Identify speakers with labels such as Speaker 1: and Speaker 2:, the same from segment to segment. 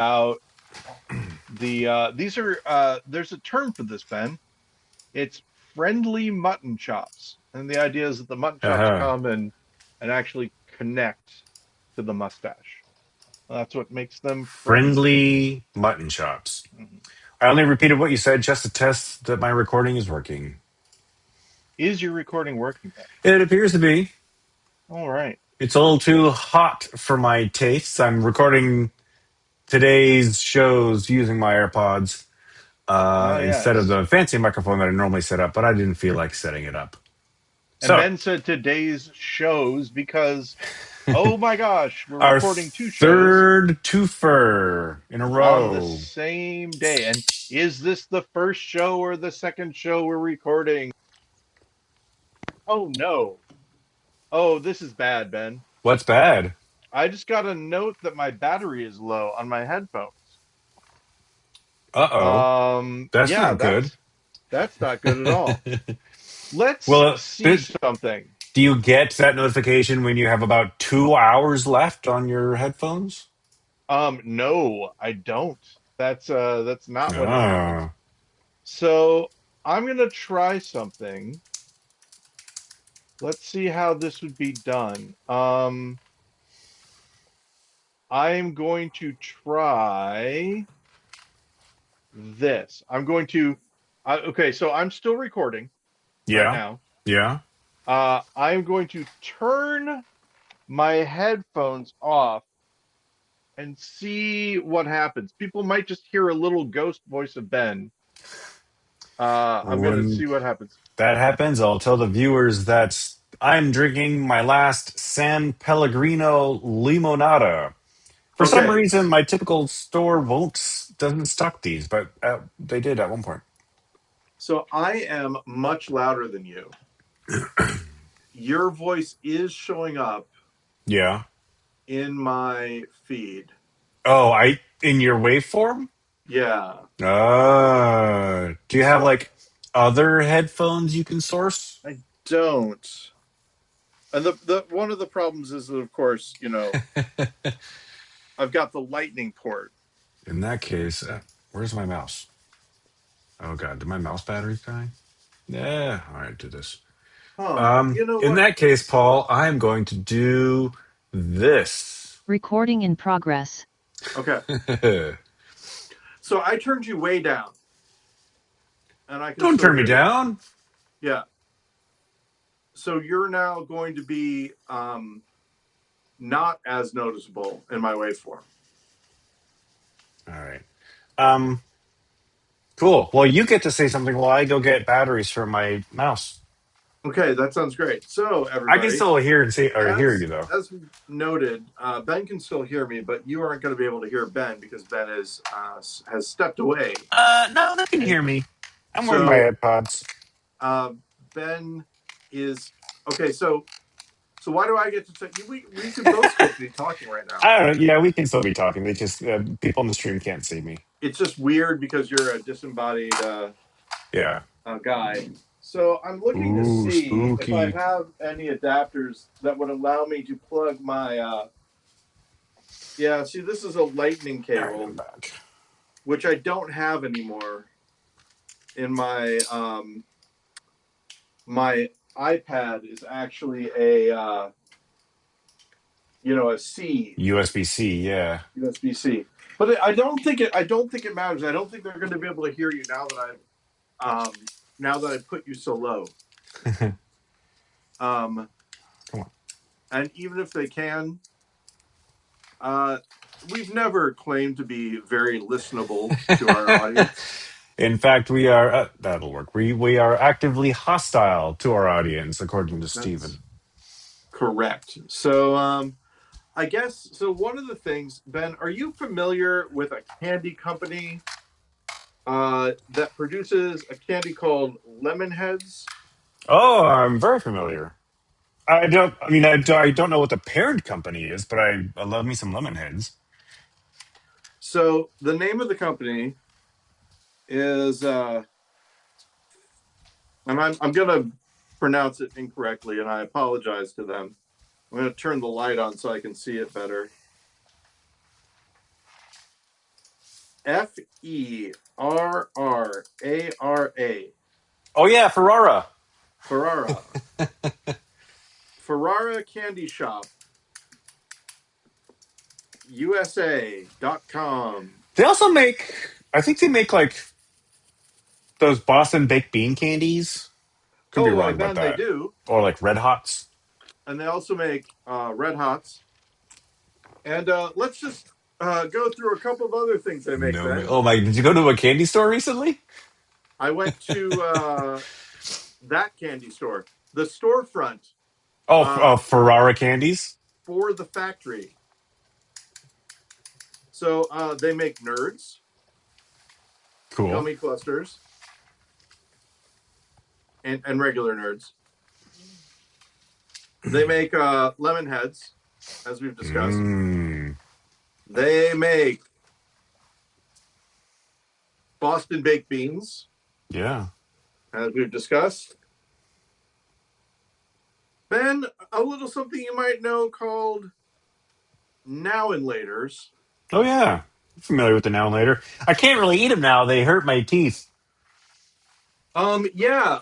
Speaker 1: about these are there's a term for this, Ben. It's friendly mutton chops. And the idea is that the mutton chops
Speaker 2: Uh-huh.
Speaker 1: come and actually connect to the mustache. That's what makes them friendly.
Speaker 2: Friendly mutton chops.
Speaker 1: Mhm.
Speaker 2: I only repeated what you said just to test that my recording is working.
Speaker 1: Is your recording working, Ben?
Speaker 2: It appears to be.
Speaker 1: All right.
Speaker 2: It's a little too hot for my tastes. I'm recording today's shows using my AirPods
Speaker 1: Ah,
Speaker 2: instead of
Speaker 1: yes.
Speaker 2: the fancy microphone that I normally set up, but I didn't feel like setting it up.
Speaker 1: And
Speaker 2: So,
Speaker 1: Ben said today's shows because, oh my gosh, we're
Speaker 2: our
Speaker 1: recording two shows
Speaker 2: third twofer in a
Speaker 1: on the
Speaker 2: row.
Speaker 1: same day. And is this the first show or the second show we're recording? Oh no. Oh, this is bad, Ben.
Speaker 2: What's bad?
Speaker 1: I just got a note that my battery is low on my headphones.
Speaker 2: Uh-oh. That's
Speaker 1: Yeah,
Speaker 2: not good.
Speaker 1: that's not good at all. Let's
Speaker 2: Well,
Speaker 1: see something.
Speaker 2: do you get that notification when you have about 2 hours left on your headphones?
Speaker 1: No, I don't. That's not when it happens.
Speaker 2: Ah.
Speaker 1: So I'm gonna try something. Let's see how this would be done. I'm going to try this. Okay, so I'm still recording right
Speaker 2: Yeah.
Speaker 1: now.
Speaker 2: Yeah.
Speaker 1: I'm going to turn my headphones off and see what happens. People might just hear a little ghost voice of Ben. I'm going to
Speaker 2: When
Speaker 1: see what happens.
Speaker 2: that happens, I'll tell the viewers that I'm drinking my last San Pellegrino limonada. For some
Speaker 1: Okay,
Speaker 2: reason, my typical store won't doesn't stock these, but they did at one point.
Speaker 1: so I am much louder than you. Your voice is showing up
Speaker 2: Yeah.
Speaker 1: in my feed.
Speaker 2: Oh, I in your waveform?
Speaker 1: Yeah.
Speaker 2: Do you have
Speaker 1: So
Speaker 2: like other headphones you can source?
Speaker 1: I don't. And the one of the problems is that, of course, I've got the lightning port.
Speaker 2: In that case, where's my mouse? Oh god, did my mouse battery die? Yeah, all right, do this.
Speaker 1: Huh. You know
Speaker 2: In
Speaker 1: what?
Speaker 2: that case, Paul, I'm going to do this.
Speaker 3: Recording in progress.
Speaker 1: Okay. So I turned you way down, and I can
Speaker 2: Don't
Speaker 1: still
Speaker 2: turn me
Speaker 1: hear you.
Speaker 2: down.
Speaker 1: Yeah. So you're now going to be not as noticeable in my waveform.
Speaker 2: All right. Um, cool. Well, you get to say something while I go get batteries for my mouse.
Speaker 1: Okay, that sounds great. So
Speaker 2: I can
Speaker 1: everybody,
Speaker 2: still hear and see or hear
Speaker 1: as
Speaker 2: you though.
Speaker 1: as noted, Ben can still hear me, but you aren't going to be able to hear Ben because Ben is has stepped away.
Speaker 2: No, they can
Speaker 1: And
Speaker 2: hear me. I'm wearing my
Speaker 1: so
Speaker 2: AirPods.
Speaker 1: uh, Ben is okay. So why do I get to say we can both still be talking right now?
Speaker 2: I don't know. Yeah, we can still be talking. They just people on the stream can't see me.
Speaker 1: It's just weird because you're a disembodied
Speaker 2: Yeah.
Speaker 1: guy. So I'm looking to
Speaker 2: Ooh,
Speaker 1: see if I
Speaker 2: spooky.
Speaker 1: have any adapters that would allow me to plug my. Yeah, see, this is a lightning
Speaker 2: All right, I'm
Speaker 1: cable,
Speaker 2: back.
Speaker 1: which I don't have anymore in my iPad is actually a C
Speaker 2: USB-C. Yeah.
Speaker 1: USB-C. But I don't think it matters. I don't think they're going to be able to hear you now that I put you so low. Um,
Speaker 2: Come on.
Speaker 1: and even if they can, uh, we've never claimed to be very listenable to our audience.
Speaker 2: In fact, we are. That'll work. We are actively hostile to our audience, according to
Speaker 1: That's
Speaker 2: Stephen.
Speaker 1: correct. So, I guess so. One of the things, Ben, are you familiar with a candy company that produces a candy called Lemon Heads?
Speaker 2: Oh, I'm very familiar. I don't. I mean, I don't know what the parent company is, but I love me some lemon heads.
Speaker 1: So the name of the company is, and I'm gonna pronounce it incorrectly, and I apologize to them. I'm gonna turn the light on so I can see it better. Ferrara.
Speaker 2: Oh yeah, Ferrara.
Speaker 1: Ferrara. Ferrara Candy Shop, USA.com.
Speaker 2: They also make. I think they make like those Boston baked bean candies. Could be
Speaker 1: Oh,
Speaker 2: wrong about
Speaker 1: Ben, they
Speaker 2: that.
Speaker 1: do.
Speaker 2: Or like Red Hots.
Speaker 1: And they also make Red Hots. And let's just go through a couple of other things they make,
Speaker 2: No,
Speaker 1: Ben.
Speaker 2: oh my! Did you go to a candy store recently?
Speaker 1: I went to that candy store, the storefront
Speaker 2: Oh,
Speaker 1: for
Speaker 2: Ferrara candies.
Speaker 1: the factory. So they make nerds,
Speaker 2: Cool.
Speaker 1: gummy clusters, and regular nerds. They make lemon heads, as we've discussed.
Speaker 2: Mmm.
Speaker 1: They make Boston baked beans,
Speaker 2: Yeah.
Speaker 1: as we've discussed. Then a little something you might know called now and laters.
Speaker 2: Oh yeah. I'm familiar with the now and later. I can't really eat them now. They hurt my teeth.
Speaker 1: Yeah,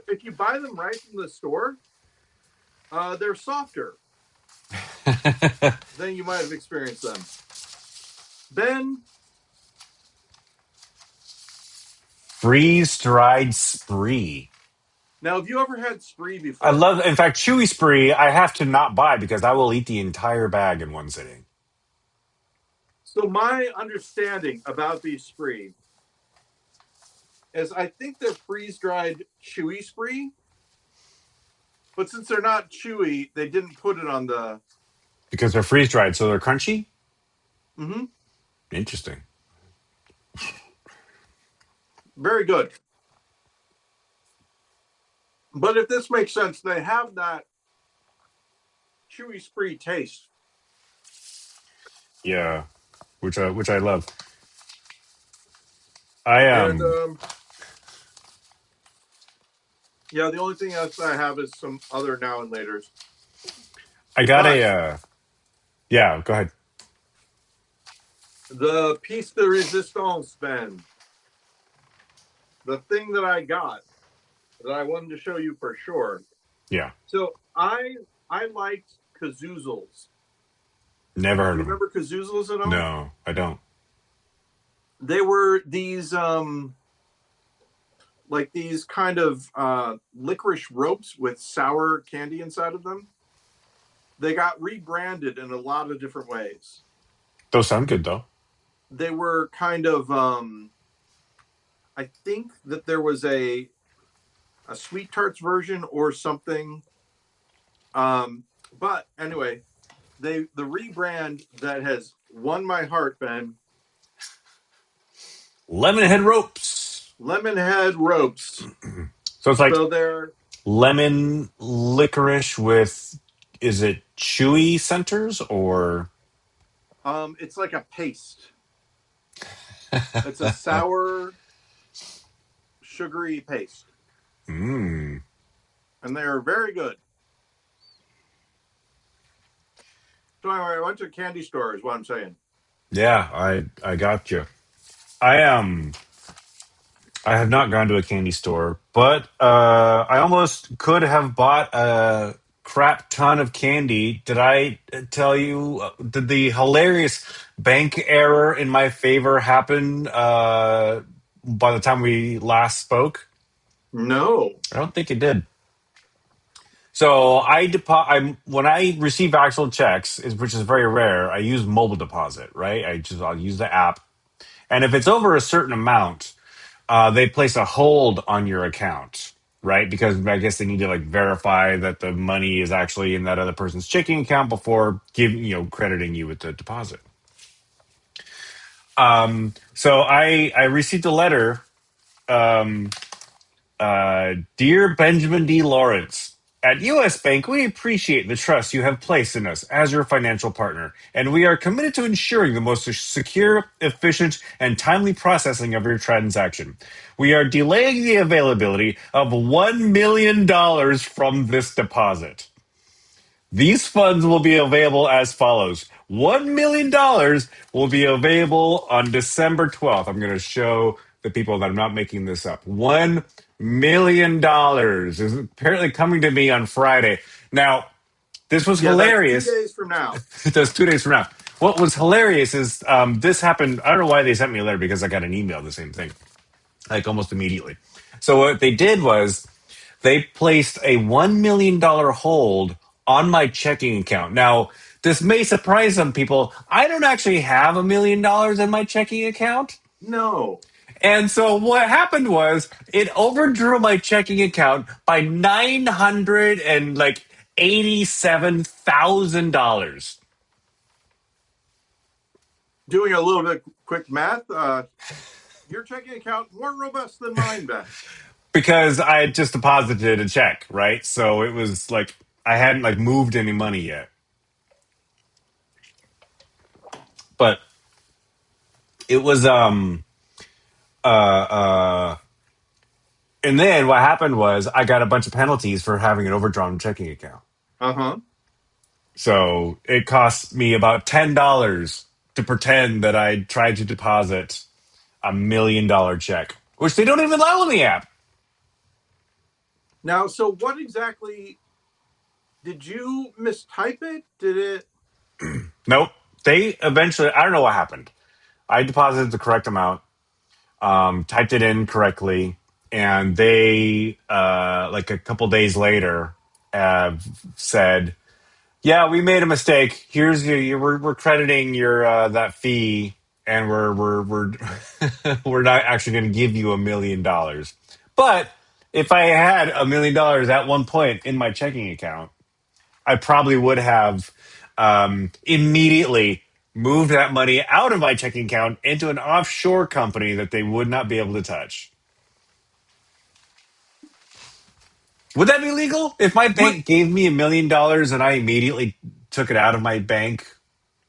Speaker 1: if you buy them right from the store, they're softer than you might have experienced them. Then,
Speaker 2: Freeze dried spree.
Speaker 1: now, have you ever had Spree
Speaker 2: I
Speaker 1: before?
Speaker 2: love. In fact, chewy spree. I have to not buy because I will eat the entire bag in one sitting.
Speaker 1: So my understanding about these Spree is I think they're freeze dried chewy Spree, but since they're not chewy, they didn't put it on the.
Speaker 2: Because they're freeze dried, so they're crunchy.
Speaker 1: Mm-hmm.
Speaker 2: Interesting.
Speaker 1: Very good. But if this makes sense, they have that chewy Spree taste.
Speaker 2: Yeah, which I love. I
Speaker 1: And yeah, the only thing else I have is some other now and laters.
Speaker 2: I got a
Speaker 1: But
Speaker 2: yeah. Go ahead.
Speaker 1: the piece de resistance, Ben, the thing that I got that I wanted to show you for sure.
Speaker 2: Yeah,
Speaker 1: So I liked kazoozles.
Speaker 2: never
Speaker 1: Do
Speaker 2: heard
Speaker 1: you
Speaker 2: of them.
Speaker 1: remember kazoozles at all?
Speaker 2: No, I don't.
Speaker 1: They were these like these kind of licorice ropes with sour candy inside of them. They got rebranded in a lot of different ways.
Speaker 2: Those sound good though.
Speaker 1: They were kind of I think that there was a sweet tarts version or something. But anyway, the rebrand that has won my heart, Ben,
Speaker 2: Lemon head ropes.
Speaker 1: Lemonhead ropes.
Speaker 2: So it's like
Speaker 1: So they're
Speaker 2: lemon licorice with. Is it chewy centers or?
Speaker 1: it's like a paste. It's a sour, sugary paste,
Speaker 2: Mmm.
Speaker 1: and they're very good. So anyway, I went to a candy store, is what I'm saying.
Speaker 2: Yeah, I got you. I I have not gone to a candy store, but I almost could have bought a crap ton of candy. Did I tell you? Did the hilarious bank error in my favor happen by the time we last spoke?
Speaker 1: No.
Speaker 2: I don't think it did. So I when I receive actual checks, which is very rare, I use mobile deposit. Right? I'll use the app, and if it's over a certain amount, they place a hold on your account, right? Because I guess they need to like verify that the money is actually in that other person's checking account before giving crediting you with the deposit. So I received a letter, um, dear Benjamin D. Lawrence. At U.S. Bank, we appreciate the trust you have placed in us as your financial partner, and we are committed to ensuring the most secure, efficient, and timely processing of your transaction. We are delaying the availability of $1 million from this deposit. These funds will be available as follows. $1 million will be available on December 12th. I'm going to show the people that I'm not making this up. $1 million is apparently coming to me on Friday. Now, this was
Speaker 1: Yeah, that's two
Speaker 2: hilarious.
Speaker 1: days from now.
Speaker 2: That's 2 days from now. What was hilarious is this happened. I don't know why they sent me a letter because I got an email, the same thing, like almost immediately. So what they did was they placed a $1 million hold on my checking account. Now, this may surprise some people. I don't actually have $1 million in my checking account.
Speaker 1: No.
Speaker 2: And so what happened was it overdrew my checking account by 987,000 dollars.
Speaker 1: Doing a little bit quick math, your checking account more robust than mine, Ben.
Speaker 2: Because I had just deposited a check, right? So it was like I hadn't like moved any money yet. But it was uh and then what happened was I got a bunch of penalties for having an overdrawn checking account.
Speaker 1: Uh-huh.
Speaker 2: So it cost me about $10 to pretend that I tried to deposit $1 million check, which they don't even allow in the app.
Speaker 1: Now, so what exactly did you mistype it? Did it?
Speaker 2: Nope. They eventually, I don't know what happened. I deposited the correct amount, typed it in correctly, and they, like a couple days later, said, "Yeah, we made a mistake. Here's we're crediting your that fee, and we're we're not actually going to give you $1 million." But if I had $1 million at one point in my checking account, I probably would have immediately moved that money out of my checking account into an offshore company that they would not be able to touch. Would that be legal? If my
Speaker 1: Would
Speaker 2: bank gave me $1 million and I immediately took it out of my bank?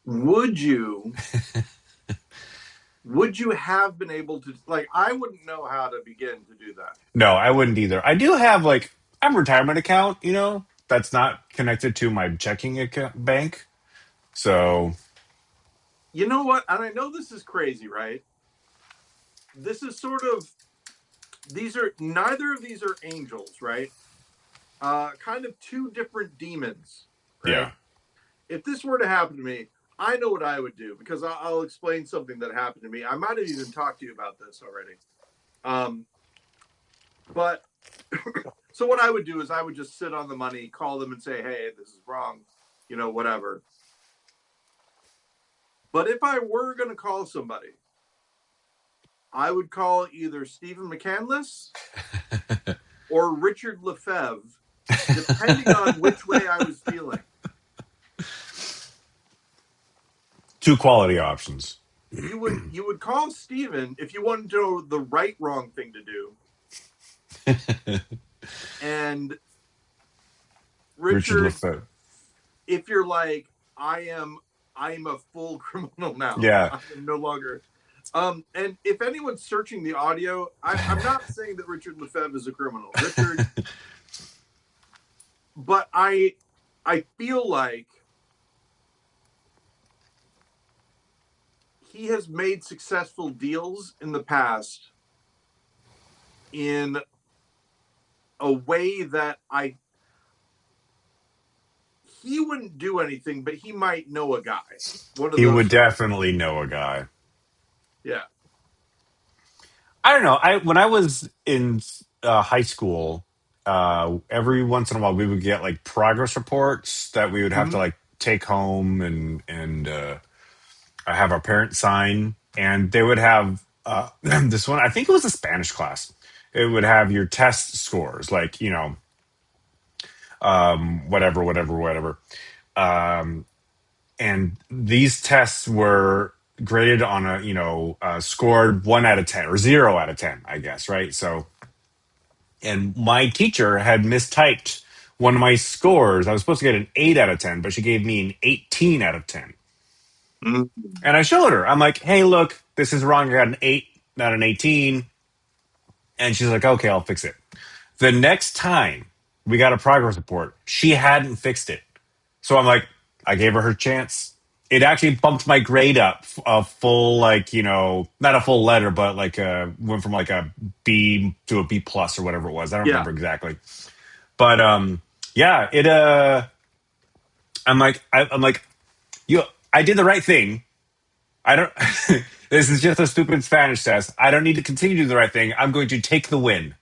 Speaker 1: would you would you have been able to, like, I wouldn't know how to begin to do that.
Speaker 2: No, I wouldn't either. I do have like I have a retirement account, that's not connected to my checking account bank. So
Speaker 1: You know what? And I know this is crazy, right? This is sort of, these are, neither of these are angels, right? Kind of two different demons, right?
Speaker 2: yeah,
Speaker 1: If this were to happen to me, I know what I would do, because I'll explain something that happened to me. I might have even talked to you about this already. But so what I would do is I would just sit on the money, call them and say, "Hey, this is wrong," whatever. But if I were going to call somebody, I would call either Stephen McCandless or Richard Lefebvre, depending on which way I was feeling.
Speaker 2: two quality options.
Speaker 1: You would call Stephen if you wanted to know the right wrong thing to do, and
Speaker 2: Richard
Speaker 1: Richard,
Speaker 2: Lefebvre.
Speaker 1: if you're like, I'm a full criminal now.
Speaker 2: Yeah.
Speaker 1: I am no longer. And if anyone's searching the audio, I'm not saying that Richard Lefebvre is a criminal, Richard, but I feel like he has made successful deals in the past in a way that he wouldn't do anything, but he might know a guy. One of
Speaker 2: He
Speaker 1: those
Speaker 2: would
Speaker 1: things.
Speaker 2: definitely know a guy.
Speaker 1: Yeah.
Speaker 2: I don't know. I when I was in high school, every once in a while we would get like progress reports that we would have to
Speaker 1: Mm-hmm.
Speaker 2: like take home and have our parents sign, and they would have this one. I think it was a Spanish class. It would have your test scores, like whatever, whatever, whatever. Um, and these tests were graded on scored 1 out of 10 or 0 out of 10, I guess, right? So, and my teacher had mistyped one of my scores. I was supposed to get an 8 out of 10, but she gave me an 18 out of 10.
Speaker 1: Mm-hmm.
Speaker 2: And I showed her. I'm like, "Hey, look, this is wrong. I got an 8, not an 18." And she's like, "Okay, I'll fix it." The next time we got a progress report, she hadn't fixed it. So I'm like, I gave her chance. it actually bumped my grade up a full, like, not a full letter, but like went from like a B to a B plus or whatever it was. I don't
Speaker 1: Yeah.
Speaker 2: remember exactly. But yeah, it I'm like, I did the right thing. I don't this is just a stupid Spanish test. I don't need to continue to do the right thing. I'm going to take the win.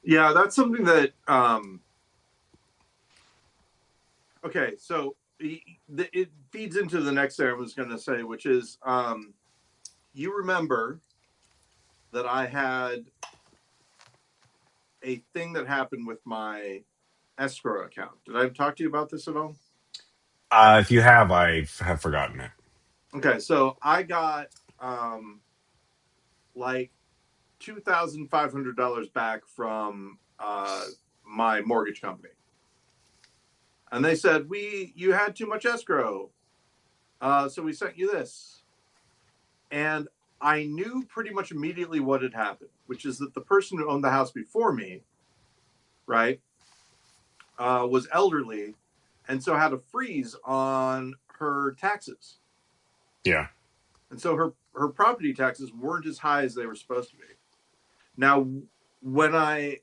Speaker 1: Yeah, that's something that okay, so it feeds into the next thing I was going to say, which is you remember that I had a thing that happened with my escrow account. Did I talk to you about this at all?
Speaker 2: If you have, I have forgotten it.
Speaker 1: Okay, so I got like $2,500 back from my mortgage company, and they said you had too much escrow, so we sent you this, and I knew pretty much immediately what had happened, which is that the person who owned the house before me, right, was elderly, and so had a freeze on her taxes,
Speaker 2: Yeah.
Speaker 1: and so her property taxes weren't as high as they were supposed to be. Now, when I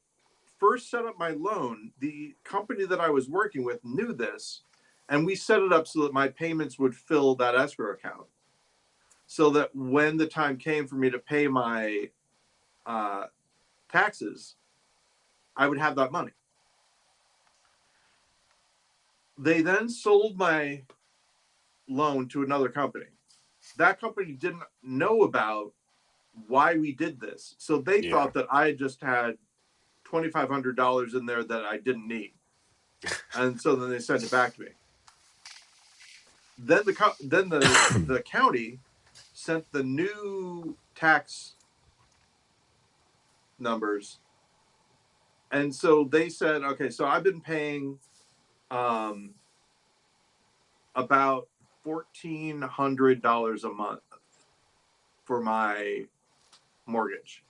Speaker 1: first set up my loan, the company that I was working with knew this, and we set it up so that my payments would fill that escrow account, so that when the time came for me to pay my uh, taxes, I would have that money. They then sold my loan to another company. That company didn't know about why we did this, so they
Speaker 2: Yeah.
Speaker 1: thought that I just had $2,500 in there that I didn't need, and so then they sent it back to me. Then the county sent the new tax numbers, and so they said, okay, so I've been paying um, about $1,400 a month for my mortgage.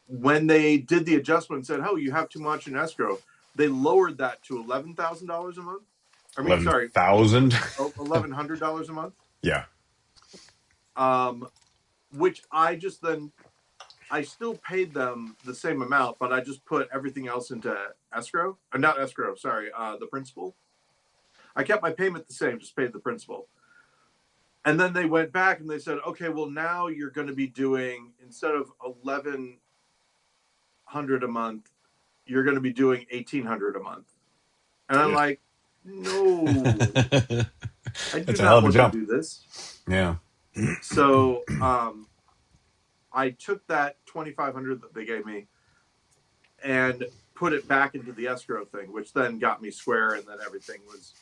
Speaker 1: When they did the adjustment and said, oh, you have too much in escrow, they lowered that to $11,000 a month. I mean, sorry,
Speaker 2: 11,000.
Speaker 1: $1,100 a month.
Speaker 2: Yeah.
Speaker 1: Um, which I just then I still paid them the same amount, but I just put everything else into escrow. Not escrow, sorry, the principal. I kept my payment the same, just paid the principal. And then they went back and they said, okay, well now you're going to be doing, instead of 1,100 a month, you're going to be doing 1,800 a month. And I'm
Speaker 2: Yeah.
Speaker 1: like, no, I do
Speaker 2: That's a
Speaker 1: not
Speaker 2: hell of a
Speaker 1: want to
Speaker 2: jump.
Speaker 1: do this.
Speaker 2: Yeah.
Speaker 1: So I took that 2,500 that they gave me and put it back into the escrow thing, which then got me square, and then everything was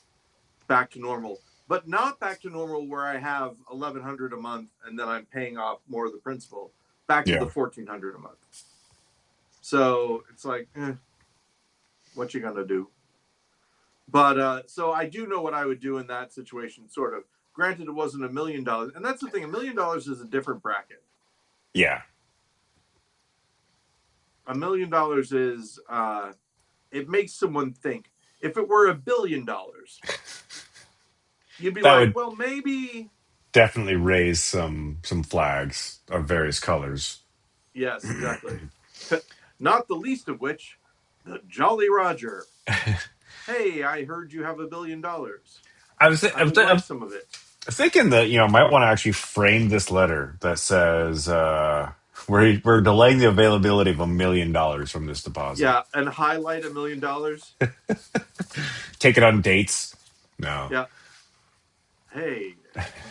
Speaker 1: back to normal. But not back to normal where I have 1,100 a month and then I'm paying off more of the principal. Back to the
Speaker 2: Yeah.
Speaker 1: 1,400 a month. So it's like, what you gonna do? But so I do know what I would do in that situation, sort of. Granted, it wasn't $1,000,000, and that's the thing. $1,000,000 is a different bracket.
Speaker 2: Yeah.
Speaker 1: $1,000,000 is it makes someone think. If it were $1 billion, you'd be
Speaker 2: That
Speaker 1: like,
Speaker 2: would
Speaker 1: well, maybe.
Speaker 2: definitely raise some flags of various colors.
Speaker 1: Yes, exactly. Not the least of which, the Jolly Roger. Hey, I heard you have $1 billion.
Speaker 2: I was
Speaker 1: I
Speaker 2: I was,
Speaker 1: would
Speaker 2: I
Speaker 1: like
Speaker 2: was
Speaker 1: some of it.
Speaker 2: thinking that might want to actually frame this letter that says we're delaying the availability of $1 million from this deposit.
Speaker 1: Yeah, and highlight $1,000,000.
Speaker 2: Take it on dates. No.
Speaker 1: Yeah. Hey,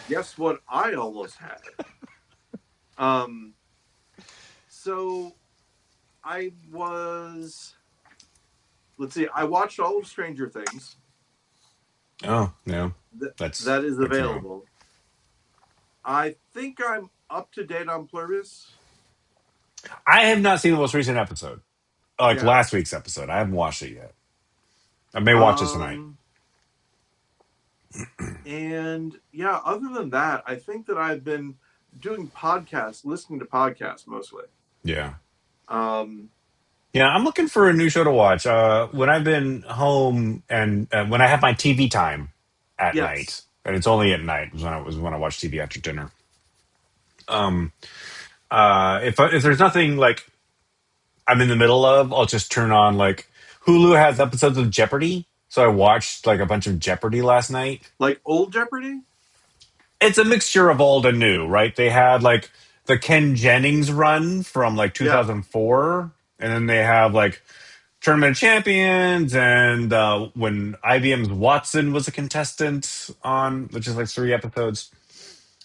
Speaker 1: guess what I almost had? Um, so I was, let's see, I watched all of Stranger Things.
Speaker 2: Oh no,
Speaker 1: That is
Speaker 2: that's wrong.
Speaker 1: available. I think I'm up to date on Pluribus.
Speaker 2: I have not seen the most recent episode, like
Speaker 1: Yeah.
Speaker 2: last week's episode. I haven't watched it yet. I may watch it tonight.
Speaker 1: Um, and yeah, other than that, I think that I've been doing podcasts, listening to podcasts mostly.
Speaker 2: Yeah.
Speaker 1: Um,
Speaker 2: Yeah, I'm looking for a new show to watch. When I've been home and when I have my TV time at
Speaker 1: Yes.
Speaker 2: night, and it's only at night was when I watch TV after dinner. Um, if there's nothing like I'm in the middle of, I'll just turn on like Hulu has episodes of Jeopardy, so I watched like a bunch of Jeopardy last night.
Speaker 1: Like old Jeopardy?
Speaker 2: It's a mixture of old and new, right? They had like the Ken Jennings run from like
Speaker 1: Yeah.
Speaker 2: 2004, and then they have like Tournament of Champions, and when IBM's Watson was a contestant on, which is like 3 episodes.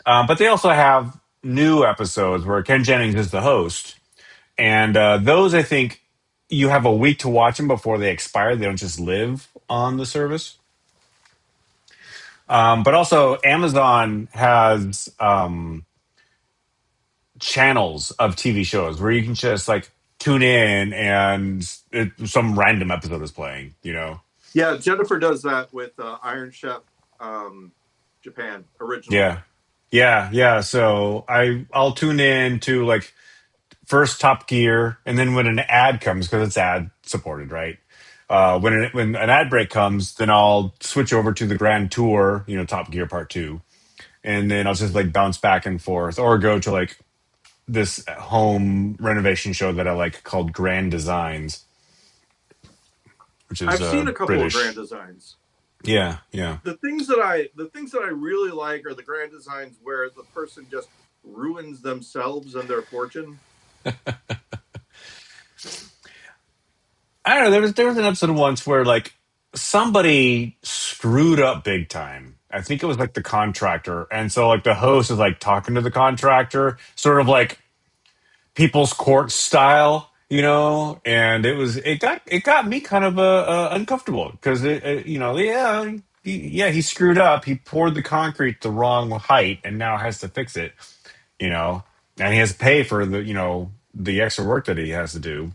Speaker 2: But they also have new episodes where Ken Jennings is the host, and those I think you have a week to watch them before they expire. They don't just live on the service. But also, Amazon has channels of TV shows where you can just like tune in and some random episode is playing. You know,
Speaker 1: Yeah, Jennifer does that with Iron Chef Japan original.
Speaker 2: yeah, yeah. So I'll tune in to like first Top Gear, and then when an ad comes because it's ad supported, right? When an ad break comes, then I'll switch over to the Grand Tour, Top Gear Part Two, and then I'll just like bounce back and forth, or go to like this home renovation show that I like called Grand Designs, which is
Speaker 1: I've seen a couple of Grand
Speaker 2: British.
Speaker 1: Designs.
Speaker 2: Yeah, yeah.
Speaker 1: The things that I really like are the Grand Designs where the person just ruins themselves and their fortune.
Speaker 2: I don't know. There was an episode once where like somebody screwed up big time. I think it was like the contractor, and so like the host is like talking to the contractor, sort of like people's court style, and it got me kind of uncomfortable because he screwed up. He poured the concrete the wrong height and now has to fix it, and he has to pay for the extra work that he has to do.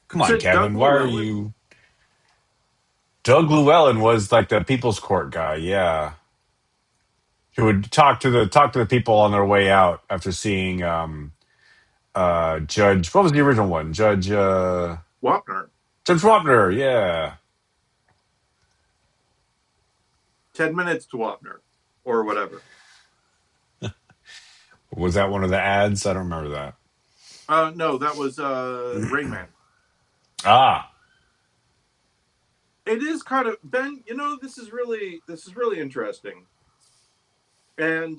Speaker 2: Come
Speaker 1: Is
Speaker 2: on,
Speaker 1: it Doug
Speaker 2: Kevin, why are
Speaker 1: Llewellyn?
Speaker 2: you? Doug Llewellyn was like the people's court guy, yeah. He would talk to the people on their way out after seeing Judge. What was the original one?
Speaker 1: Wapner.
Speaker 2: Judge Wapner, yeah.
Speaker 1: 10 minutes to Wapner, or whatever.
Speaker 2: Was that one of the ads? I don't remember that.
Speaker 1: No, that was Rain Man.
Speaker 2: Ah,
Speaker 1: It is kind of Ben. This is really interesting, and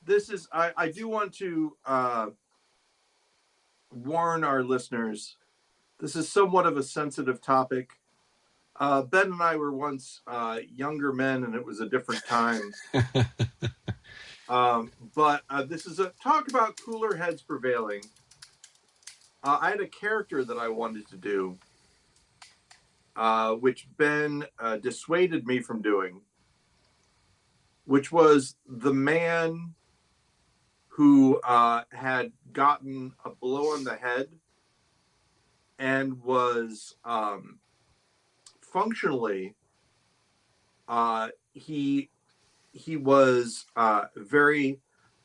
Speaker 1: this is I do want to warn our listeners. This is somewhat of a sensitive topic. Ben and I were once younger men, and it was a different time. But this is a talk about cooler heads prevailing. I had a character that I wanted to do, which Ben dissuaded me from doing, which was the man who had gotten a blow on the head and was functionally he was very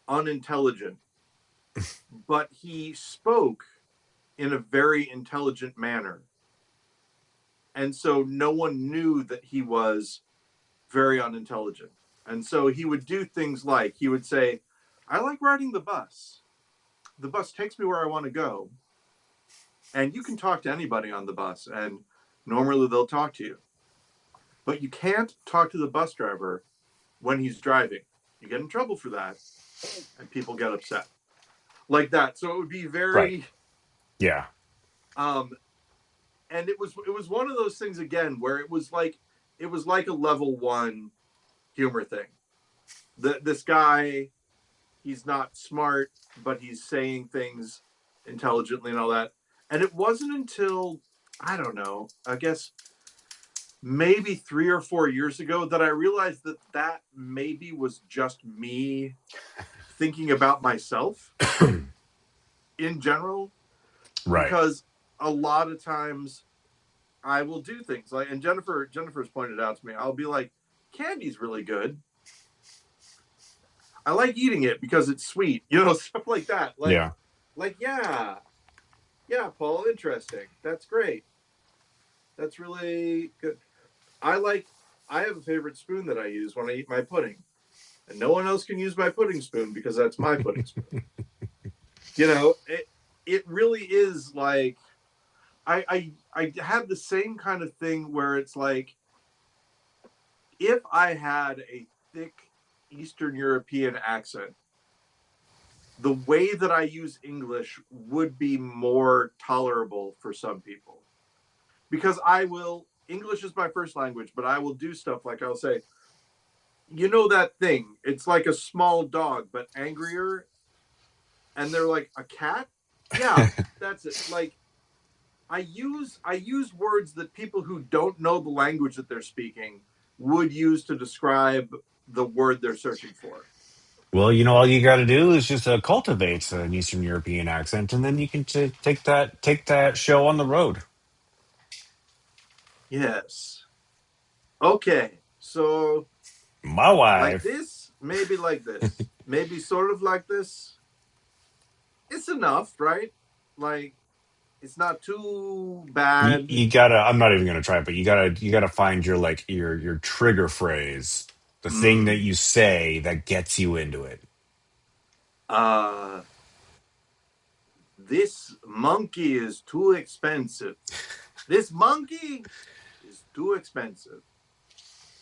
Speaker 1: unintelligent, but he spoke in a very intelligent manner, and so no one knew that he was very unintelligent. And so he would do things like he would say, "I like riding the bus. The bus takes me where I want to go, and you can talk to anybody on the bus, and normally they'll talk to you, but you can't talk to the bus driver when he's driving. You get in trouble for that, and people get upset." Like that. So it would be
Speaker 2: right.
Speaker 1: very
Speaker 2: Yeah.
Speaker 1: um and it was one of those things again where it was like a level 1 humor thing. This guy, he's not smart, but he's saying things intelligently and all that. And it wasn't until, I don't know, I guess maybe 3 or 4 years ago that I realized that maybe was just me thinking about myself in general,
Speaker 2: Right.
Speaker 1: because a lot of times I will do things like, and Jennifer's pointed out to me, I'll be like, candy's really good. I like eating it because it's sweet, stuff like that. Like
Speaker 2: Yeah.
Speaker 1: like, yeah, yeah, Paul, interesting. That's great. That's really good. I like. I have a favorite spoon that I use when I eat my pudding, and no one else can use my pudding spoon because that's my pudding spoon. It really is like I have the same kind of thing where it's like if I had a thick Eastern European accent, the way that I use English would be more tolerable for some people. Because English is my first language, but I will do stuff like I'll say, you know that thing? It's like a small dog, but angrier. And they're like, a cat? Yeah, that's it. Like I use words that people who don't know the language that they're speaking would use to describe the word they're searching for.
Speaker 2: Well, all you got to do is just cultivate an Eastern European accent, and then you can take that show on the road.
Speaker 1: Yes. Okay. So
Speaker 2: My
Speaker 1: like
Speaker 2: wife.
Speaker 1: this, maybe like this, maybe sort of like this. It's enough, right? Like it's not too
Speaker 2: You,
Speaker 1: bad.
Speaker 2: you gotta. I'm not even gonna try it, but you gotta find your your trigger phrase, the thing that
Speaker 1: Mm.
Speaker 2: you say that gets you into it.
Speaker 1: Uh this monkey is too expensive. This monkey is too expensive.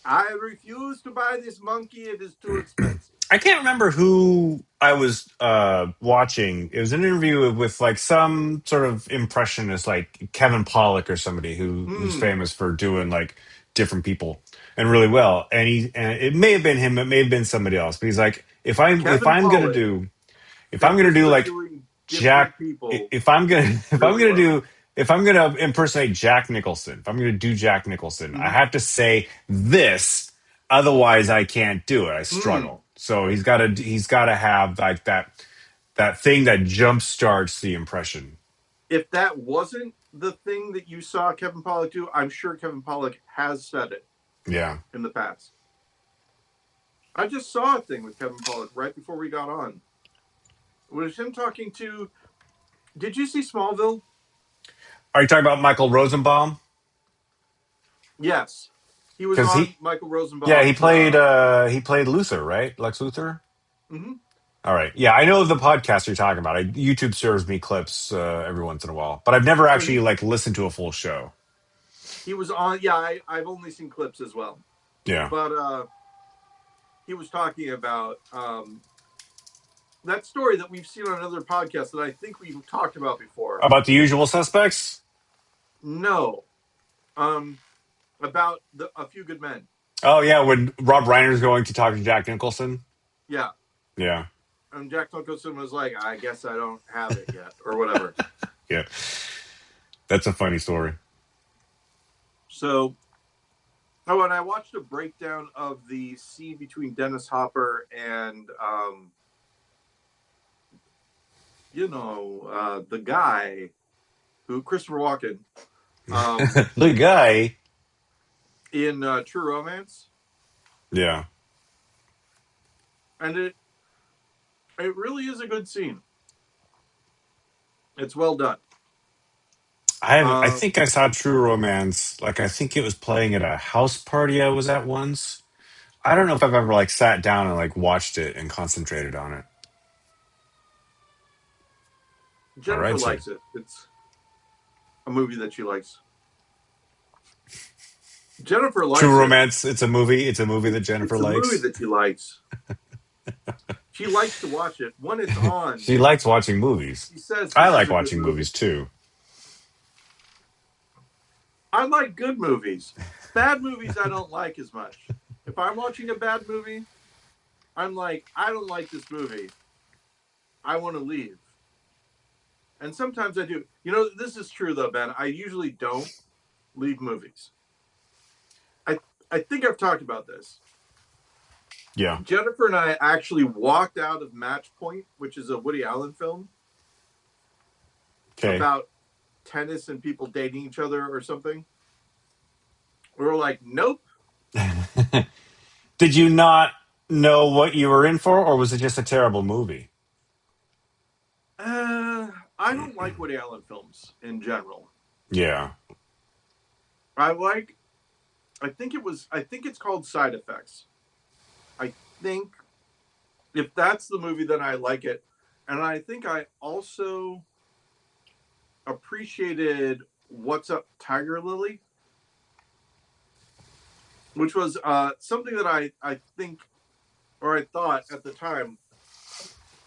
Speaker 1: I refuse to buy this monkey. It is too expensive.
Speaker 2: I can't remember who I was watching. It was an interview with like some sort of impressionist, like Kevin Pollock or somebody who's
Speaker 1: Hmm.
Speaker 2: famous for doing like different people and really well. And it may have been him, it may have been somebody else. But he's like, if I'm if
Speaker 1: Kevin
Speaker 2: I'm gonna
Speaker 1: Pollock,
Speaker 2: do if I'm gonna
Speaker 1: famous
Speaker 2: do
Speaker 1: for
Speaker 2: like
Speaker 1: doing
Speaker 2: Jack,
Speaker 1: different people
Speaker 2: if I'm gonna if I'm
Speaker 1: really
Speaker 2: gonna
Speaker 1: well.
Speaker 2: do if I'm gonna impersonate Jack Nicholson, if I'm gonna do Jack Nicholson, I
Speaker 1: Mm-hmm.
Speaker 2: have to say this, otherwise I can't do it. I
Speaker 1: Hmm.
Speaker 2: struggle. So he's gotta have like that thing that jump starts the impression.
Speaker 1: If that wasn't the thing that you saw Kevin Pollock do, I'm sure Kevin Pollock has said it
Speaker 2: Yeah.
Speaker 1: in the past. I just saw a thing with Kevin Pollock right before we got on. It was him talking to. Did you see Smallville?
Speaker 2: Are you talking about Michael Rosenbaum?
Speaker 1: Yes, he was
Speaker 2: Because
Speaker 1: on Michael
Speaker 2: he
Speaker 1: Rosenbaum's.
Speaker 2: played Luthor, right? Lex Luthor.
Speaker 1: Mhm.
Speaker 2: All right. Yeah, I know the podcast you're talking about. YouTube serves me clips every once in a while, but I've never
Speaker 1: So
Speaker 2: actually like listened to a full show.
Speaker 1: he was on. Yeah, I've only seen clips as well,
Speaker 2: Yeah.
Speaker 1: but he was talking about that story that we've seen on another podcast that I think we've talked about before.
Speaker 2: About the usual suspects?
Speaker 1: No, um, about A Few Good Men.
Speaker 2: Oh yeah, when Rob Reiner's going to talk to Jack Nicholson.
Speaker 1: Yeah,
Speaker 2: Yeah.
Speaker 1: and Jack Nicholson was like, "I guess I don't have it yet," or whatever.
Speaker 2: Yeah. That's a funny story.
Speaker 1: So, oh, and I watched a breakdown of the scene between Dennis Hopper and the guy who Christopher Walken
Speaker 2: The guy.
Speaker 1: in True Romance,
Speaker 2: Yeah.
Speaker 1: and it really is a good scene. It's well done.
Speaker 2: I
Speaker 1: Uh,
Speaker 2: think I saw True Romance. Like I think it was playing at a house party I was at once. I don't know if I've ever like sat down and like watched it and concentrated on it. All
Speaker 1: Jennifer
Speaker 2: right, so
Speaker 1: likes it. It's a movie that she likes. Jennifer
Speaker 2: True
Speaker 1: likes it.
Speaker 2: Romance. It's a movie. It's a movie that Jennifer
Speaker 1: It's a movie
Speaker 2: likes.
Speaker 1: that she likes. She likes to watch it when it's on.
Speaker 2: She likes watching movies.
Speaker 1: She says
Speaker 2: I
Speaker 1: this is
Speaker 2: like
Speaker 1: a good
Speaker 2: watching
Speaker 1: movie.
Speaker 2: movies too.
Speaker 1: I like good movies. Bad movies I don't like as much. If I'm watching a bad movie, I'm like, I don't like this movie. I want to leave. And sometimes I do. This is true though, Ben. I usually don't leave movies. I I think I've talked about this.
Speaker 2: Yeah.
Speaker 1: Jennifer and I actually walked out of Match Point, which is a Woody Allen film
Speaker 2: Okay.
Speaker 1: about tennis and people dating each other or something. We were like, nope.
Speaker 2: Did you not know what you were in for, or was it just a terrible movie?
Speaker 1: I don't like Woody Allen films in general.
Speaker 2: Yeah.
Speaker 1: I like. I think it's called Side Effects. I think if that's the movie, then I like it, and I think I also appreciated What's Up, Tiger Lily, which was something that I think or I thought at the time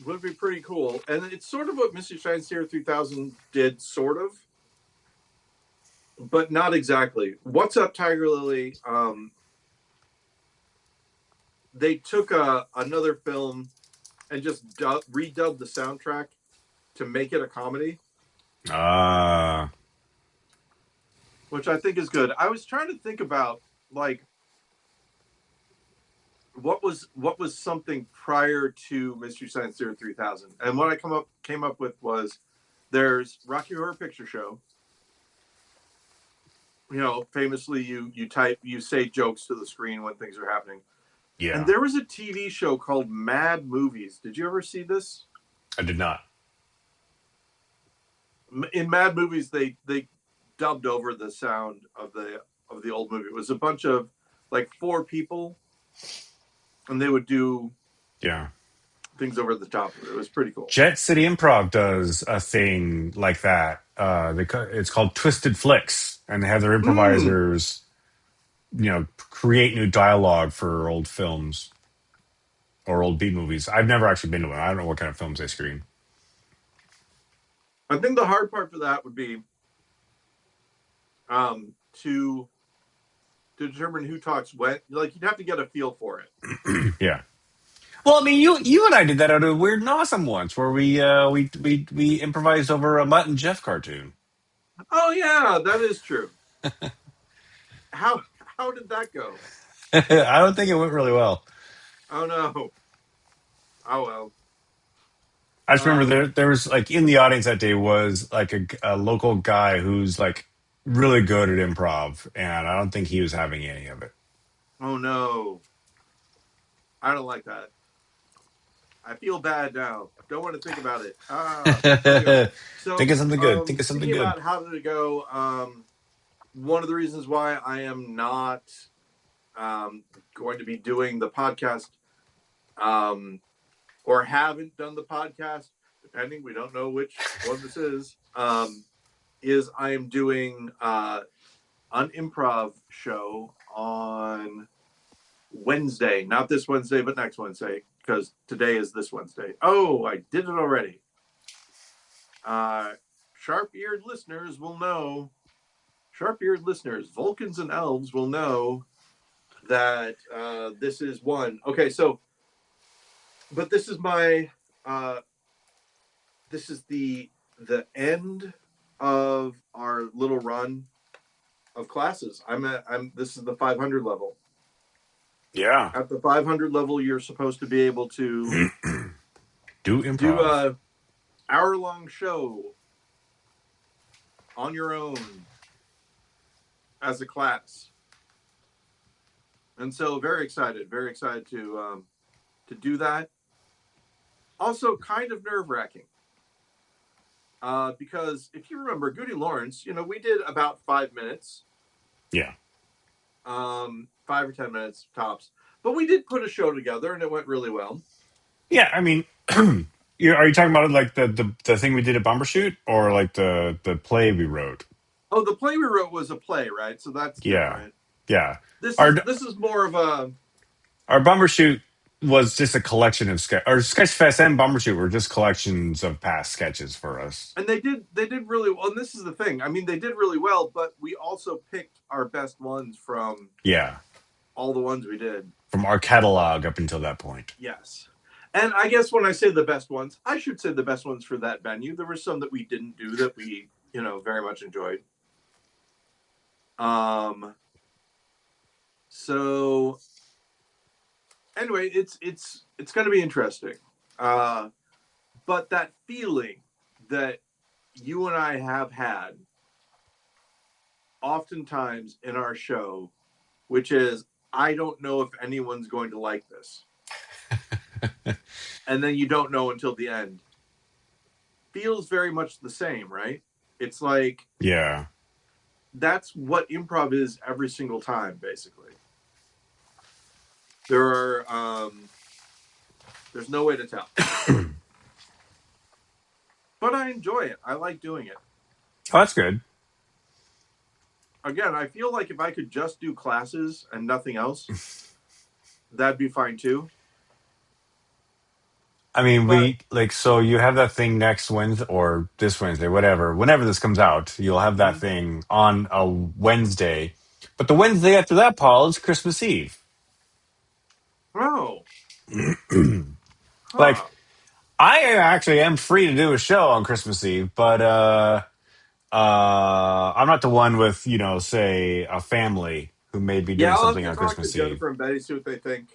Speaker 1: would be pretty cool, and it's sort of what Mystery Science Theater 3000 did, sort of, but not exactly. What's Up, Tiger Lily? They took another film and just redubbed the soundtrack to make it a comedy,
Speaker 2: Ah.
Speaker 1: which I think is good. I was trying to think about like what was something prior to Mystery Science Theater 3000, and what I came up with was there's Rocky Horror Picture Show. You know, famously, you say jokes to the screen when things are happening. And
Speaker 2: Yeah.
Speaker 1: there was a TV show called Mad Movies. Did you ever see this?
Speaker 2: I did not.
Speaker 1: In Mad Movies, they dubbed over the sound of the old movie. It was a bunch of like four people, and they would do
Speaker 2: Yeah.
Speaker 1: things over the top of it. It was pretty cool.
Speaker 2: Jet City Improv does a thing like that. It's called Twisted Flicks, and they have their
Speaker 1: Mm.
Speaker 2: improvisers, create new dialogue for old films or old B movies. I've never actually been to one. I don't know what kind of films they screen.
Speaker 1: I think the hard part for that would be to determine who talks when. Like you'd have to get a feel for it.
Speaker 2: Yeah. Well, I mean, you and I did that out of Weird and Awesome once, where we improvised over a Mutt and Jeff cartoon.
Speaker 1: Oh yeah, that is true. How how did that go?
Speaker 2: I don't think it went really well.
Speaker 1: Oh no. Oh well.
Speaker 2: I just remember
Speaker 1: Um.
Speaker 2: there was like in the audience that day was like a local guy who's like really good at improv, and I don't think he was having any of it.
Speaker 1: Oh no. I don't like that. I feel bad now. Don't want to think about it. Here we go.
Speaker 2: Think
Speaker 1: So,
Speaker 2: of something good. Think of something
Speaker 1: thinking
Speaker 2: good.
Speaker 1: about how did it go? One of the reasons why I am not going to be doing the podcast um, or haven't done the podcast, depending, we don't know which one this is I am doing an improv show on Wednesday, not this Wednesday, but next Wednesday, because today is this Wednesday. Oh, I did it already. Uh, sharp-eared listeners will know. Sharp-eared listeners, Vulcans and elves will know that this is one. Okay, so, but this is my, uh, this is the end of our little run of classes. This is the 500 level.
Speaker 2: Yeah.
Speaker 1: At the 500 level, you're supposed to be able to
Speaker 2: Do
Speaker 1: do
Speaker 2: improv.
Speaker 1: a hour-long show on your own as a class, and so very excited to do that. Also, kind of nerve-wracking because if you remember GudeLaurance, we did about 5 minutes,
Speaker 2: Yeah.
Speaker 1: 5 or 10 minutes tops, but we did put a show together and it went really well.
Speaker 2: Yeah. I mean, are you talking about like the thing we did at Bumbershoot or like the play we wrote?
Speaker 1: Oh, the play we wrote was a play, right? So that's
Speaker 2: Yeah.
Speaker 1: different.
Speaker 2: Yeah.
Speaker 1: This
Speaker 2: Our
Speaker 1: is this is more of a
Speaker 2: our Bumbershoot was just a collection of sketch. Our Sketchfest and Bumbershoot were just collections of past sketches for us.
Speaker 1: and they did really well. And this is the thing. I mean, they did really well, but we also picked our best ones from
Speaker 2: Yeah.
Speaker 1: all the ones we did.
Speaker 2: From our catalog up until that point.
Speaker 1: Yes. And I guess when I say the best ones, I should say the best ones for that venue. There were some that we didn't do that we, very much enjoyed. Um so anyway, it's going to be interesting. Uh but that feeling that you and I have had oftentimes in our show, which is I don't know if anyone's going to like this. And then you don't know until the end. feels very much the same, right? It's like
Speaker 2: Yeah.
Speaker 1: that's what improv is every single time, basically. There are there's no way to tell. But I enjoy it. I like doing it.
Speaker 2: Oh, that's good.
Speaker 1: Again, I feel like if I could just do classes and nothing else, that'd be fine too.
Speaker 2: I mean,
Speaker 1: But
Speaker 2: so you have that thing next Wednesday or this Wednesday, whatever. Whenever this comes out, you'll have that
Speaker 1: mm,
Speaker 2: thing on a Wednesday. But the Wednesday after that, Paul, is Christmas Eve.
Speaker 1: oh,
Speaker 2: Like,
Speaker 1: huh.
Speaker 2: I actually am free to do a show on Christmas Eve, but I'm not the one with, say a family who may be
Speaker 1: Yeah,
Speaker 2: doing
Speaker 1: I'll have
Speaker 2: something
Speaker 1: to
Speaker 2: on
Speaker 1: talk to
Speaker 2: Christmas Eve.
Speaker 1: Jennifer and Betty, see what they think.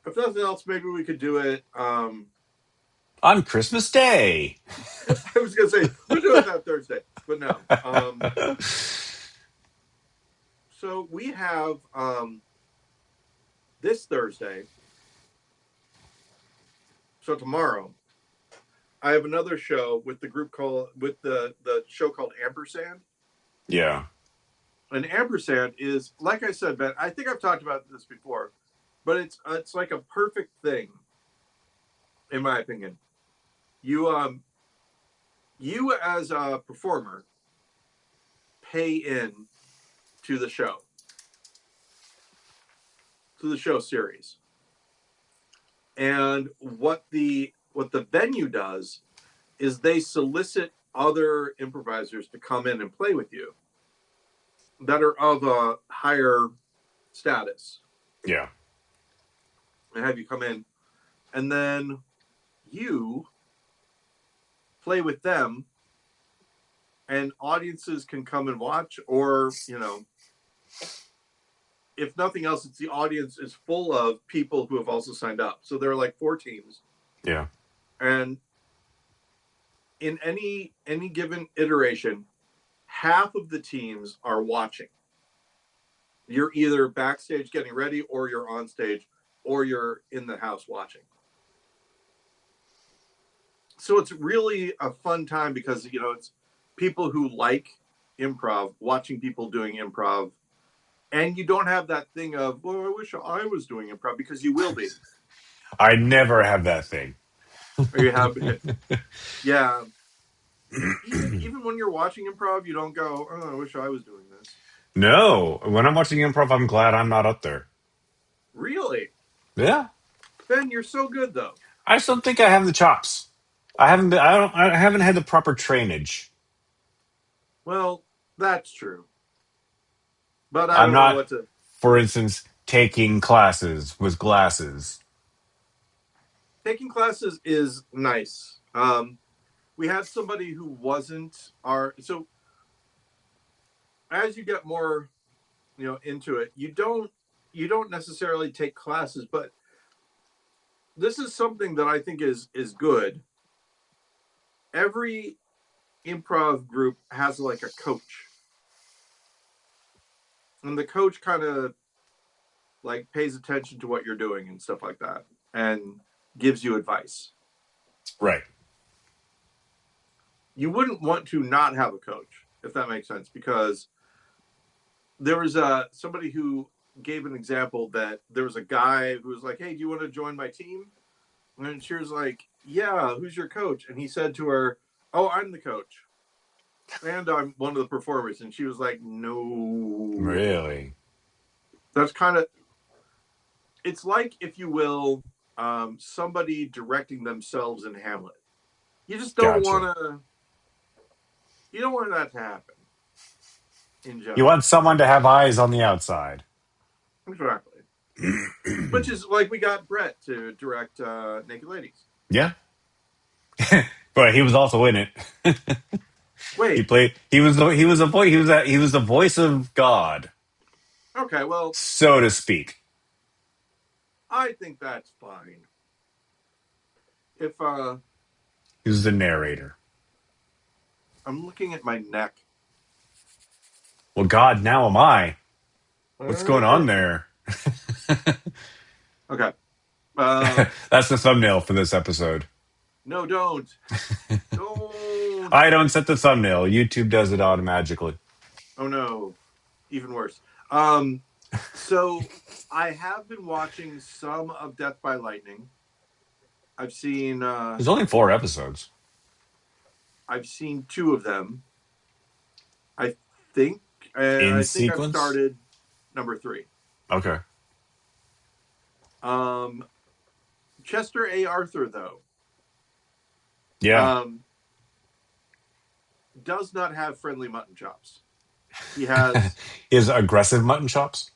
Speaker 1: If nothing else, maybe we could do it.
Speaker 2: On Christmas Day.
Speaker 1: I was gonna say we'll do it that Thursday, but no. So we have this Thursday. So tomorrow, I have another show with the group called with the show called Ampersand.
Speaker 2: Yeah.
Speaker 1: And Ampersand is, like I said, Ben. I think I've talked about this before, but it's like a perfect thing, in my opinion. You as a performer pay in to the show, to the show series. And what the venue does is they solicit other improvisers to come in and play with you that are of a higher status
Speaker 2: Yeah.
Speaker 1: and have you come in, and then you play with them, and audiences can come and watch, or if nothing else, it's the audience is full of people who have also signed up. So there are like 4 teams,
Speaker 2: Yeah.
Speaker 1: and in any given iteration, half of the teams are watching. You're either backstage getting ready, or you're on stage, or you're in the house watching. So it's really a fun time because it's people who like improv watching people doing improv, and you don't have that thing of, well, I wish I was doing improv, because you will be,
Speaker 2: I never have that thing.
Speaker 1: or you have been. Yeah, even when you're watching improv, you don't go, oh, I wish I was doing this.
Speaker 2: No. When I'm watching improv, I'm glad I'm not up there.
Speaker 1: Really,
Speaker 2: Yeah.
Speaker 1: Ben, you're so good though.
Speaker 2: I just don't think I have the chops. I haven't been, I haven't had the proper trainage.
Speaker 1: Well, that's true, but I
Speaker 2: I'm
Speaker 1: don't know
Speaker 2: not,
Speaker 1: what to.
Speaker 2: for instance, taking classes with glasses.
Speaker 1: Taking classes is nice. We had somebody who wasn't our, so as you get more into it, you don't necessarily take classes, but this is something that I think is good. Every improv group has like a coach, and the coach kind of like pays attention to what you're doing and stuff like that, and gives you advice.
Speaker 2: Right.
Speaker 1: You wouldn't want to not have a coach, if that makes sense, because there was somebody who gave an example that there was a guy who was like, hey, do you want to join my team? And she was like, yeah, who's your coach? And he said to her, oh, I'm the coach, and I'm one of the performers. And she was like, no.
Speaker 2: Really?
Speaker 1: That's kind of, it's like, if you will, somebody directing themselves in Hamlet. You just don't
Speaker 2: Gotcha.
Speaker 1: want to, you don't want that to happen in
Speaker 2: You
Speaker 1: general.
Speaker 2: want someone to have eyes on the outside.
Speaker 1: Exactly. Which is like we got Brett to direct Naked Ladies.
Speaker 2: Yeah. But he was also in it. He
Speaker 1: Wait,
Speaker 2: played. He was the voice of God,
Speaker 1: okay, well,
Speaker 2: so to speak.
Speaker 1: I think that's fine. If
Speaker 2: He was the narrator.
Speaker 1: I'm looking at my neck.
Speaker 2: Well, God, now am I. What's going on
Speaker 1: Uh,
Speaker 2: there?
Speaker 1: okay. Uh,
Speaker 2: That's the thumbnail for this episode.
Speaker 1: No, don't.
Speaker 2: I don't set the thumbnail. YouTube does it automatically.
Speaker 1: Oh no, even worse. Um, so I have been watching some of Death by Lightning. I've seen
Speaker 2: There's only 4 episodes
Speaker 1: I've seen two of them. I think, and
Speaker 2: in
Speaker 1: I think I've
Speaker 2: sequence.
Speaker 1: started number three.
Speaker 2: Okay.
Speaker 1: Um, Chester A. Arthur, though,
Speaker 2: Yeah.
Speaker 1: um, does not have friendly mutton chops. He has
Speaker 2: Is aggressive mutton chops?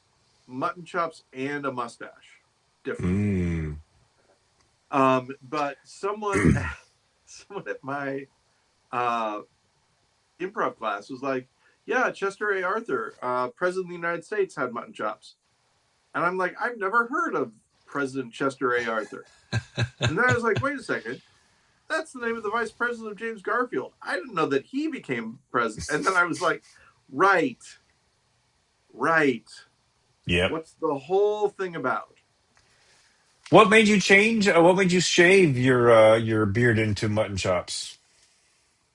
Speaker 1: mutton chops and a mustache. Different.
Speaker 2: Mm.
Speaker 1: But someone at my uh, improv class was like, "Yeah, Chester A. Arthur, President of the United States, had mutton chops," and I'm like, "I've never heard of President Chester A. Arthur." And then I was like, "Wait a second, that's the name of the Vice President of James Garfield. I didn't know that he became president." And then I was like, "Right, right.
Speaker 2: Yep.
Speaker 1: What's the whole thing about?"
Speaker 2: What made you change? What made you shave your beard into mutton chops?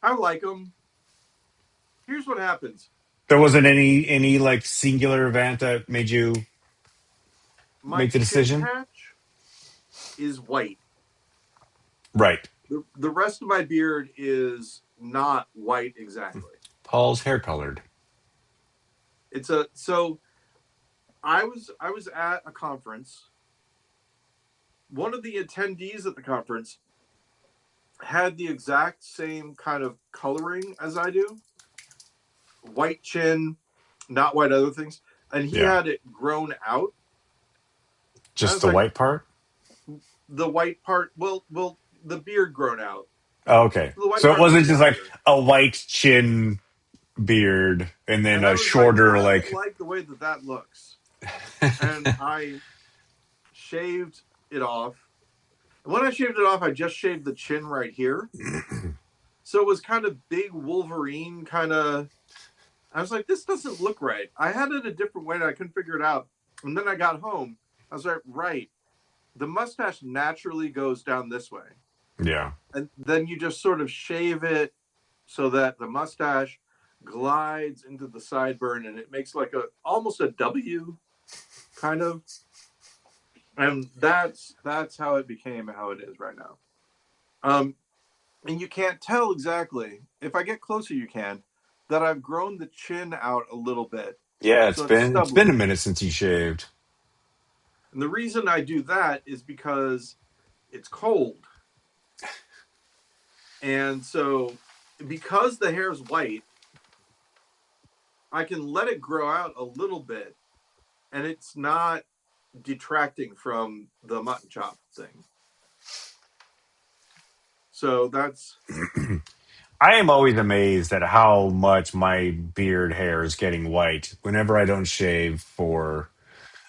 Speaker 1: I like him. Here's what happens:
Speaker 2: There wasn't any like singular event that made you
Speaker 1: my
Speaker 2: make the
Speaker 1: chin
Speaker 2: decision.
Speaker 1: patch is white.
Speaker 2: Right.
Speaker 1: The rest of my beard is not white exactly.
Speaker 2: Paul's hair colored.
Speaker 1: It's a so I was at a conference. One of the attendees at the conference had the exact same kind of coloring as I do. White chin, not white other things. And he
Speaker 2: Yeah.
Speaker 1: had it grown out. And I
Speaker 2: Just
Speaker 1: was
Speaker 2: the
Speaker 1: like,
Speaker 2: white part.
Speaker 1: the white part, well, the beard grown out.
Speaker 2: Oh, okay.
Speaker 1: The white
Speaker 2: So it
Speaker 1: part was
Speaker 2: wasn't just like
Speaker 1: longer.
Speaker 2: a white chin beard and then
Speaker 1: And I
Speaker 2: a
Speaker 1: was like,
Speaker 2: shorter
Speaker 1: I don't
Speaker 2: like.
Speaker 1: like the way that that looks. And I shaved it off. And when I shaved it off, I just shaved the chin right here. So it was kind of big Wolverine kind of. I was like, this doesn't look right. I had it a different way and I couldn't figure it out. And then I got home. I was like, right. The mustache naturally goes down this way.
Speaker 2: Yeah.
Speaker 1: And then you just sort of shave it so that the mustache glides into the sideburn and it makes like a almost a W kind of. And that's how it became how it is right now. Um, and you can't tell exactly. If I get closer, you can. That I've grown the chin out a little bit,
Speaker 2: Yeah,
Speaker 1: so it's
Speaker 2: it's been a
Speaker 1: stubbly.
Speaker 2: minute since you shaved.
Speaker 1: And the reason I do that is because it's cold, and so because the hair is white, I can let it grow out a little bit, and it's not detracting from the mutton chop thing. So that's
Speaker 2: I am always amazed at how much my beard hair is getting white whenever I don't shave for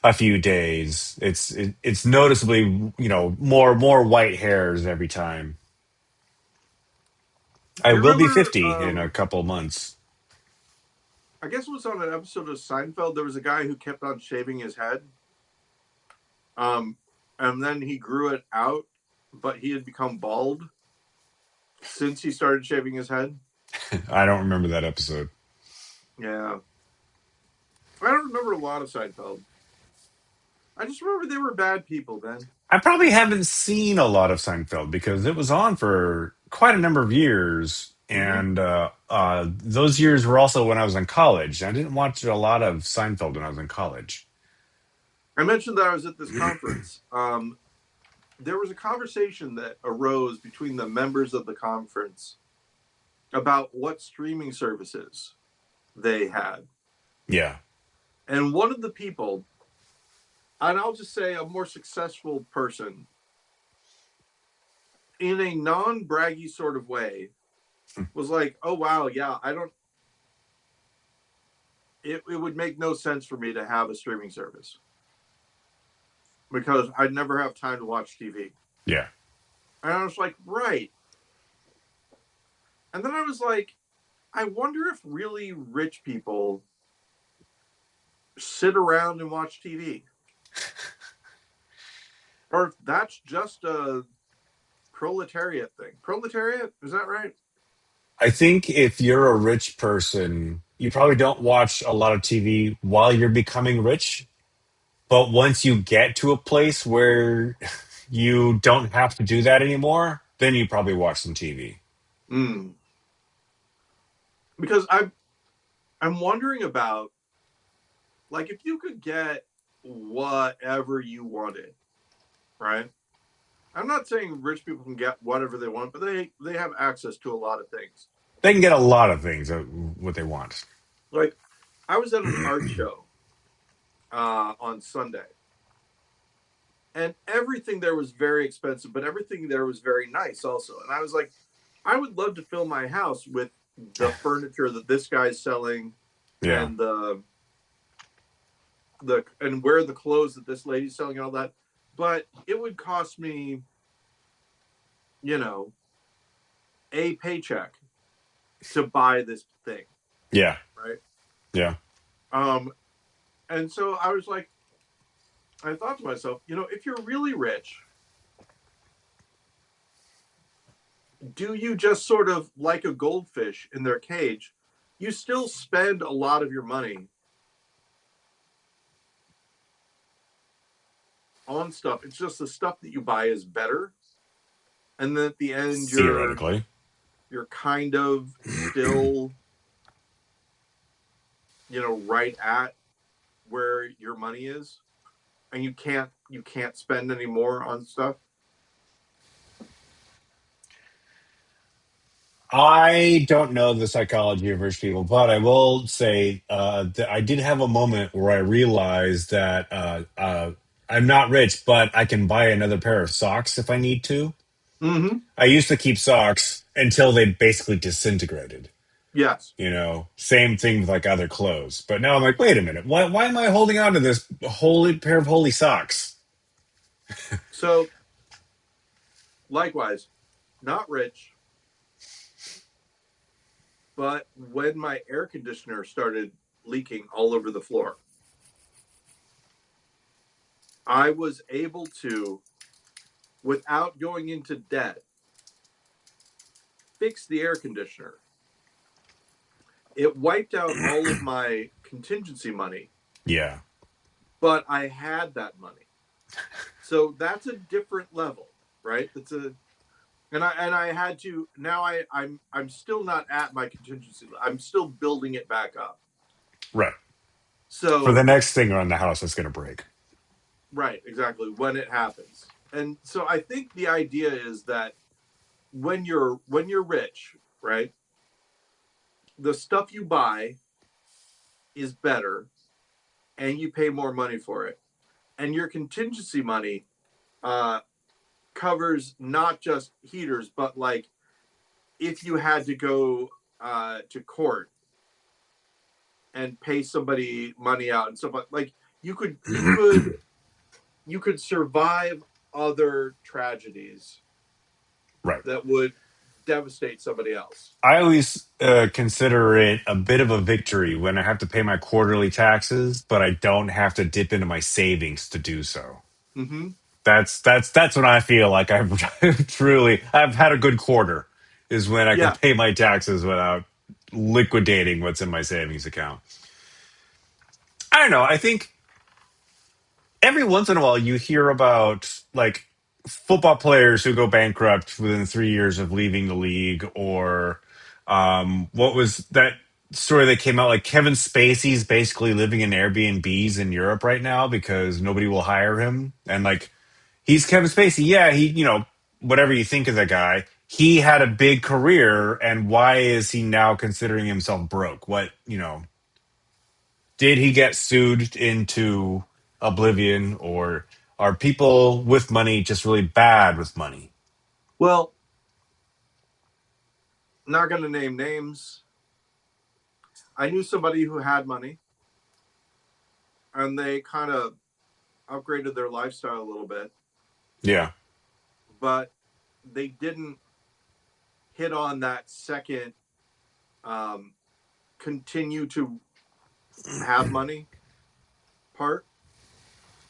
Speaker 2: a few days. It's noticeably, more white hairs every time. I
Speaker 1: you
Speaker 2: will be
Speaker 1: remember.
Speaker 2: 50 in a couple months.
Speaker 1: I guess it was on an episode of Seinfeld. There was a guy who kept on shaving his head, um, and then he grew it out, but he had become bald since he started shaving his head.
Speaker 2: I don't remember that episode.
Speaker 1: Yeah, I don't remember a lot of Seinfeld. I just remember they were bad people, Ben.
Speaker 2: I probably haven't seen a lot of Seinfeld because it was on for quite a number of years.
Speaker 1: Mm-hmm.
Speaker 2: And those years were also when I was in college. I didn't watch a lot of Seinfeld when I was in college.
Speaker 1: I mentioned that I was at this conference. There was a conversation that arose between the members of the conference about what streaming services they had.
Speaker 2: Yeah.
Speaker 1: And one of the people, and I'll just say a more successful person, in a non braggy sort of way, was like, oh, wow, yeah, I don't, it would make no sense for me to have a streaming service because I'd never have time to watch TV.
Speaker 2: Yeah.
Speaker 1: And I was like, right. And then I was like, I wonder if really rich people sit around and watch TV. Or if that's just a proletariat thing. Proletariat, is that right?
Speaker 2: I think if you're a rich person, you probably don't watch a lot of TV while you're becoming rich. But once you get to a place where you don't have to do that anymore, then you probably watch some TV.
Speaker 1: Mm. Because I'm wondering about, like, if you could get whatever you wanted, right? I'm not saying rich people can get whatever they want, but they have access to a lot of things.
Speaker 2: They can get a lot of things what they want.
Speaker 1: Like, I was at an art show on Sunday, and everything there was very expensive, but everything there was very nice also. And I was like, I would love to fill my house with the furniture that this guy's selling,
Speaker 2: Yeah.
Speaker 1: and the and wear the clothes that this lady's selling and all that. But it would cost me, you know, a paycheck to buy this thing,
Speaker 2: Yeah.
Speaker 1: right?
Speaker 2: Yeah.
Speaker 1: Um, and so I was like, I thought to myself, if you're really rich, do you just sort of like a goldfish in their cage? You still spend a lot of your money on stuff. It's just the stuff that you buy is better, and then at the end,
Speaker 2: Theoretically.
Speaker 1: you're kind of still, right at where your money is, and you can't spend any more on stuff.
Speaker 2: I don't know the psychology of rich people, but I will say that I did have a moment where I realized that I'm not rich, but I can buy another pair of socks if I need to.
Speaker 1: Mm-hmm.
Speaker 2: I used to keep socks until they basically disintegrated.
Speaker 1: Yes.
Speaker 2: Same thing with like other clothes. But now I'm like, wait a minute, why am I holding on to this holy pair of holy socks?
Speaker 1: So likewise, not rich, but when my air conditioner started leaking all over the floor, I was able to, without going into debt, fix the air conditioner. It wiped out all of my contingency money,
Speaker 2: Yeah,
Speaker 1: but I had that money. So that's a different level, right? That's a and I had to now I'm still not at my contingency. I'm still building it back up.
Speaker 2: right. For the
Speaker 1: So
Speaker 2: next thing around the house that's going to break.
Speaker 1: right, exactly, when it happens. And so I think the idea is that when you're rich, right? The stuff you buy is better and you pay more money for it. And your contingency money uh covers not just heaters, but like if you had to go to court and pay somebody money out and stuff like you could survive other tragedies
Speaker 2: Right.
Speaker 1: that would devastate somebody else.
Speaker 2: I always consider it a bit of a victory when I have to pay my quarterly taxes, but I don't have to dip into my savings to do so.
Speaker 1: Mm-hmm.
Speaker 2: That's when I feel like I've I've had a good quarter is when I can
Speaker 1: Yeah.
Speaker 2: pay my taxes without liquidating what's in my savings account. I don't know. I think every once in a while you hear about like football players who go bankrupt within 3 years of leaving the league, or what was that story that came out? Like Kevin Spacey's basically living in Airbnbs in Europe right now because nobody will hire him, and like he's Kevin Spacey. Yeah, whatever you think of the guy, he had a big career, and why is he now considering himself broke? Did he get sued into oblivion, or are people with money just really bad with money?
Speaker 1: Well, not going to name names. I knew somebody who had money and they kind of upgraded their lifestyle a little bit,
Speaker 2: Yeah.
Speaker 1: but they didn't hit on that second um, continue to have money part.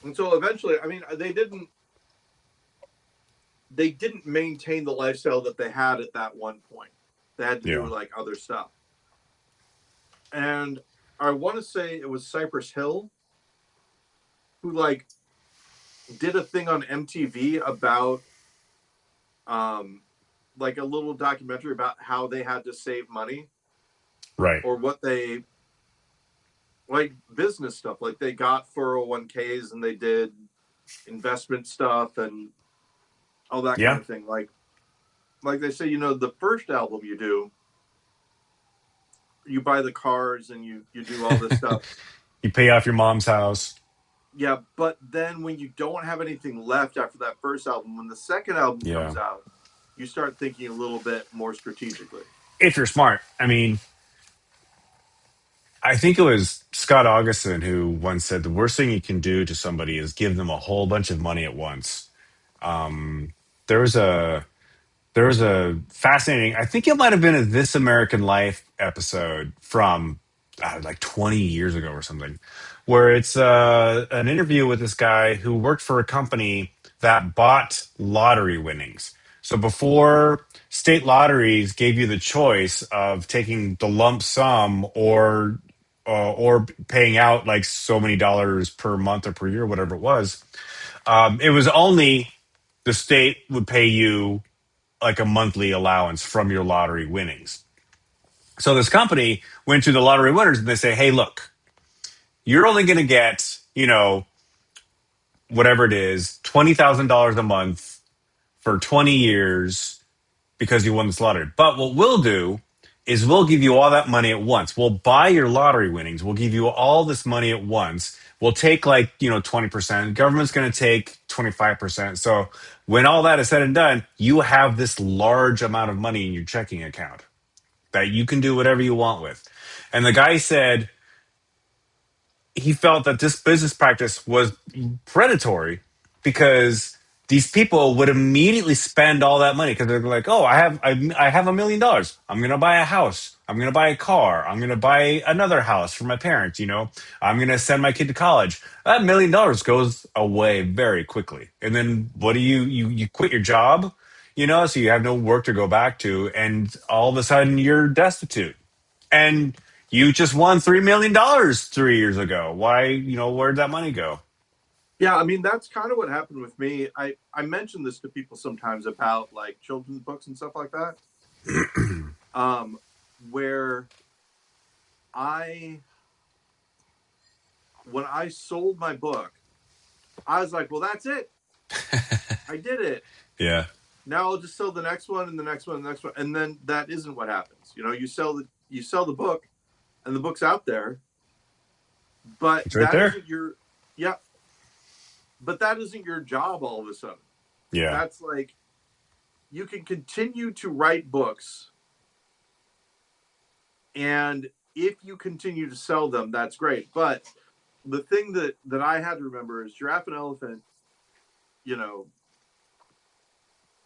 Speaker 1: And so eventually, I mean, they didn't maintain the lifestyle that they had at that one point. They had to do
Speaker 2: Yeah.
Speaker 1: like other stuff. And I want to say it was Cypress Hill who like did a thing on MTV about um like a little documentary about how they had to save money
Speaker 2: Right.
Speaker 1: or what they like business stuff. Like they got 401ks and they did investment stuff and all that kind
Speaker 2: Yeah.
Speaker 1: of thing. Like they say, the first album you do, you buy the cars and you do all this stuff.
Speaker 2: You pay off your mom's house.
Speaker 1: Yeah, but then when you don't have anything left after that first album, when the second album
Speaker 2: Yeah.
Speaker 1: comes out, you start thinking a little bit more strategically.
Speaker 2: If you're smart. I mean, I think it was Scott Augustin who once said the worst thing you can do to somebody is give them a whole bunch of money at once. There was a there was a fascinating, I think it might have been a This American Life episode from like 20 years ago or something, where it's an interview with this guy who worked for a company that bought lottery winnings. So before state lotteries gave you the choice of taking the lump sum or paying out like so many dollars per month or per year, whatever it was only the state would pay you like a monthly allowance from your lottery winnings. So this company went to the lottery winners and they say, hey, look, you're only going to get, whatever it is, $20,000 a month for 20 years because you won this lottery. But what we'll do is we'll give you all that money at once. We'll buy your lottery winnings. We'll give you all this money at once. We'll take 20%. Government's going to take 25%. So when all that is said and done, you have this large amount of money in your checking account that you can do whatever you want with. And the guy said he felt that this business practice was predatory because these people would immediately spend all that money because they're like, oh, I have $1 million. I'm gonna buy a house. I'm gonna buy a car. I'm gonna buy another house for my parents. I'm gonna send my kid to college. That $1 million goes away very quickly. And then what do you quit your job? So you have no work to go back to, and all of a sudden you're destitute. And you just won $3 million 3 years ago. Why, where'd that money go?
Speaker 1: Yeah, I mean that's kind of what happened with me. I mention this to people sometimes about like children's books and stuff like that. Um, where I when I sold my book, I was like, well, that's it. I did it.
Speaker 2: Yeah,
Speaker 1: Now I'll just sell the next one and the next one and the next one. And then that isn't what happens. You sell the book and the book's out there, but
Speaker 2: it's right
Speaker 1: that
Speaker 2: there.
Speaker 1: isn't your yeah, but that isn't your job all of a sudden.
Speaker 2: Yeah,
Speaker 1: That's like you can continue to write books, and if you continue to sell them, that's great. But the thing that I had to remember is Giraffe and Elephant, you know,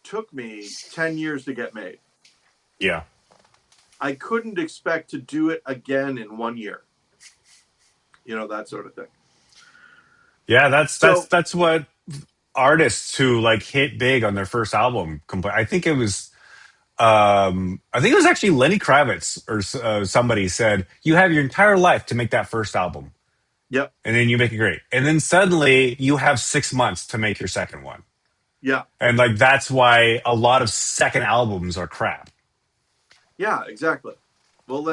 Speaker 1: took me 10 years to get made.
Speaker 2: yeah,
Speaker 1: I couldn't expect to do it again in 1 year. That sort of thing.
Speaker 2: yeah. That's
Speaker 1: So,
Speaker 2: that's what artists who like hit big on their first album. I think it was actually Lenny Kravitz or somebody said you have your entire life to make that first album,
Speaker 1: yep,
Speaker 2: and then you make it great, and then suddenly you have 6 months to make your second one,
Speaker 1: yeah,
Speaker 2: and like that's why a lot of second albums are crap.
Speaker 1: yeah, exactly. Well,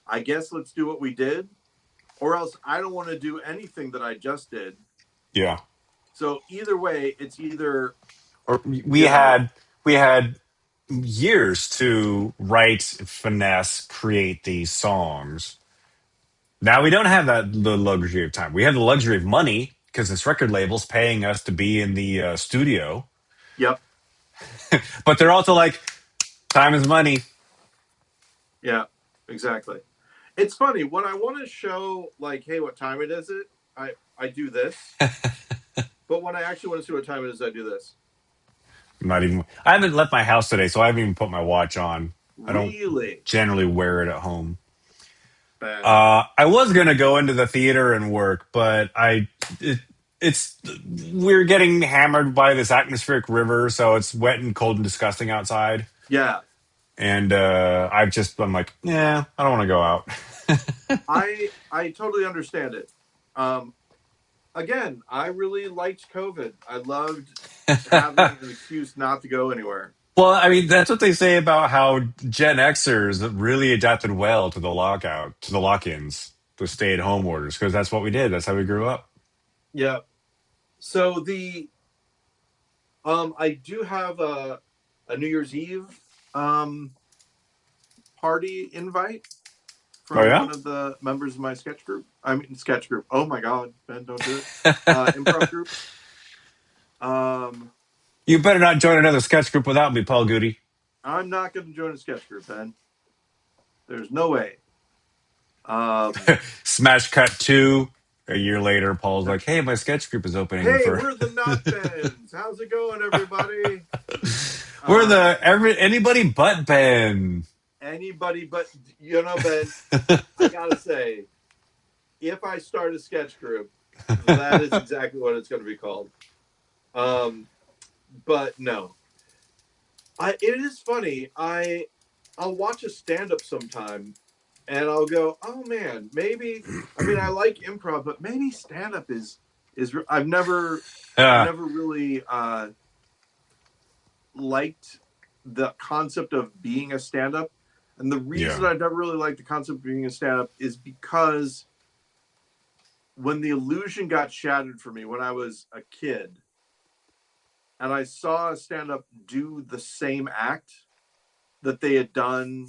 Speaker 1: I guess let's do what we did, or else I don't want to do anything that I just did.
Speaker 2: Yeah.
Speaker 1: So either way, it's either,
Speaker 2: Or we
Speaker 1: you know,
Speaker 2: had we had years to write, finesse, create these songs. Now we don't have the luxury of time. We have the luxury of money because this record label's paying us to be in the studio.
Speaker 1: yep,
Speaker 2: But they're also like, time is money.
Speaker 1: yeah, exactly. It's funny when I want to show like, hey, what time it is? I do this, but when I actually want to see what time it is, I do this.
Speaker 2: I'm not even. I haven't left my house today, so I haven't even put my watch on. I don't
Speaker 1: Really
Speaker 2: generally wear it at home.
Speaker 1: bad.
Speaker 2: I was gonna go into the theater and work, but I it's we're getting hammered by this atmospheric river, so it's wet and cold and disgusting outside.
Speaker 1: Yeah,
Speaker 2: And I'm like, yeah, I don't want to go out.
Speaker 1: I totally understand it. Um, Again, I really liked COVID. I loved having an excuse not to go anywhere.
Speaker 2: Well, I mean, that's what they say about how Gen Xers really adapted well to the lockout, to the lock-ins, the stay-at-home orders, because that's what we did. That's how we grew up.
Speaker 1: Yeah. So I do have a New Year's Eve um party invite
Speaker 2: Oh
Speaker 1: from
Speaker 2: yeah.
Speaker 1: one of the members of my sketch group. I mean sketch group. Oh my god, Ben, don't do it. Improv group. Um
Speaker 2: You better not join another sketch group without me, Paul Goody.
Speaker 1: I'm not going to join a sketch group, Ben. There's no way. Um
Speaker 2: Smash cut two. A year later, Paul's like, "Hey, my sketch group is opening
Speaker 1: Hey,
Speaker 2: for."
Speaker 1: we're the Not Bens. How's it going, everybody?
Speaker 2: We're
Speaker 1: Um,
Speaker 2: the anybody but Ben.
Speaker 1: Anybody but Ben. I gotta say, if I start a sketch group, that is exactly what it's going to be called. Um, but no, it is funny. I'll watch a stand up sometime, and I'll go, oh man, maybe. I mean, I like improv, but maybe stand up is. I've
Speaker 2: uh,
Speaker 1: never really liked the concept of being a stand up. And the reason
Speaker 2: yeah,
Speaker 1: I've never really liked the concept of being a stand up is because when the illusion got shattered for me when I was a kid and I saw a stand up do the same act that they had done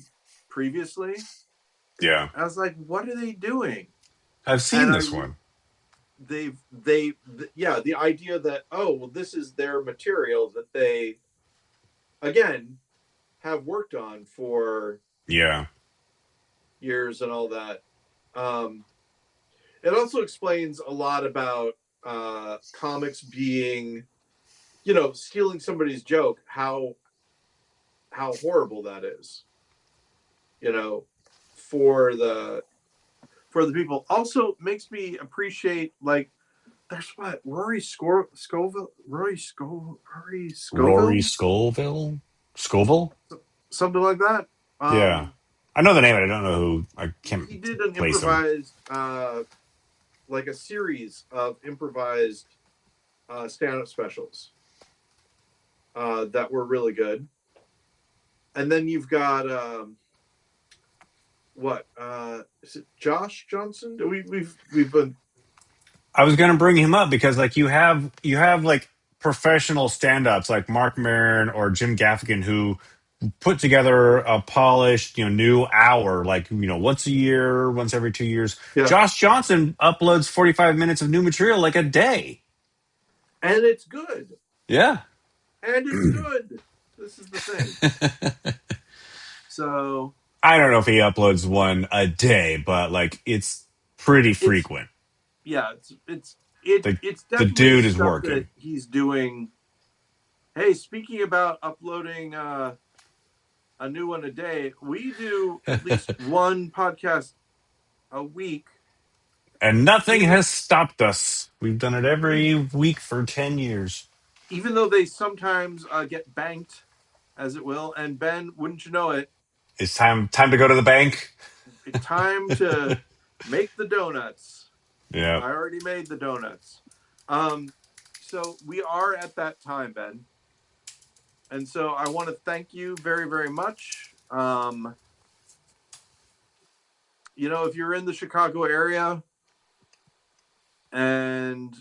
Speaker 1: previously,
Speaker 2: yeah.
Speaker 1: I was like, what are they doing?
Speaker 2: I've
Speaker 1: And
Speaker 2: seen this one.
Speaker 1: yeah, the idea that, oh, well, this is their material that they, again, have worked on for
Speaker 2: Yeah,
Speaker 1: years and all that. Um, it also explains a lot about comics being, stealing somebody's joke, how horrible that is, you know, for the people. Also makes me appreciate, like, there's what Rory
Speaker 2: Rory
Speaker 1: Scoville,
Speaker 2: Scoville. Scoville.
Speaker 1: something like that.
Speaker 2: Yeah,
Speaker 1: Um,
Speaker 2: I know the name. I don't know who. I can't
Speaker 1: he did an
Speaker 2: place him.
Speaker 1: improvised, like a series of improvised stand-up specials that were really good. And then you've got what is it? Josh Johnson? We've been
Speaker 2: I was going to bring him up because like you have like professional stand-ups like Mark Maron or Jim Gaffigan who put together a polished, new hour like, once a year, once every 2 years.
Speaker 1: yeah,
Speaker 2: Josh Johnson uploads 45 minutes of new material like a day.
Speaker 1: and it's good,
Speaker 2: Yeah.
Speaker 1: and it's good. This is the thing. So
Speaker 2: I don't know if he uploads one a day, but like it's pretty
Speaker 1: it's
Speaker 2: frequent.
Speaker 1: yeah,
Speaker 2: The
Speaker 1: it's
Speaker 2: the
Speaker 1: definitely
Speaker 2: dude is
Speaker 1: stuff that
Speaker 2: working.
Speaker 1: he's doing. Hey, speaking about uploading a new one a day, we do at least one podcast a week.
Speaker 2: And nothing
Speaker 1: Even
Speaker 2: has stopped us. We've done it every
Speaker 1: even
Speaker 2: week for 10 years.
Speaker 1: even though they sometimes get banked, as it will. And Ben, wouldn't you know it,
Speaker 2: It's time to go to the bank.
Speaker 1: time to make the donuts.
Speaker 2: Yeah.
Speaker 1: I already made the donuts. Um, so we are at that time, Ben. And so I want to thank you very, very much. If you're in the Chicago area and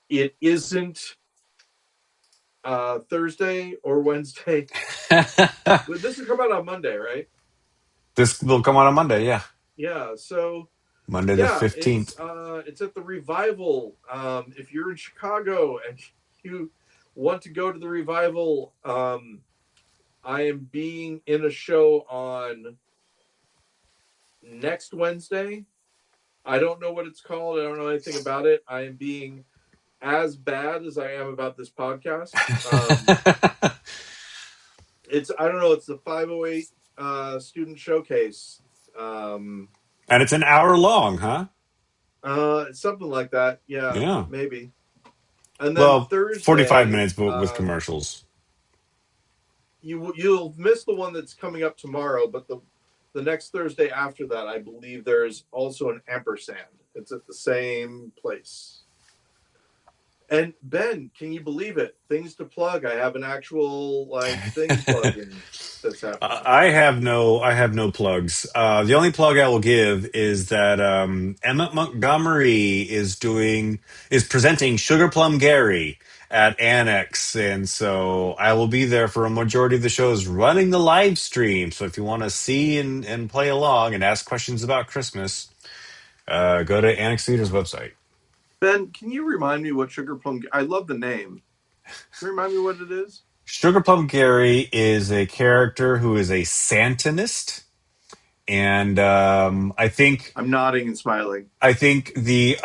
Speaker 1: it isn't Thursday or Wednesday, but this will come out on Monday, right?
Speaker 2: This will come on Monday. Yeah.
Speaker 1: Yeah. So
Speaker 2: Monday the
Speaker 1: yeah,
Speaker 2: 15th.
Speaker 1: it's at the Revival. If you're in Chicago and you want to go to the Revival, I am being in a show on next Wednesday. I don't know what it's called. I don't know anything about it. I am being as bad as I am about this podcast. It's I don't know. It's the 508 student showcase.
Speaker 2: And it's an hour long, huh?
Speaker 1: Something like that. Yeah,
Speaker 2: Yeah.
Speaker 1: maybe. And then
Speaker 2: Well, 45
Speaker 1: Thursday,
Speaker 2: minutes but with commercials.
Speaker 1: you'll miss the one that's coming up tomorrow, but the next Thursday after that, I believe there's also an ampersand. It's at the same place. And Ben, can you believe it? Things to plug. I have an actual like thing plugging that's happening.
Speaker 2: I have no plugs. The only plug I will give is that Emmett Montgomery is presenting Sugar Plum Gary at Annex, and so I will be there for a majority of the shows, running the live stream. So if you want to see and play along and ask questions about Christmas, go to Annex Theater's website.
Speaker 1: Ben, can you remind me what Sugar Plum? I love the name. Can you remind me what it is?
Speaker 2: Sugar Plum Gary is a character who is a Santanist, and
Speaker 1: I'm nodding and smiling.
Speaker 2: I think the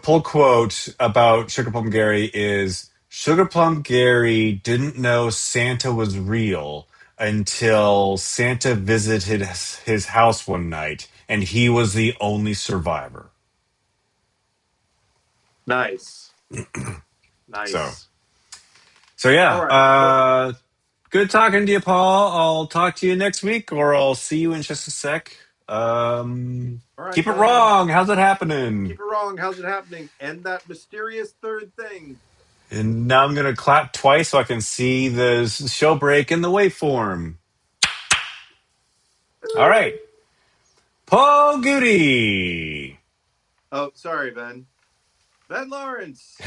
Speaker 2: pull quote about Sugar Plum Gary is Sugar Plum Gary didn't know Santa was real until Santa visited his house one night, and he was the only survivor.
Speaker 1: Nice,
Speaker 2: So
Speaker 1: nice.
Speaker 2: so
Speaker 1: All
Speaker 2: yeah.
Speaker 1: right. Well,
Speaker 2: Good talking to you, Paul. I'll talk to you next week, or I'll see you in just a sec.
Speaker 1: all right,
Speaker 2: Keep it
Speaker 1: Ben.
Speaker 2: wrong. How's it happening?
Speaker 1: Keep it wrong. How's it happening? And that mysterious third thing.
Speaker 2: And now I'm going to clap twice so I can see the show break in the waveform. All right. Paul Goody.
Speaker 1: Oh, sorry, Ben. Ben Lawrence.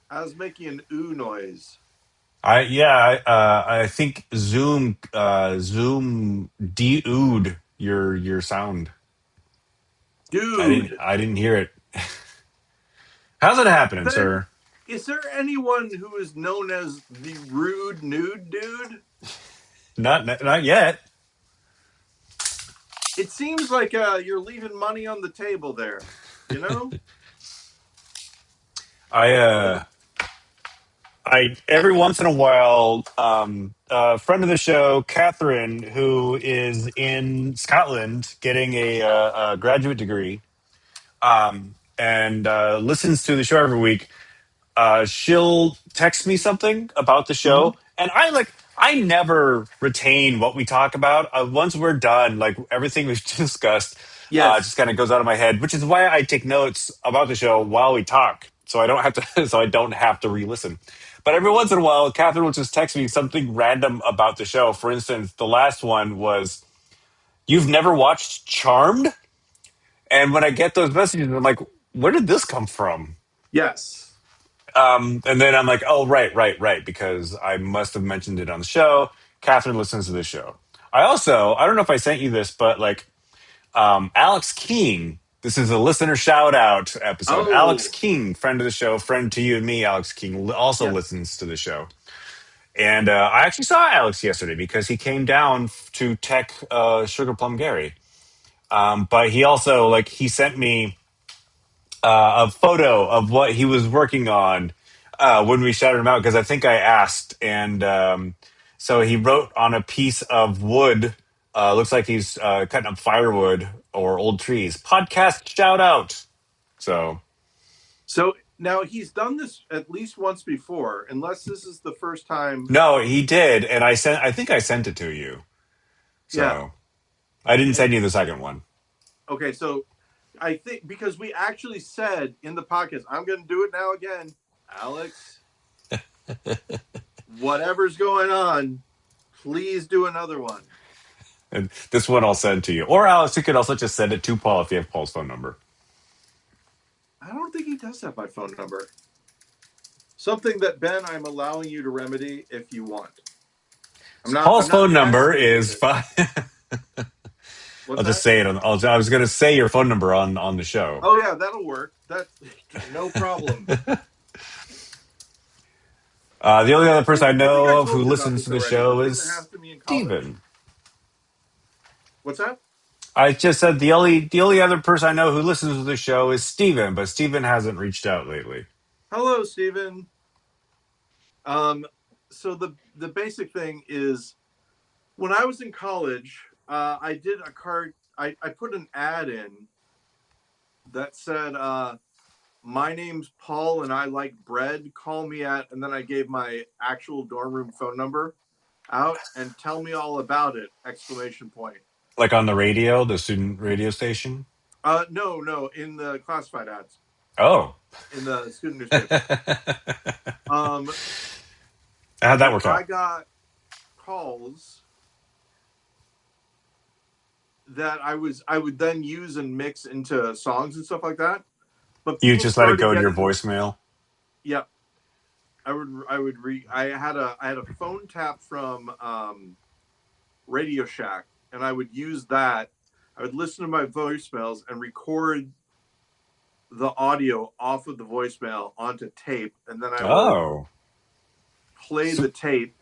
Speaker 1: I was making an ooh noise.
Speaker 2: I think Zoom de-ooed your sound.
Speaker 1: Dude.
Speaker 2: I didn't hear it. How's it happening,
Speaker 1: Ben,
Speaker 2: sir?
Speaker 1: is there anyone who is known as the rude nude dude?
Speaker 2: Not yet.
Speaker 1: It seems like you're leaving money on the table there. You know?
Speaker 2: I I every once in a while, a friend of the show, Catherine, who is in Scotland getting a graduate degree, and listens to the show every week. She'll text me something about the
Speaker 1: Mm-hmm.
Speaker 2: show, and I never retain what we talk about. Once we're done, like everything we've discussed,
Speaker 1: Yes.
Speaker 2: just kind of goes out of my head, which is why I take notes about the show while we talk, so I don't have to so I don't have to re-listen. But every once in a while, Catherine will just text me something random about the show. For instance, the last one was, "You've never watched Charmed?" And when I get those messages, I'm like, "Where did this come from?"
Speaker 1: Yes.
Speaker 2: And then I'm like, oh, right, because I must have mentioned it on the show. Catherine listens to this show. I don't know if I sent you this, but like Alex King, this is a listener shout out episode. Alex
Speaker 1: Oh,
Speaker 2: King, friend of the show, friend to you and me, Alex King, also
Speaker 1: yes.
Speaker 2: listens to the show. And I actually saw Alex yesterday because he came down to tech Sugar Plum Gary. But he also, like, he sent me a photo of what he was working on when we shouted him out because I think I asked, and so he wrote on a piece of wood. Looks like he's cutting up firewood or old trees. Podcast shout out. So
Speaker 1: So now he's done this at least once before, unless this is the first time.
Speaker 2: no, he did, and I sent. I think I sent it to you.
Speaker 1: Yeah.
Speaker 2: So I didn't
Speaker 1: And
Speaker 2: send you the second one.
Speaker 1: okay, so I think because we actually said in the podcast, I'm going to do it now again, Alex. Whatever's going on, please do another one.
Speaker 2: And this one I'll send to you, or Alex, you could also just send it to Paul if you have Paul's phone number.
Speaker 1: I don't think he does have my phone number. Something that Ben, I'm allowing you to remedy if you want. I'm not.
Speaker 2: Paul's
Speaker 1: I'm not
Speaker 2: phone number
Speaker 1: castrating
Speaker 2: is
Speaker 1: it.
Speaker 2: five.
Speaker 1: What's
Speaker 2: I'll just
Speaker 1: that?
Speaker 2: say it on. I was going to say your phone number on the show.
Speaker 1: Oh yeah, that'll work. That's no problem.
Speaker 2: The only other person I
Speaker 1: I think I
Speaker 2: know of who
Speaker 1: told you about
Speaker 2: listens
Speaker 1: this
Speaker 2: to the
Speaker 1: already. The
Speaker 2: show
Speaker 1: thing that
Speaker 2: is
Speaker 1: happened to me in college.
Speaker 2: Steven.
Speaker 1: What's that?
Speaker 2: I just said the only other person I know who listens to the show is Steven, but Steven hasn't reached out lately.
Speaker 1: Hello, Stephen. Um, so the basic thing is when I was in college, I did a card. I put an ad in that said, "My name's Paul and I like bread. Call me at," and then I gave my actual dorm room phone number out and tell me all about it! Exclamation point.
Speaker 2: Like on the radio, the student radio station.
Speaker 1: No, no, in the classified ads
Speaker 2: Oh.
Speaker 1: in the student newspaper.
Speaker 2: How'd
Speaker 1: Um,
Speaker 2: that
Speaker 1: but
Speaker 2: work
Speaker 1: I
Speaker 2: out?
Speaker 1: got calls that I would then use and mix into songs and stuff like that. But
Speaker 2: You
Speaker 1: people
Speaker 2: just let it
Speaker 1: started
Speaker 2: go to your
Speaker 1: getting,
Speaker 2: voicemail?
Speaker 1: yeah, I had a phone tap from Radio Shack, and I would use that. I would listen to my voicemails and record the audio off of the voicemail onto tape, and then I would
Speaker 2: Oh.
Speaker 1: play
Speaker 2: So,
Speaker 1: the tape.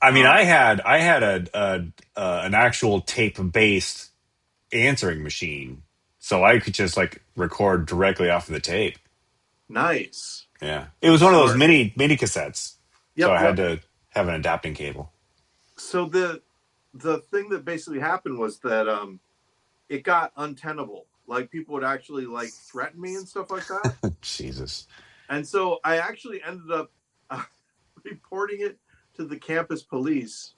Speaker 2: I mean,
Speaker 1: Um,
Speaker 2: I had an actual tape based answering machine, so I could just like record directly off of the tape.
Speaker 1: nice,
Speaker 2: Yeah, it was one of those
Speaker 1: smart.
Speaker 2: mini cassettes, so
Speaker 1: Yep,
Speaker 2: I had
Speaker 1: yep.
Speaker 2: to have an adapting cable.
Speaker 1: So the thing that basically happened was that it got untenable. Like people would actually like threaten me and stuff like that.
Speaker 2: Jesus,
Speaker 1: And so I actually ended up uh, reporting it to the campus police,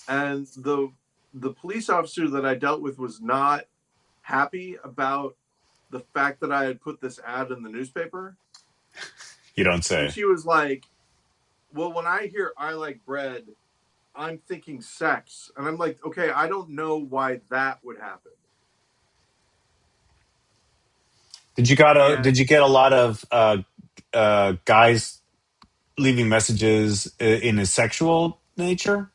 Speaker 1: and the police officer that I dealt with was not happy about the fact that I had put this ad in the newspaper.
Speaker 2: you don't
Speaker 1: And
Speaker 2: say.
Speaker 1: she was like, "Well, when I hear I like bread, I'm thinking sex." And I'm like, "Okay, I don't know why that would happen." And
Speaker 2: Did you get a lot of guys leaving messages in a sexual nature?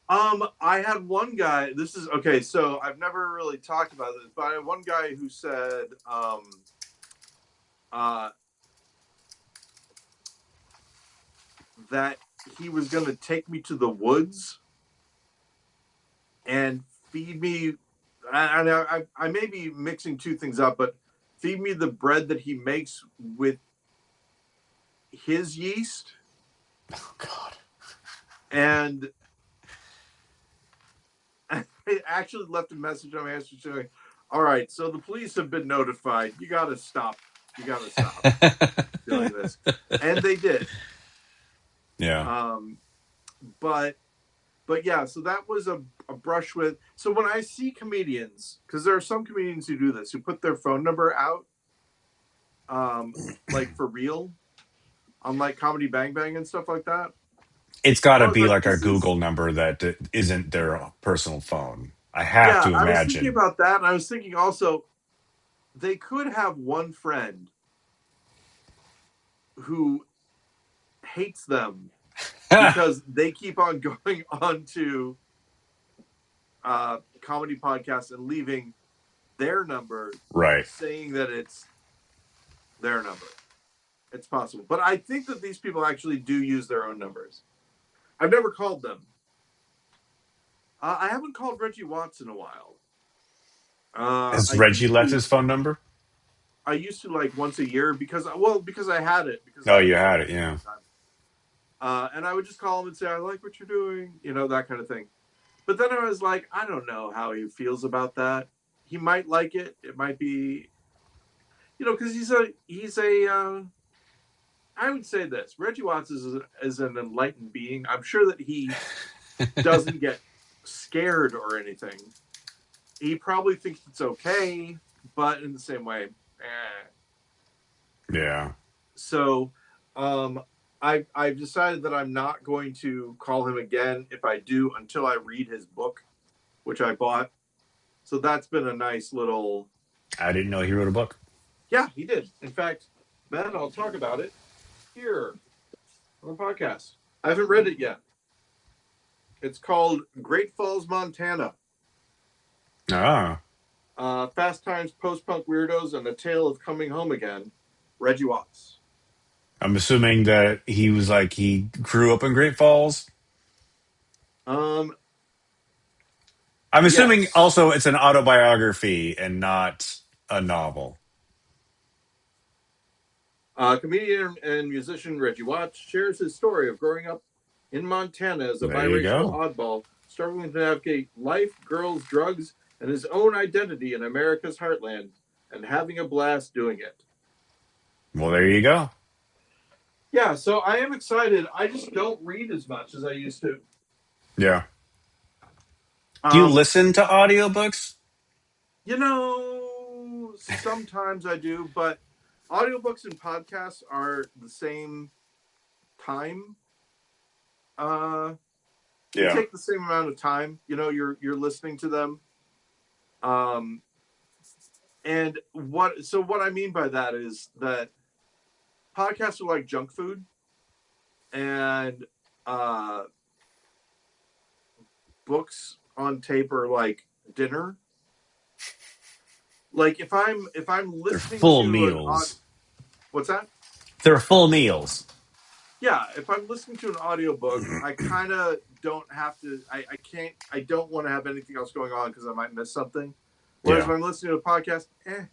Speaker 1: I had one guy. This is okay. So I've never really talked about this, but I had one guy who said, uh, that he was going to take me to the woods and feed me. And I may be mixing two things up, but feed me the bread that he makes with his yeast.
Speaker 2: Oh God.
Speaker 1: And I actually left a message on my answer saying, "All right, so the police have been notified. You got to stop. You got to stop doing this." And they did.
Speaker 2: Yeah.
Speaker 1: Um, but yeah, so that was a brush with. So when I see comedians, because there are some comedians who do this, who put their phone number out, like for real, on like Comedy Bang Bang and stuff like that.
Speaker 2: It's got
Speaker 1: I
Speaker 2: to
Speaker 1: was
Speaker 2: be
Speaker 1: like,
Speaker 2: like a
Speaker 1: this is,
Speaker 2: Google number that isn't their personal phone. I have
Speaker 1: yeah.
Speaker 2: to
Speaker 1: I was thinking
Speaker 2: imagine.
Speaker 1: about that, and I was thinking also they could have one friend who hates them because they keep on going on to comedy podcasts and leaving their number,
Speaker 2: Right.
Speaker 1: saying that it's their number. It's possible, but I think that these people actually do use their own numbers. I've never called them. I haven't called Reggie Watts in a while.
Speaker 2: Has
Speaker 1: I
Speaker 2: Reggie
Speaker 1: used
Speaker 2: left
Speaker 1: to.
Speaker 2: his phone number?
Speaker 1: I used to like once a year because, well, because I had it because
Speaker 2: Oh,
Speaker 1: I
Speaker 2: you
Speaker 1: was
Speaker 2: had it.
Speaker 1: working at
Speaker 2: Yeah.
Speaker 1: the time. And I would just call him and say, "I like what you're doing," that kind of thing. But then I was like, I don't know how he feels about that. He might like it. It might be, because he's a. I would say this: Reggie Watts is an enlightened being. I'm sure that he doesn't get scared or anything. He probably thinks it's okay, but in the same way,
Speaker 2: Yeah.
Speaker 1: So, um, I've decided that I'm not going to call him again if I do until I read his book, which I bought. So that's been a nice little.
Speaker 2: I didn't know he wrote a book.
Speaker 1: Yeah, he did. In fact, Ben, I'll talk about it here on the podcast. I haven't read it yet. It's called Great Falls, Montana.
Speaker 2: Ah.
Speaker 1: Fast Times, Post Punk Weirdos, and a Tale of Coming Home Again. Reggie Watts.
Speaker 2: I'm assuming that he grew up in Great Falls.
Speaker 1: Um,
Speaker 2: I'm assuming
Speaker 1: yes.
Speaker 2: also it's an autobiography and not a novel.
Speaker 1: Comedian and musician Reggie Watts shares his story of growing up in Montana as a
Speaker 2: There you
Speaker 1: biracial
Speaker 2: go.
Speaker 1: oddball, struggling to navigate life, girls, drugs, and his own identity in America's heartland. and having a blast doing it.
Speaker 2: Well, there you go.
Speaker 1: Yeah, so I am excited. I just don't read as much as I used to.
Speaker 2: Yeah. Do you
Speaker 1: Um,
Speaker 2: listen to audiobooks?
Speaker 1: sometimes I do, but audiobooks and podcasts are the same time. Uh, they
Speaker 2: Yeah.
Speaker 1: take the same amount of time. You're listening to them. Um, and what I mean by that is that podcasts are like junk food, and uh, books on tape are like dinner. Like if I'm
Speaker 2: They're
Speaker 1: listening
Speaker 2: full
Speaker 1: to an odd,
Speaker 2: meals.
Speaker 1: what's that?
Speaker 2: They're full meals.
Speaker 1: Yeah, if I'm listening to an audiobook, I kind of don't have to. I can't. I don't want to have anything else going on because I might miss something. Whereas
Speaker 2: Yeah.
Speaker 1: if I'm listening to a podcast,
Speaker 2: You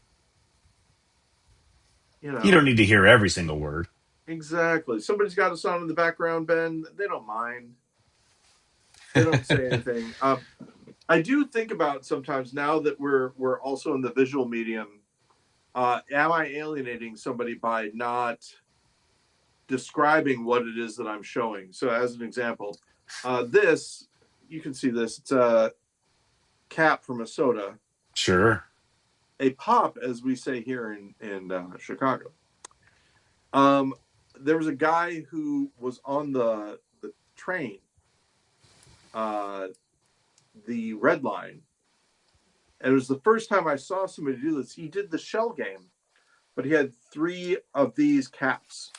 Speaker 1: you know,
Speaker 2: don't need to hear every single word.
Speaker 1: exactly. Somebody's got a song in the background, Ben. They don't mind. They don't say anything. I do think about sometimes now that we're also in the visual medium. Am I alienating somebody by not describing what it is that I'm showing? So, as an example, this you can see this. It's a cap from a soda,
Speaker 2: Sure.
Speaker 1: a pop, as we say here in Chicago. Um, there was a guy who was on the train, uh, the red line, and it was the first time I saw somebody do this. He did the shell game, but he had three of these caps.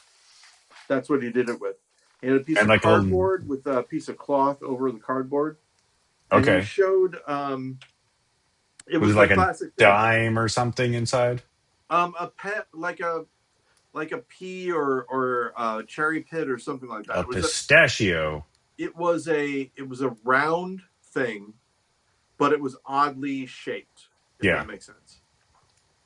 Speaker 1: That's what he did it with. He had a piece
Speaker 2: And
Speaker 1: of
Speaker 2: like a
Speaker 1: cardboard with a piece of cloth over the cardboard, and he
Speaker 2: okay.
Speaker 1: showed. It
Speaker 2: Was
Speaker 1: was
Speaker 2: it
Speaker 1: the
Speaker 2: like a
Speaker 1: classic thing.
Speaker 2: dime or something inside?
Speaker 1: A pet like a pea or cherry pit or something like that.
Speaker 2: A pistachio.
Speaker 1: It was a round thing, but it was oddly shaped, if
Speaker 2: Yeah.
Speaker 1: that makes sense.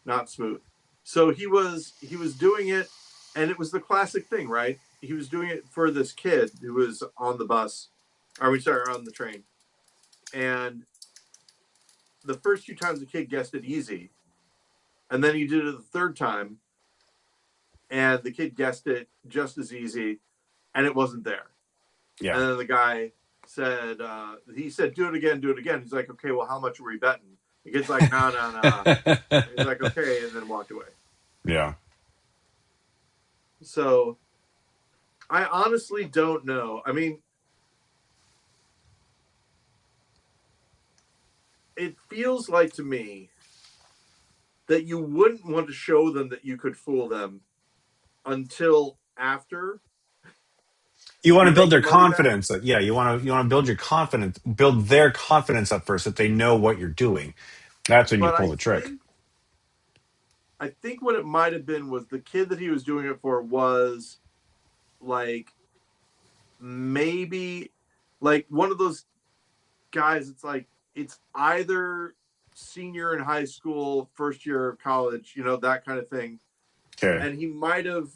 Speaker 1: Not smooth. So he was doing it, and it was the classic thing, right? He was doing it for this kid who was on the bus, or we sorry, on the train. And the first few times the kid guessed it easy, and then he did it the third time, and the kid guessed it just as easy, and it wasn't there.
Speaker 2: Yeah.
Speaker 1: And then the guy said, he said, do it again, do it again. He's like, okay, well, how much are we betting? The kid's like, no, no, no. He's like, okay, and then walked away.
Speaker 2: Yeah.
Speaker 1: So I honestly don't know. I mean, it feels like to me that you wouldn't want to show them that you could fool them until after
Speaker 2: You want
Speaker 1: you
Speaker 2: to build
Speaker 1: make the
Speaker 2: their
Speaker 1: money back.
Speaker 2: confidence. Yeah, you want to build your confidence, build their confidence up first that they know what you're doing. That's when you
Speaker 1: But
Speaker 2: pull
Speaker 1: I
Speaker 2: the trick.
Speaker 1: think I think what it might have been was the kid that he was doing it for was like maybe like one of those guys. It's like it's either senior in high school, first year of college, that kind of thing.
Speaker 2: Okay.
Speaker 1: And he might have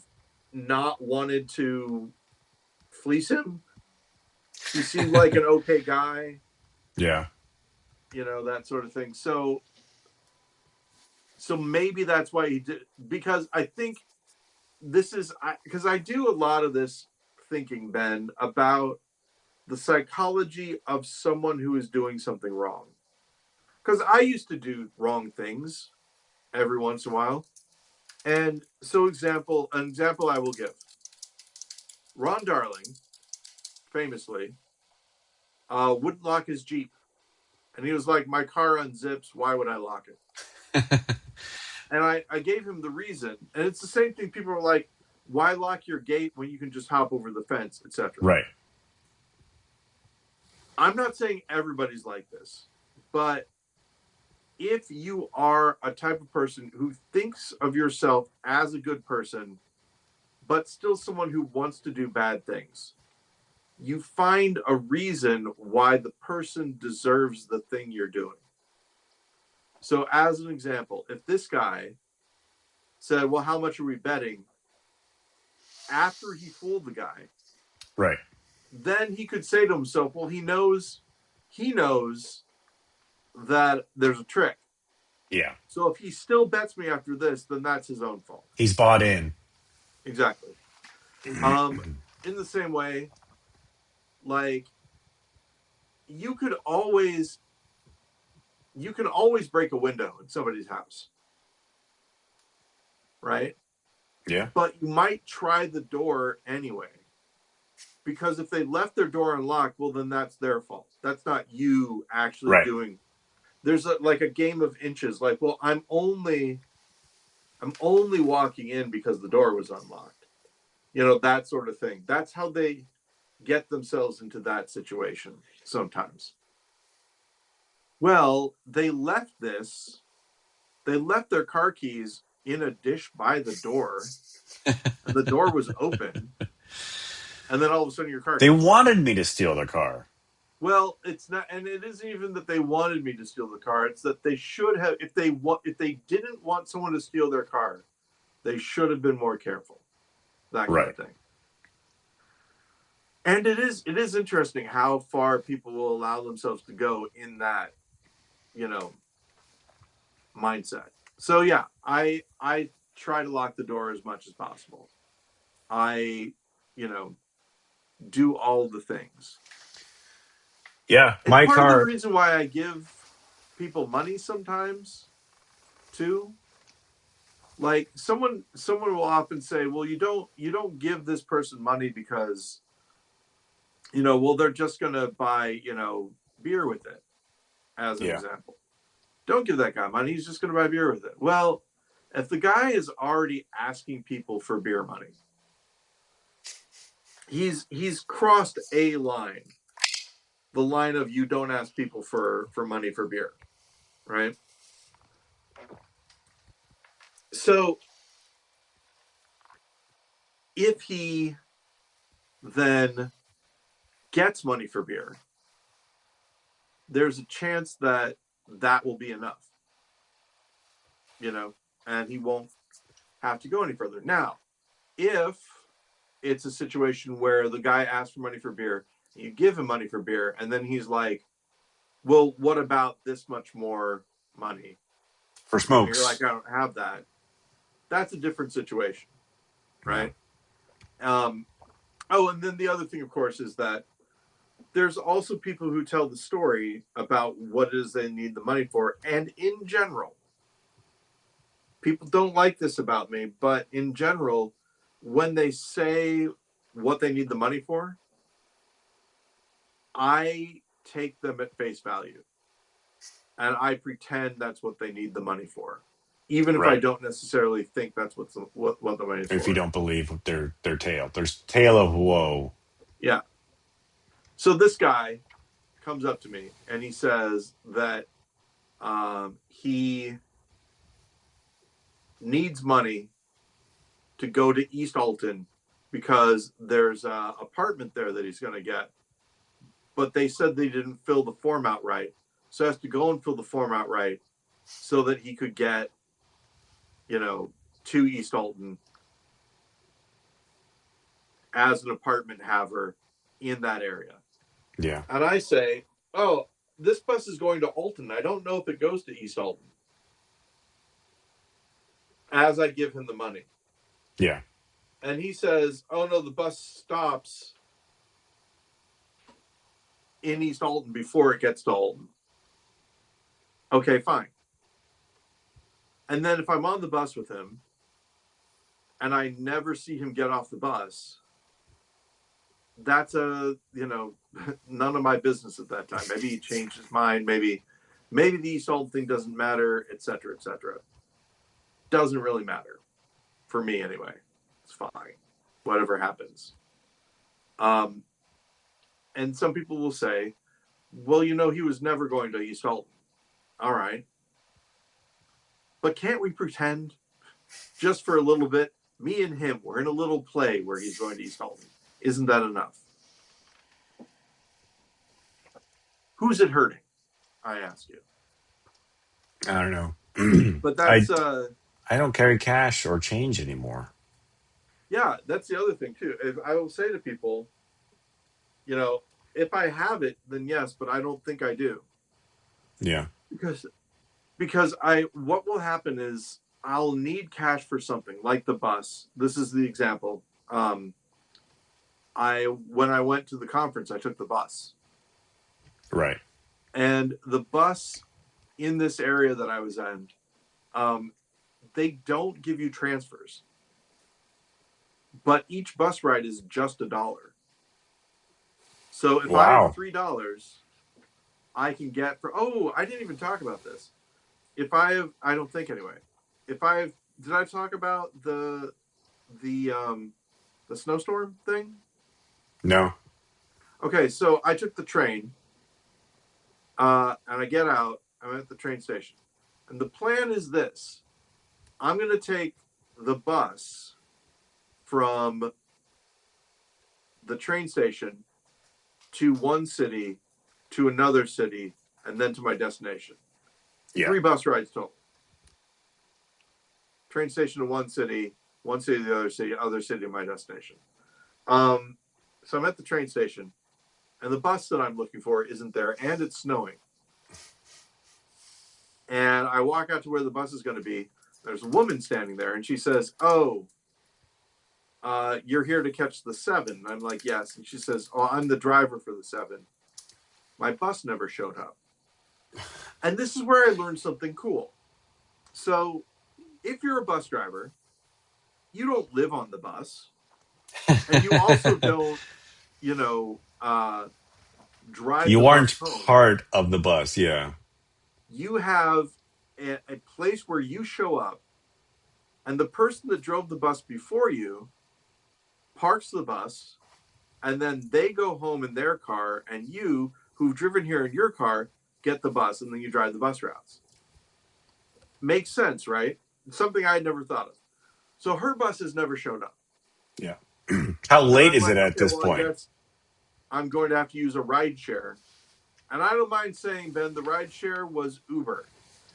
Speaker 1: not wanted to fleece him. He seemed like an okay guy,
Speaker 2: Yeah.
Speaker 1: that sort of thing. So maybe that's why he did, because I think this is because I do a lot of this thinking, Ben, about the psychology of someone who is doing something wrong. Because I used to do wrong things every once in a while. And so an example I will give. Ron Darling, famously, wouldn't lock his Jeep. And he was like, my car unzips. Why would I lock it? And I gave him the reason. And it's the same thing. People are like, why lock your gate when you can just hop over the fence, etc.
Speaker 2: Right.
Speaker 1: I'm not saying everybody's like this, but if you are a type of person who thinks of yourself as a good person, but still someone who wants to do bad things, you find a reason why the person deserves the thing you're doing. So, as an example, if this guy said, well, how much are we betting? After he fooled the guy,
Speaker 2: Right.
Speaker 1: then he could say to himself, well, he knows that there's a trick.
Speaker 2: Yeah.
Speaker 1: So if he still bets me after this, then that's his own fault.
Speaker 2: He's bought in.
Speaker 1: Exactly. Um, in the same way, like you could always you can always break a window in somebody's house, right?
Speaker 2: Yeah.
Speaker 1: But you might try the door anyway. Because if they left their door unlocked, well, then that's their fault. That's not you actually
Speaker 2: Right.
Speaker 1: doing. There's like a game of inches. Like, well, I'm only walking in because the door was unlocked. That sort of thing. That's how they get themselves into that situation sometimes. Well, they left their car keys in a dish by the door, and the door was open, and then all of a sudden your car
Speaker 2: They
Speaker 1: comes back.
Speaker 2: wanted me to steal their car.
Speaker 1: Well, it's not, and it isn't even that they wanted me to steal the car. It's that they should have, if they didn't want someone to steal their car, they should have been more careful. That kind
Speaker 2: Right.
Speaker 1: of thing. And it is interesting how far people will allow themselves to go in that, you know, mindset. So yeah, I try to lock the door as much as possible. I, you know, do all the things.
Speaker 2: Yeah.
Speaker 1: It's
Speaker 2: My
Speaker 1: part of the
Speaker 2: car.
Speaker 1: reason why I give people money sometimes too. Like someone will often say, well, you don't give this person money because, well, they're just going to buy, beer with it, as an
Speaker 2: Yeah.
Speaker 1: example. Don't give that guy money. He's just going to buy beer with it. Well, if the guy is already asking people for beer money, he's crossed a line, the line of you don't ask people for money for beer, right? So if he then gets money for beer, there's a chance that that will be enough, you know, and he won't have to go any further. Now, if it's a situation where the guy asks for money for beer, you give him money for beer, and then he's like, well, what about this much more money?
Speaker 2: For
Speaker 1: And you're like,
Speaker 2: smokes.
Speaker 1: I don't have that. That's a different situation,
Speaker 2: Yeah.
Speaker 1: right? Um, oh, and then the other thing, of course, is that there's also people who tell the story about what it is they need the money for. And in general, people don't like this about me, but in general, when they say what they need the money for, I take them at face value and I pretend that's what they need the money for, even if I
Speaker 2: Right.
Speaker 1: don't necessarily think that's what the money is
Speaker 2: If you
Speaker 1: for.
Speaker 2: don't believe their tale, there's tale of woe.
Speaker 1: Yeah. So this guy comes up to me and he says that he needs money to go to East Alton because there's a apartment there that he's going to get, but they said they didn't fill the form out right. So he has to go and fill the form out right so that he could get, you know, to East Alton as an apartment haver in that area.
Speaker 2: Yeah.
Speaker 1: And I say, oh, this bus is going to Alton. I don't know if it goes to East Alton, as I give him the money.
Speaker 2: Yeah.
Speaker 1: And he says, oh, no, the bus stops in East Alton before it gets to Alton. Okay, fine. And then if I'm on the bus with him and I never see him get off the bus, that's none of my business at that time. Maybe he changed his mind. Maybe the East Alton thing doesn't matter, et cetera, et cetera. Doesn't really matter for me anyway. It's fine. Whatever happens. Um, and some people will say, well, he was never going to East Alton. All right. But can't we pretend just for a little bit? Me and him, we're in a little play where he's going to East Alton. Isn't that enough? Who's it hurting? I ask you.
Speaker 2: I don't know.
Speaker 1: But
Speaker 2: I
Speaker 1: that's
Speaker 2: I don't carry cash or change anymore.
Speaker 1: yeah, that's the other thing too. If I will say to people, you know, if I have it, then yes, but I don't think I do.
Speaker 2: Yeah.
Speaker 1: Because because what will happen is I'll need cash for something like the bus. This is the example. When I went to the conference, I took the bus,
Speaker 2: Right.
Speaker 1: and the bus in this area that I was in, um, they don't give you transfers, but each bus ride is just $1. So if I have
Speaker 2: Wow.
Speaker 1: $3, I can get for. Oh, I didn't even talk about this. If I have, I don't think anyway. If I have, did I talk about the the snowstorm thing?
Speaker 2: No.
Speaker 1: Okay, so I took the train, and I get out. I'm at the train station, and the plan is this: I'm going to take the bus from the train station to one city, to another city, and then to my destination.
Speaker 2: Yeah.
Speaker 1: 3 bus rides total. Train station to one city to the other city to my destination. Um, so I'm at the train station, and the bus that I'm looking for isn't there, and it's snowing. And I walk out to where the bus is going to be. There's a woman standing there, and she says, "Oh, you're here to catch the 7." And I'm like, "Yes." And she says, "Oh, I'm the driver for the 7. My bus never showed up." And this is where I learned something cool. So, if you're a bus driver, you don't live on the bus, and you also don't, you know, drive the
Speaker 2: You
Speaker 1: bus
Speaker 2: aren't
Speaker 1: home.
Speaker 2: part of the bus. Yeah.
Speaker 1: You have a place where you show up, and the person that drove the bus before you parks the bus, and then they go home in their car, and you, who've driven here in your car, get the bus, and then you drive the bus routes. Makes sense, right? Something I had never thought of. So her bus has never showed up.
Speaker 2: Yeah. How
Speaker 1: And
Speaker 2: late
Speaker 1: I'm
Speaker 2: is it
Speaker 1: like,
Speaker 2: at
Speaker 1: okay,
Speaker 2: this
Speaker 1: well, I
Speaker 2: point?
Speaker 1: guess I'm going to have to use a ride share. And I don't mind saying, Ben, the ride share was Uber.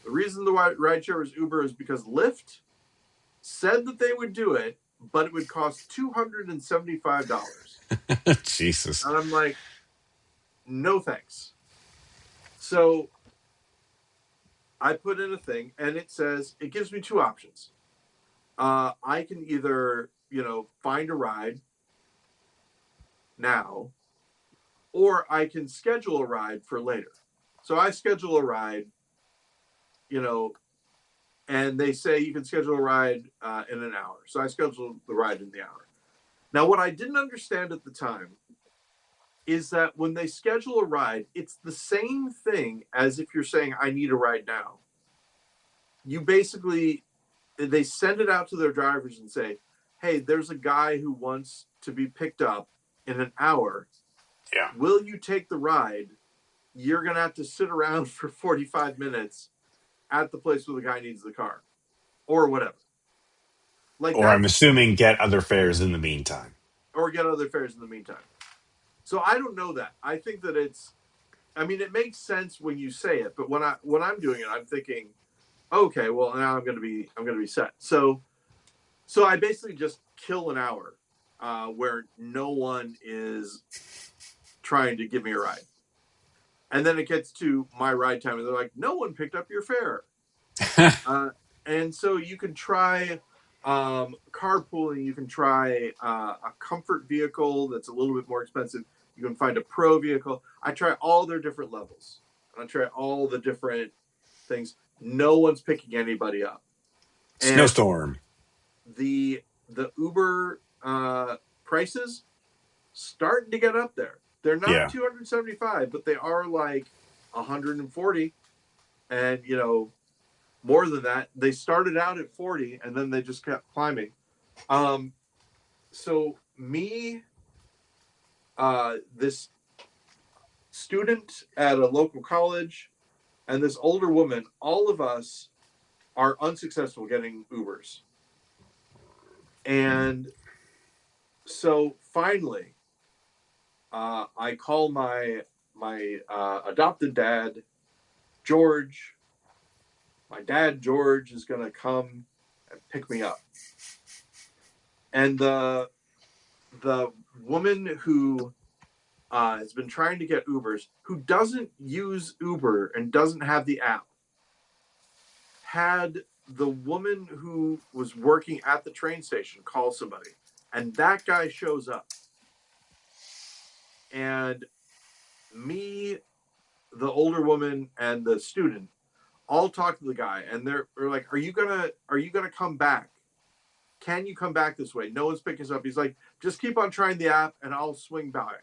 Speaker 1: The reason the ride share was Uber is because Lyft said that they would do it, but it would cost $275.
Speaker 2: Jesus.
Speaker 1: And I'm like, no thanks. So I put in a thing, and it says, it gives me two options. I can either, find a ride now, or I can schedule a ride for later. So I schedule a ride, you know, and they say you can schedule a ride in an hour. So I scheduled the ride in the hour. Now, what I didn't understand at the time is that when they schedule a ride, it's the same thing as if you're saying, I need a ride now. You basically, they send it out to their drivers and say, hey, there's a guy who wants to be picked up in an hour.
Speaker 2: Yeah.
Speaker 1: Will you take the ride? You're going to have to sit around for 45 minutes at the place where the guy needs the car or whatever. Like
Speaker 2: Or I'm
Speaker 1: that's,
Speaker 2: assuming get other fares in the meantime.
Speaker 1: or get other fares in the meantime. So I don't know that. I think that I mean, it makes sense when you say it, but when I'm doing it, I'm thinking, okay, well now I'm going to be set. So I basically just kill an hour where no one is trying to give me a ride. And then it gets to my ride time, and they're like, no one picked up your fare. Uh, and so you can try carpooling. You can try a comfort vehicle that's a little bit more expensive. You can find a pro vehicle. I try all their different levels. I try all the different things. No one's picking anybody up. And
Speaker 2: Snowstorm.
Speaker 1: the Uber prices starting to get up there. They're not
Speaker 2: Yeah.
Speaker 1: 275, but they are like 140, and more than that. They started out at 40, and then they just kept climbing. Um, so me, this student at a local college, and this older woman, all of us are unsuccessful getting Ubers. And so finally, I call my adopted dad, George. My dad, George, is going to come and pick me up. And the woman who has been trying to get Ubers, who doesn't use Uber and doesn't have the app, had the woman who was working at the train station call somebody, and that guy shows up, and me, the older woman, and the student all talk to the guy, and they're like, "Are you gonna come back? Can you come back this way?" No one's picking us up. He's like, "Just keep on trying the app, and I'll swing by."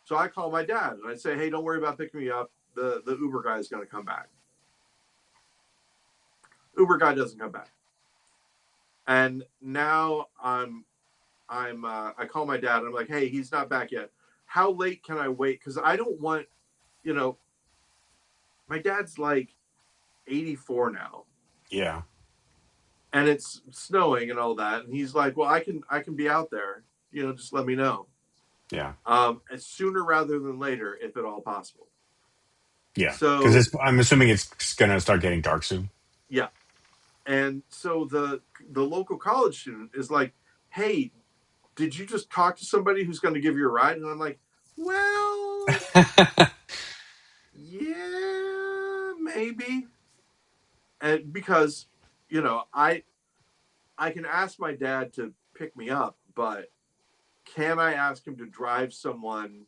Speaker 1: So I call my dad and I say, "Hey, don't worry about picking me up. The Uber guy is gonna come back." Uber guy doesn't come back, and now I call my dad and I'm like, "Hey, he's not back yet. How late can I wait? Because I don't want, you know, my dad's like 84 now,
Speaker 2: Yeah.
Speaker 1: and it's snowing and all that, and he's like, "Well, I can be out there. Just let me know,
Speaker 2: Yeah.
Speaker 1: as sooner rather than later, if at all possible."
Speaker 2: Yeah.
Speaker 1: So
Speaker 2: Because I'm assuming it's going to start getting dark soon.
Speaker 1: yeah, and so the local college student is like, "Hey, did you just talk to somebody who's going to give you a ride?" And I'm like, "Well, yeah, maybe." And because I can ask my dad to pick me up, but can I ask him to drive someone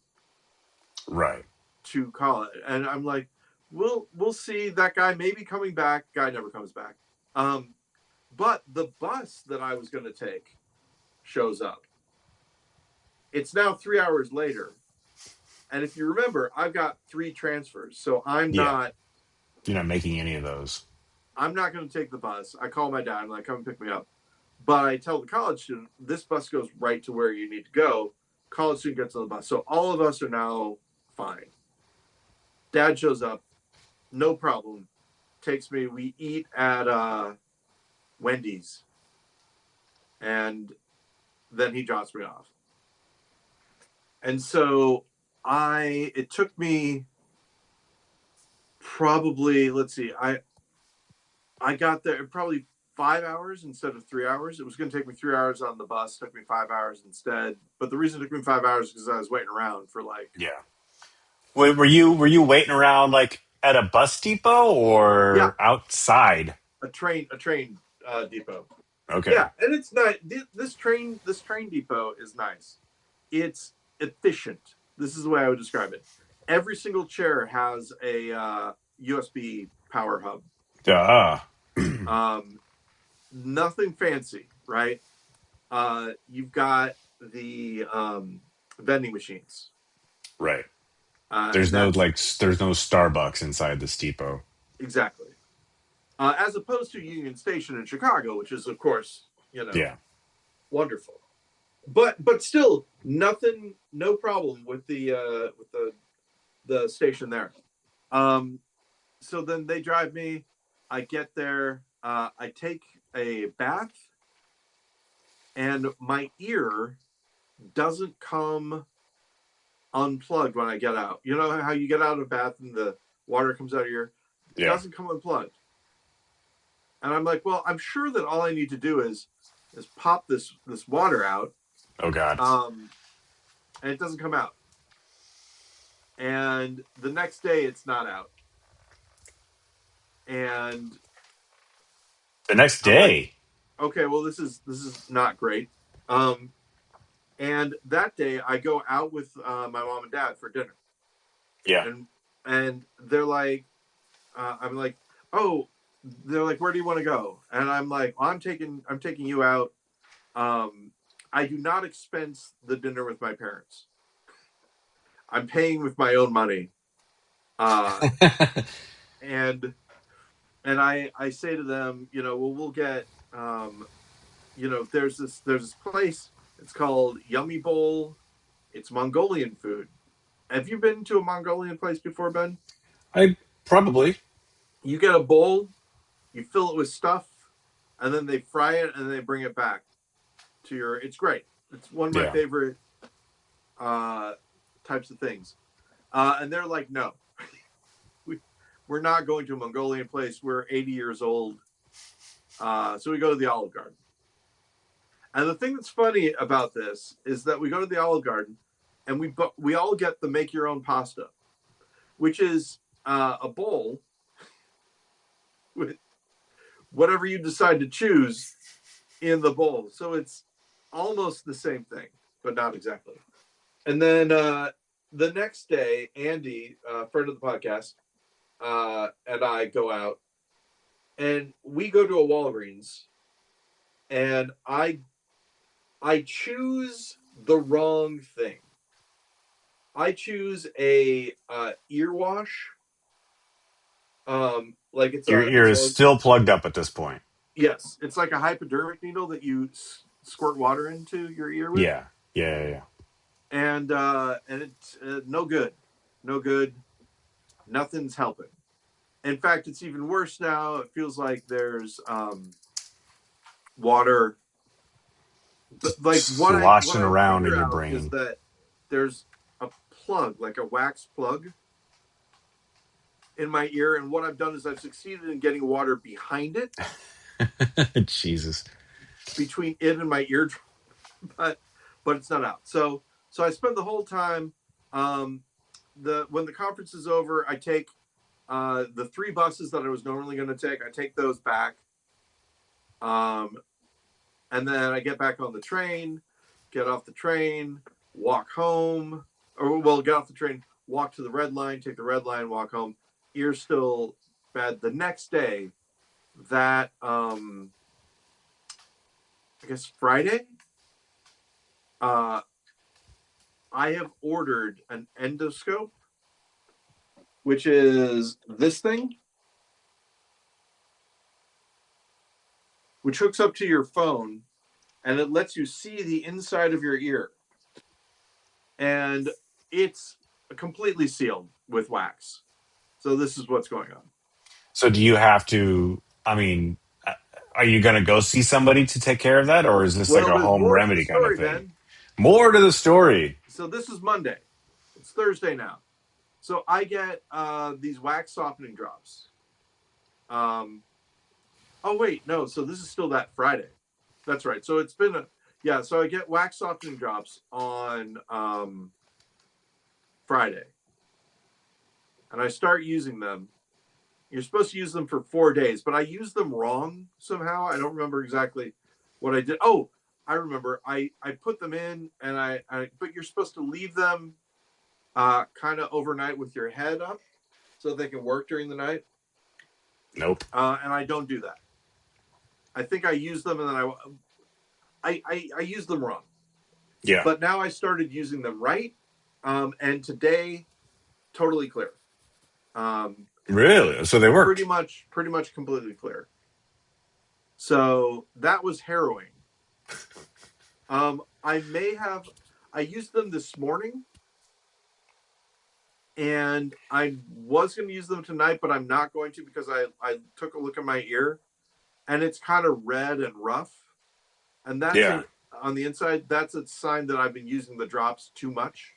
Speaker 2: Right.
Speaker 1: to college? And I'm like, we'll see. That guy may be coming back. Guy never comes back. Um, but the bus that I was going to take shows up. It's now 3 hours later, and if you remember, I've got three transfers, so I'm
Speaker 2: Yeah.
Speaker 1: not
Speaker 2: You're not making any of those.
Speaker 1: I'm not going to take the bus. I call my dad and like, "Come and pick me up." But I tell the college student, "This bus goes right to where you need to go." College student gets on the bus. So all of us are now fine. Dad shows up, no problem. Takes me, we eat at Wendy's, and then he drops me off. And so it took me probably, let's see, I got there probably 5 hours instead of 3 hours. It was going to take me 3 hours on the bus. It took me 5 hours instead. But the reason it took me 5 hours is because I was waiting around for like,
Speaker 2: Yeah. Were you waiting around like at a bus depot
Speaker 1: yeah,
Speaker 2: or outside?
Speaker 1: a train depot.
Speaker 2: Okay.
Speaker 1: Yeah, and it's not this train depot is nice. It's efficient. This is the way I would describe it. Every single chair has a USB power hub.
Speaker 2: Duh.
Speaker 1: Um, Nothing fancy, right? You've got the vending machines,
Speaker 2: Right.
Speaker 1: and that's
Speaker 2: There's no Starbucks inside this depot.
Speaker 1: exactly as opposed to Union Station in Chicago, which is of course
Speaker 2: Yeah.
Speaker 1: wonderful. But still nothing, no problem with the station there. Um, so then they drive me. I get there. I take a bath, and my ear doesn't come unplugged when I get out. You know how you get out of a bath and the water comes out of your, it
Speaker 2: Yeah.
Speaker 1: doesn't come unplugged. And I'm like, well, I'm sure that all I need to do is pop this water out,
Speaker 2: Oh God.
Speaker 1: um, and it doesn't come out. And the next day, it's not out. And
Speaker 2: The next
Speaker 1: I'm like,
Speaker 2: day.
Speaker 1: okay, well, this is not great. Um, and that day, I go out with my mom and dad for dinner,
Speaker 2: Yeah.
Speaker 1: and they're like, I'm like, "Oh," they're like, "Where do you want to go?" And I'm like, "I'm taking you out. Um, I do not expense the dinner with my parents. I'm paying with my own money." Uh, and I say to them, well, we'll get, there's this place. It's called Yummy Bowl. It's Mongolian food. Have you been to a Mongolian place before, Ben?
Speaker 2: I probably.
Speaker 1: You get a bowl, you fill it with stuff, and then they fry it and then they bring it back to your. It's great. It's one of my
Speaker 2: Yeah.
Speaker 1: favorite uh, types of things. And they're like, no, we, we're not going to a Mongolian place. We're 80 years old. So we go to the Olive Garden. And the thing that's funny about this is that we go to the Olive Garden and we all get the make your own pasta, which is a bowl with whatever you decide to choose in the bowl. So it's almost the same thing, but not exactly. And then the next day, Andy, friend of the podcast, and I go out and we go to a Walgreens, and I choose the wrong thing. I choose a ear wash. Like
Speaker 2: Your ear
Speaker 1: it's
Speaker 2: is
Speaker 1: a
Speaker 2: still plugged up at this point.
Speaker 1: yes, it's like a hypodermic needle that you squirt water into your ear with,
Speaker 2: Yeah. Yeah. Yeah.
Speaker 1: and it's no good, no good. Nothing's helping. In fact, it's even worse now. It feels like there's water. Like what
Speaker 2: Sloshing
Speaker 1: I
Speaker 2: around in
Speaker 1: figure
Speaker 2: your
Speaker 1: out is
Speaker 2: brain.
Speaker 1: that there's a plug, like a wax plug, in my ear, and what I've done is I've succeeded in getting water behind it,
Speaker 2: Jesus.
Speaker 1: between it and my ear, but it's not out. So I spend the whole time. Um, the when the conference is over, I take the three buses that I was normally going to take. I take those back, um, and then I get back on the train, get off the train, walk home, or well, get off the train, walk to the red line, take the red line, walk home. Ear's still bad. The next day, that I guess Friday, uh, I have ordered an endoscope, which is this thing, which hooks up to your phone and it lets you see the inside of your ear. And it's completely sealed with wax. So this is what's going on.
Speaker 2: So do you have to? I mean, uh, are you going to go see somebody to take care of that, or is this like
Speaker 1: Well,
Speaker 2: a
Speaker 1: there's
Speaker 2: home
Speaker 1: more to the
Speaker 2: remedy kind of
Speaker 1: story,
Speaker 2: thing?
Speaker 1: Ben.
Speaker 2: More to the story.
Speaker 1: So this is Monday. It's Thursday now. So I get these wax softening drops. Um, oh wait, no. So this is still that Friday. That's right. So it's been a yeah. So I get wax softening drops on Friday, and I start using them. You're supposed to use them for 4 days, but I used them wrong somehow. I don't remember exactly what I did. Oh, I remember. I put them in, and but you're supposed to leave them kind of overnight with your head up so they can work during the night.
Speaker 2: Nope.
Speaker 1: And I don't do that. I think I use them, and then I use them wrong.
Speaker 2: Yeah.
Speaker 1: But now I started using them right, and today totally clear. Um,
Speaker 2: Really? So they worked.
Speaker 1: pretty much completely clear. So that was harrowing. I may have I used them this morning, and I was going to use them tonight, but I'm not going to because I took a look at my ear, and it's kind of red and rough, and that's
Speaker 2: Yeah.
Speaker 1: an on the inside. That's a sign that I've been using the drops too much.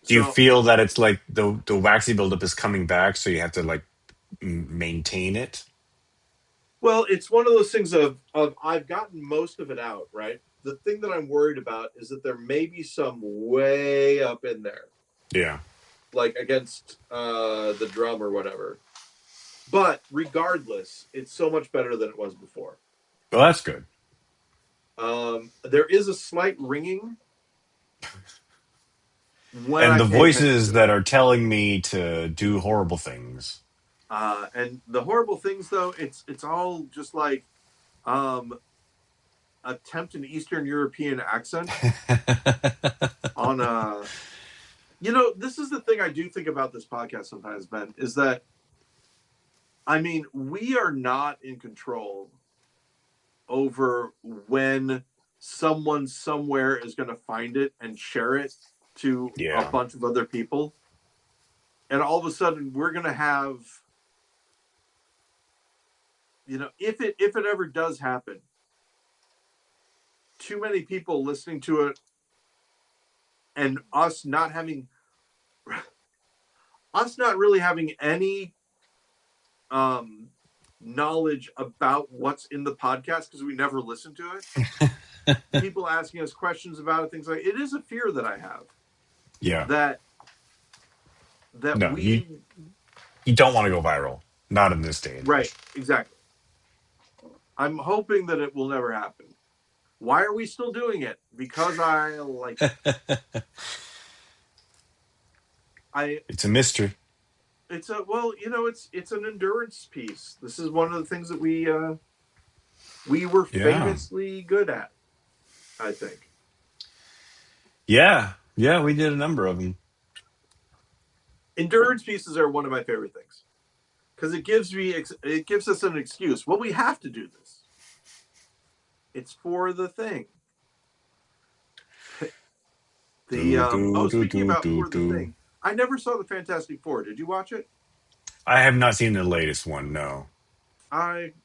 Speaker 2: Do you
Speaker 1: So,
Speaker 2: feel that it's like the waxy buildup is coming back, so you have to like maintain it?
Speaker 1: well, it's one of those things of I've gotten most of it out, right? The thing that I'm worried about is that there may be some way up in there,
Speaker 2: Yeah.
Speaker 1: like against the drum or whatever. But regardless, it's so much better than it was before.
Speaker 2: Well, that's good.
Speaker 1: There is a slight ringing when
Speaker 2: And
Speaker 1: I
Speaker 2: the
Speaker 1: pay attention
Speaker 2: voices
Speaker 1: to it.
Speaker 2: that are telling me to do horrible things.
Speaker 1: And the horrible things, though, it's all just like um, attempt an Eastern European accent on a. This is the thing I do think about this podcast sometimes, Ben, is that I mean we are not in control over when someone somewhere is going to find it and share it to a
Speaker 2: Yeah.
Speaker 1: bunch of other people, and all of a sudden we're going to have, if it ever does happen, too many people listening to it, and us not really having any um knowledge about what's in the podcast because we never listen to it. People asking us questions about it, things like it is a fear that I have
Speaker 2: Yeah.
Speaker 1: that
Speaker 2: No,
Speaker 1: we
Speaker 2: you don't want to go viral. Not in this day and
Speaker 1: Right,
Speaker 2: age.
Speaker 1: exactly. I'm hoping that it will never happen. Why are we still doing it? Because I like it. I
Speaker 2: It's a mystery.
Speaker 1: it's a well, it's an endurance piece. This is one of the things that we were
Speaker 2: Yeah.
Speaker 1: famously good at, I think.
Speaker 2: Yeah. Yeah, we did a number of them.
Speaker 1: Endurance pieces are one of my favorite things because it gives us an excuse. Well, we have to do this. It's for the thing. The
Speaker 2: Do, do, do,
Speaker 1: speaking
Speaker 2: do,
Speaker 1: about
Speaker 2: do,
Speaker 1: for the
Speaker 2: do.
Speaker 1: thing, I never saw the Fantastic Four. Did you watch it?
Speaker 2: I have not seen the latest one, no.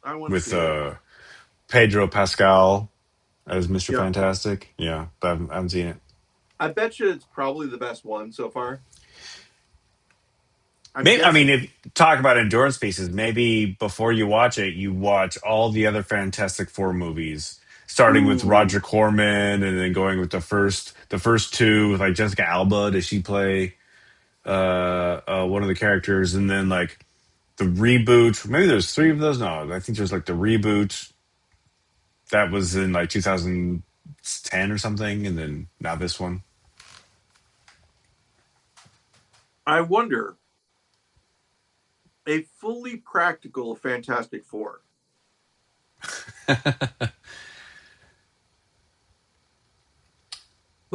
Speaker 1: I want to
Speaker 2: With
Speaker 1: see it.
Speaker 2: Pedro Pascal as Mr.
Speaker 1: Yeah,
Speaker 2: Fantastic. Yeah, but I haven't seen it.
Speaker 1: I bet you it's probably the best one so far. I'm
Speaker 2: Maybe, I mean,
Speaker 1: guessing.
Speaker 2: if talk about endurance pieces, maybe before you watch it, you watch all the other Fantastic Four movies, starting with
Speaker 1: Ooh,
Speaker 2: Roger Corman, and then going with the first two with like Jessica Alba. Does she play one of the characters? And then like the reboot. Maybe there's three of those. No, I think there's like the reboot that was in like 2010 or something, and then now this one.
Speaker 1: I wonder a fully practical Fantastic Four.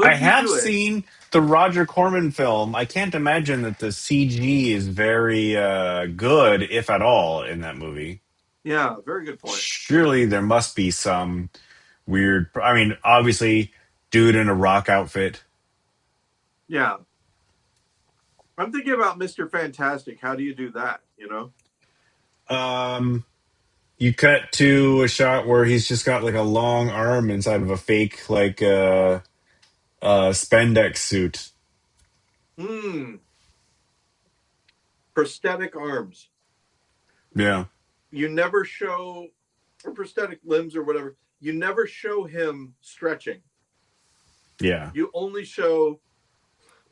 Speaker 2: I
Speaker 1: Could you
Speaker 2: have
Speaker 1: do it?
Speaker 2: seen the Roger Corman film. I can't imagine that the CG is very good, if at all, in that movie.
Speaker 1: Yeah, very good point.
Speaker 2: Surely there must be some weird. I mean, obviously, dude in a rock outfit.
Speaker 1: Yeah, I'm thinking about Mr. Fantastic. How do you do that?
Speaker 2: Um, you cut to a shot where he's just got like a long arm inside of a fake like spandex suit.
Speaker 1: Hmm. Prosthetic arms.
Speaker 2: Yeah,
Speaker 1: You never show, or prosthetic limbs or whatever. You never show him stretching.
Speaker 2: yeah,
Speaker 1: You only show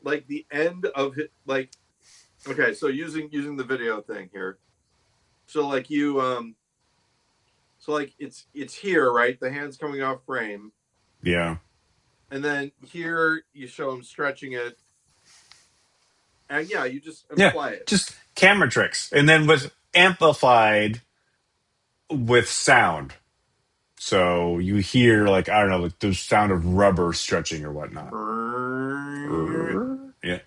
Speaker 1: like the end of it. Like, okay, so using the video thing here. So like it's here, right? The hands coming off frame,
Speaker 2: yeah,
Speaker 1: and then here you show him stretching it, and yeah, you just
Speaker 2: yeah.
Speaker 1: imply it.
Speaker 2: Just camera tricks, and then was amplified with sound. So you hear like I don't know, like the sound of rubber stretching or whatnot. Yeah.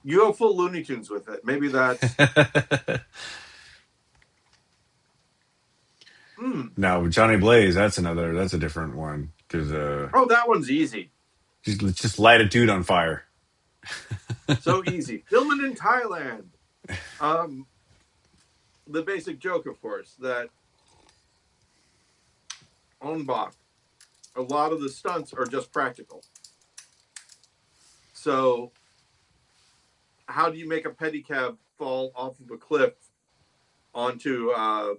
Speaker 1: You go full Looney Tunes with it. Maybe that's. Hmm.
Speaker 2: Now Johnny Blaze, that's a different one because
Speaker 1: Oh, that one's easy.
Speaker 2: just light a dude on fire.
Speaker 1: So easy. Filming in Thailand. Um, the basic joke, of course, that on Bach, a lot of the stunts are just practical. So, how do you make a pedicab fall off of a cliff onto a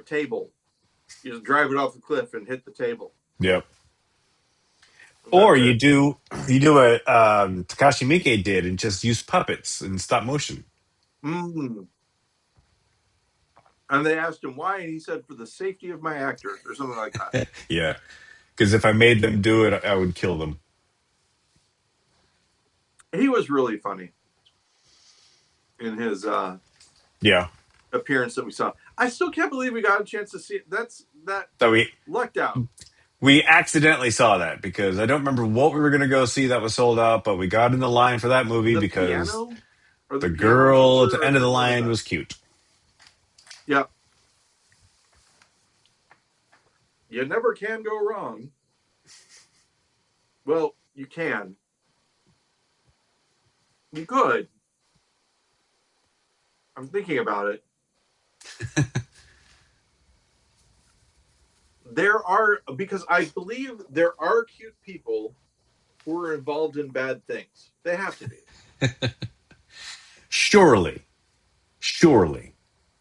Speaker 1: table? You just drive it off the cliff and hit the table.
Speaker 2: Yep.
Speaker 1: And
Speaker 2: Or
Speaker 1: that's
Speaker 2: you
Speaker 1: it.
Speaker 2: do what Takashi Miike did and just use puppets and stop motion.
Speaker 1: Mm. And they asked him why, and he said, "For the safety of my actors," or something like that.
Speaker 2: Yeah, because if I made them do it, I would kill them.
Speaker 1: He was really funny in his
Speaker 2: Yeah.
Speaker 1: appearance that we saw. I still can't believe we got a chance to see it. That
Speaker 2: So we
Speaker 1: lucked out.
Speaker 2: we accidentally saw that because I don't remember what we were going to go see that was sold out, but we got in the line for that movie
Speaker 1: The
Speaker 2: because
Speaker 1: piano or the
Speaker 2: the
Speaker 1: piano
Speaker 2: girl at
Speaker 1: teacher,
Speaker 2: the
Speaker 1: or
Speaker 2: end of the
Speaker 1: one of
Speaker 2: line
Speaker 1: the.
Speaker 2: was cute.
Speaker 1: Yeah, you never can go wrong. Well, you can. You could. I'm thinking about it. There are, because I believe there are cute people who are involved in bad things. They have to be.
Speaker 2: Surely, surely.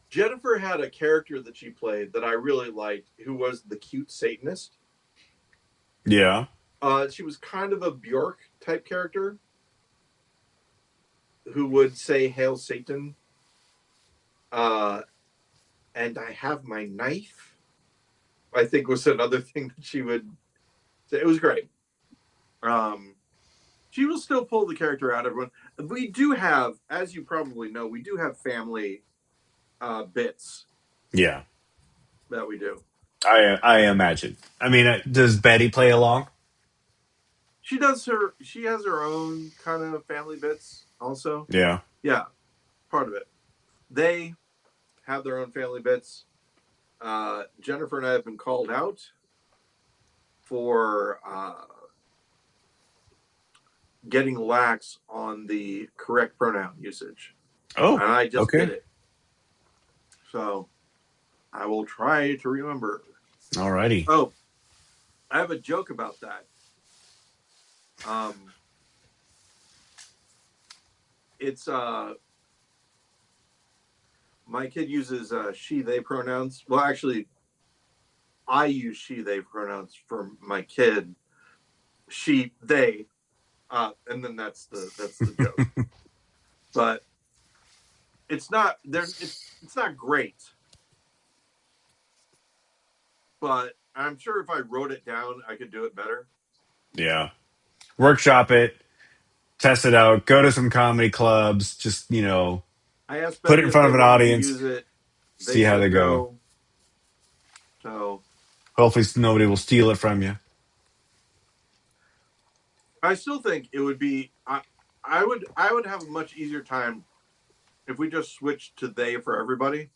Speaker 1: Jennifer had a character that she played that I really liked, who was the cute Satanist.
Speaker 2: Yeah.
Speaker 1: She was kind of a Bjork type character who would say "Hail Satan." Uh, and I have my knife. I think was another thing that she would say. It was great. Um, she will still pull the character out of everyone. We do have, as you probably know, we do have family bits
Speaker 2: Yeah,
Speaker 1: that we do.
Speaker 2: I imagine. I mean, does Betty play along?
Speaker 1: She does her. She has her own kind of family bits also.
Speaker 2: Yeah.
Speaker 1: Yeah, part of it. They have their own family bits. Jennifer and I have been called out for getting lax on the correct pronoun usage,
Speaker 2: Oh,
Speaker 1: and I just did
Speaker 2: okay.
Speaker 1: it. So I will try to remember.
Speaker 2: Alrighty.
Speaker 1: Oh, I have a joke about that. Um, it's my kid uses she they pronouns. Well, actually, I use she they pronouns for my kid. She they, and then that's the joke. But it's not there. It's not great. But I'm sure if I wrote it down, I could do it better.
Speaker 2: Yeah. Workshop it, test it out, go to some comedy clubs, just,
Speaker 1: I asked
Speaker 2: put it
Speaker 1: Betty
Speaker 2: in
Speaker 1: if
Speaker 2: front
Speaker 1: they
Speaker 2: of an
Speaker 1: wanted to
Speaker 2: audience,
Speaker 1: use it. They
Speaker 2: see how
Speaker 1: said
Speaker 2: they go.
Speaker 1: no. So
Speaker 2: Hopefully nobody will steal it from you.
Speaker 1: I still think it would be. I would have a much easier time if we just switched to they for everybody.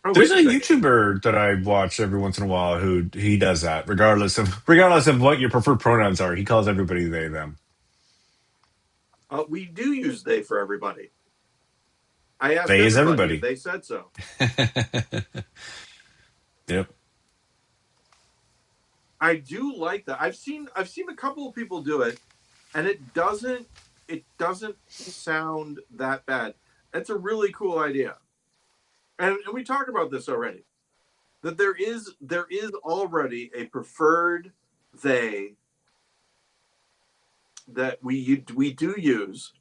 Speaker 1: Oh,
Speaker 2: There's
Speaker 1: wait
Speaker 2: a
Speaker 1: a second.
Speaker 2: YouTuber that I watch every once in a while who he does that, regardless of what your preferred pronouns are. He calls everybody they them.
Speaker 1: We do use they for everybody. I asked
Speaker 2: They is
Speaker 1: everybody and
Speaker 2: everybody.
Speaker 1: they said so.
Speaker 2: Yep.
Speaker 1: I do like that. I've seen a couple of people do it, and it doesn't sound that bad. It's a really cool idea, and we talked about this already. That there is already a preferred they that we do use.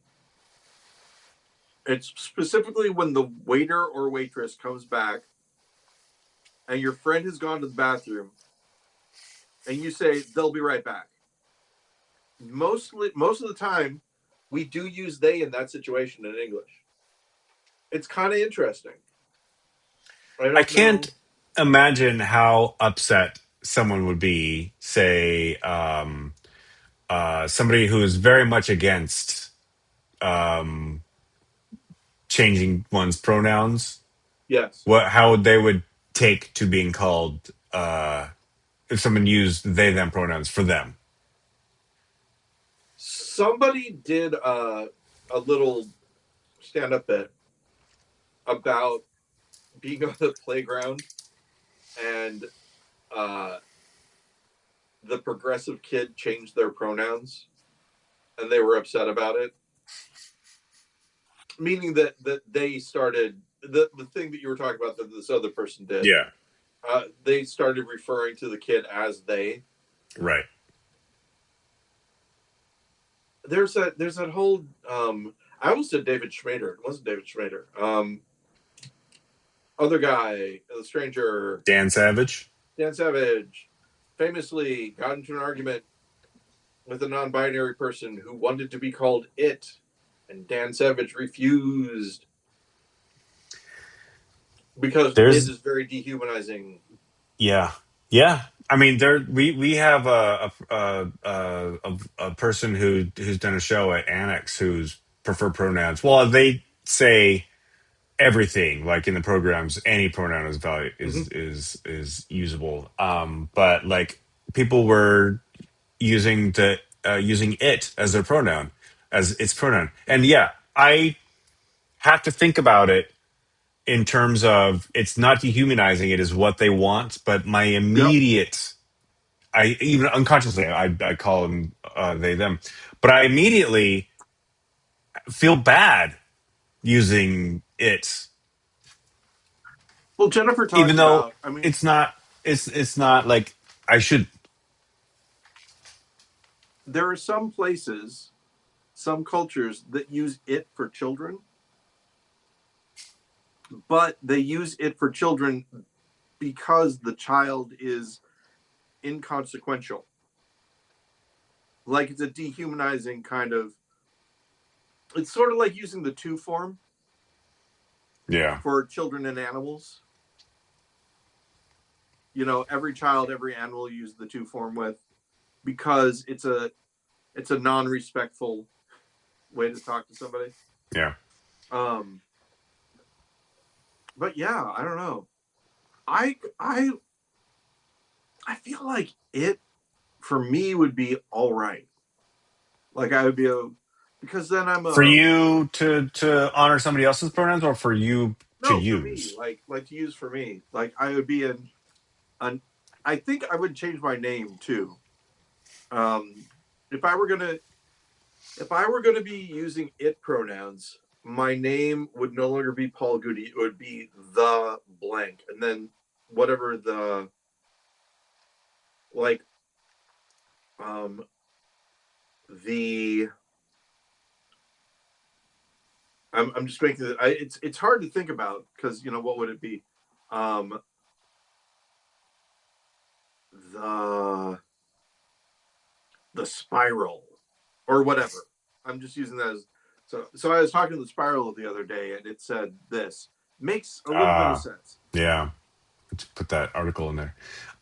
Speaker 1: It's specifically when the waiter or waitress comes back and your friend has gone to the bathroom and you say they'll be right back. Most of the time, we do use they in that situation in English. It's kind of interesting. I
Speaker 2: I
Speaker 1: don't
Speaker 2: can't
Speaker 1: know.
Speaker 2: imagine how upset someone would be, say, somebody who is very much against um, changing one's pronouns.
Speaker 1: Yes,
Speaker 2: How they would take to being called if someone used they them pronouns for them.
Speaker 1: somebody did a little stand-up bit about being on the playground and uh, the progressive kid changed their pronouns and they were upset about it, meaning that they started the thing that you were talking about that this other person did.
Speaker 2: Yeah.
Speaker 1: They started referring to the kid as they.
Speaker 2: Right.
Speaker 1: There's that whole I almost said David Schmader. It wasn't David Schmader. Other guy, the stranger,
Speaker 2: Dan Savage.
Speaker 1: Dan Savage, famously got into an argument with a non-binary person who wanted to be called it, and Dan Savage refused because it
Speaker 2: There's
Speaker 1: is very dehumanizing.
Speaker 2: Yeah, yeah. I mean, we have a person who's done a show at Annex whose preferred pronouns. Well, they say everything like in the programs. Any pronoun is value
Speaker 1: Mm-hmm.
Speaker 2: is usable. But like people were using it as their pronoun, as its pronoun, and yeah, I have to think about it in terms of it's not dehumanizing, it is what they want. But my
Speaker 1: Yep.
Speaker 2: immediate, I even unconsciously, I call them they them, but I immediately feel bad using it,
Speaker 1: Well, Jennifer
Speaker 2: even
Speaker 1: talks
Speaker 2: though
Speaker 1: about. I mean,
Speaker 2: it's not like I should.
Speaker 1: there are some places, some cultures that use it for children, but they use it for children because the child is inconsequential. Like it's a dehumanizing kind of. It's sort of like using the two form
Speaker 2: Yeah.
Speaker 1: for children and animals. You know, every child, every animal use the two form with because it's a non-respectful way to talk to somebody.
Speaker 2: Yeah.
Speaker 1: Um, but yeah, I don't know. I I I feel like it for me would be all right. Like I would be a because then I'm
Speaker 2: For
Speaker 1: a
Speaker 2: you to honor somebody else's pronouns, or for you to
Speaker 1: no for me
Speaker 2: use?
Speaker 1: like to use for me like I would be an I think I would change my name too. Um, if I were gonna if I were gonna be using it pronouns, my name would no longer be Paul Goody. It would be the blank, and then whatever the like um the I'm just making it. It's hard to think about because you know what would it be? Um, the the spiral or whatever. I'm just using that as so. I was talking to the spiral the other day, and it said this makes a little bit of sense.
Speaker 2: Yeah. Let's put that article in there.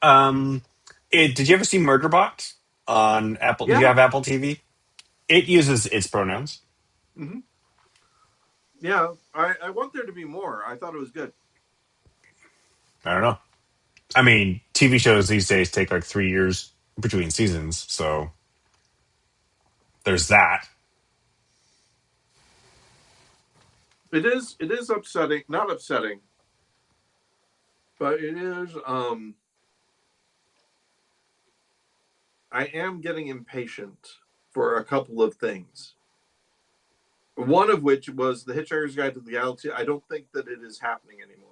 Speaker 2: Um, did you ever see Murderbot on Apple? Do you
Speaker 1: Yeah,
Speaker 2: have Apple TV? It uses its pronouns.
Speaker 1: mm-hmm. Yeah. I want there to be more. I thought it was good.
Speaker 2: I don't know. I mean, TV shows these days take like 3 years between seasons, so there's that.
Speaker 1: It is upsetting, not upsetting, but it is. I am getting impatient for a couple of things. One of which was the Hitchhiker's Guide to the Galaxy. I don't think that it is happening anymore.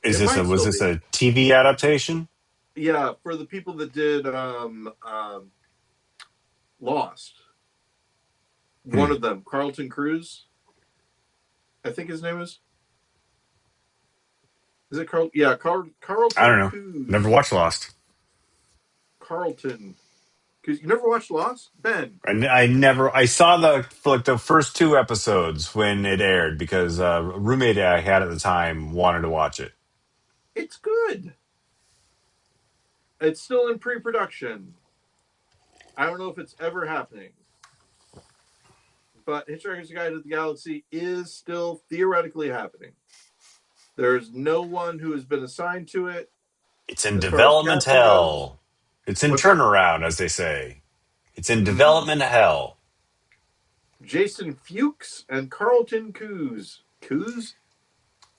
Speaker 2: Is
Speaker 1: It
Speaker 2: this a
Speaker 1: might
Speaker 2: was
Speaker 1: still
Speaker 2: this
Speaker 1: be.
Speaker 2: a TV adaptation?
Speaker 1: Yeah, for the people that did Lost, one
Speaker 2: Hmm.
Speaker 1: of them, Carlton Cruz, I think his name is. Is it Carl? Yeah,
Speaker 2: I don't
Speaker 1: Carlton
Speaker 2: know. Never
Speaker 1: Cruz.
Speaker 2: watched Lost.
Speaker 1: Carlton. Because you never watched Lost, Ben?
Speaker 2: I never. I saw the for like the first two episodes when it aired because a roommate I had at the time wanted to watch it.
Speaker 1: It's good. It's still in pre-production. I don't know if it's ever happening, but Hitchhiker's Guide to the Galaxy is still theoretically happening. There's no one who has been assigned to it
Speaker 2: It's in
Speaker 1: as far as
Speaker 2: development
Speaker 1: casting goes.
Speaker 2: hell. It's in
Speaker 1: What's that?
Speaker 2: turnaround, as they say. It's in
Speaker 1: Mm.
Speaker 2: development hell.
Speaker 1: Jason Fuchs and Carlton Coos. Coos?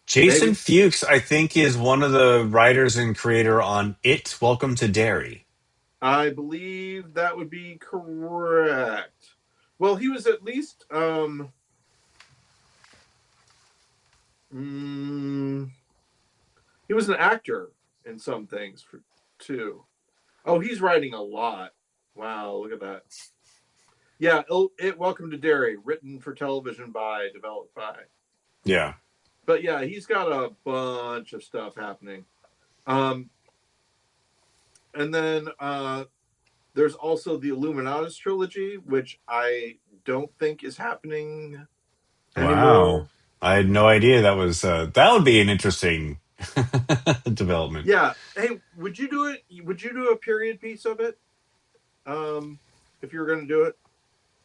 Speaker 2: Jason
Speaker 1: Maybe.
Speaker 2: Fuchs, I think, is one of the writers and creator on It, Welcome to Derry.
Speaker 1: I believe that would be correct. Well, he was at least mm, he was an actor in some things for, too. Oh, he's writing a lot. Wow, look at that. Yeah, Welcome to Derry, written for television by, developed by.
Speaker 2: Yeah.
Speaker 1: But yeah, he's got a bunch of stuff happening. Um, and then there's also the Illuminatus trilogy, which I don't think is happening
Speaker 2: Wow.
Speaker 1: anymore.
Speaker 2: I had no idea that would be an interesting development.
Speaker 1: Yeah. Hey, would you do it? Would you do a period piece of it? If you were going to do it?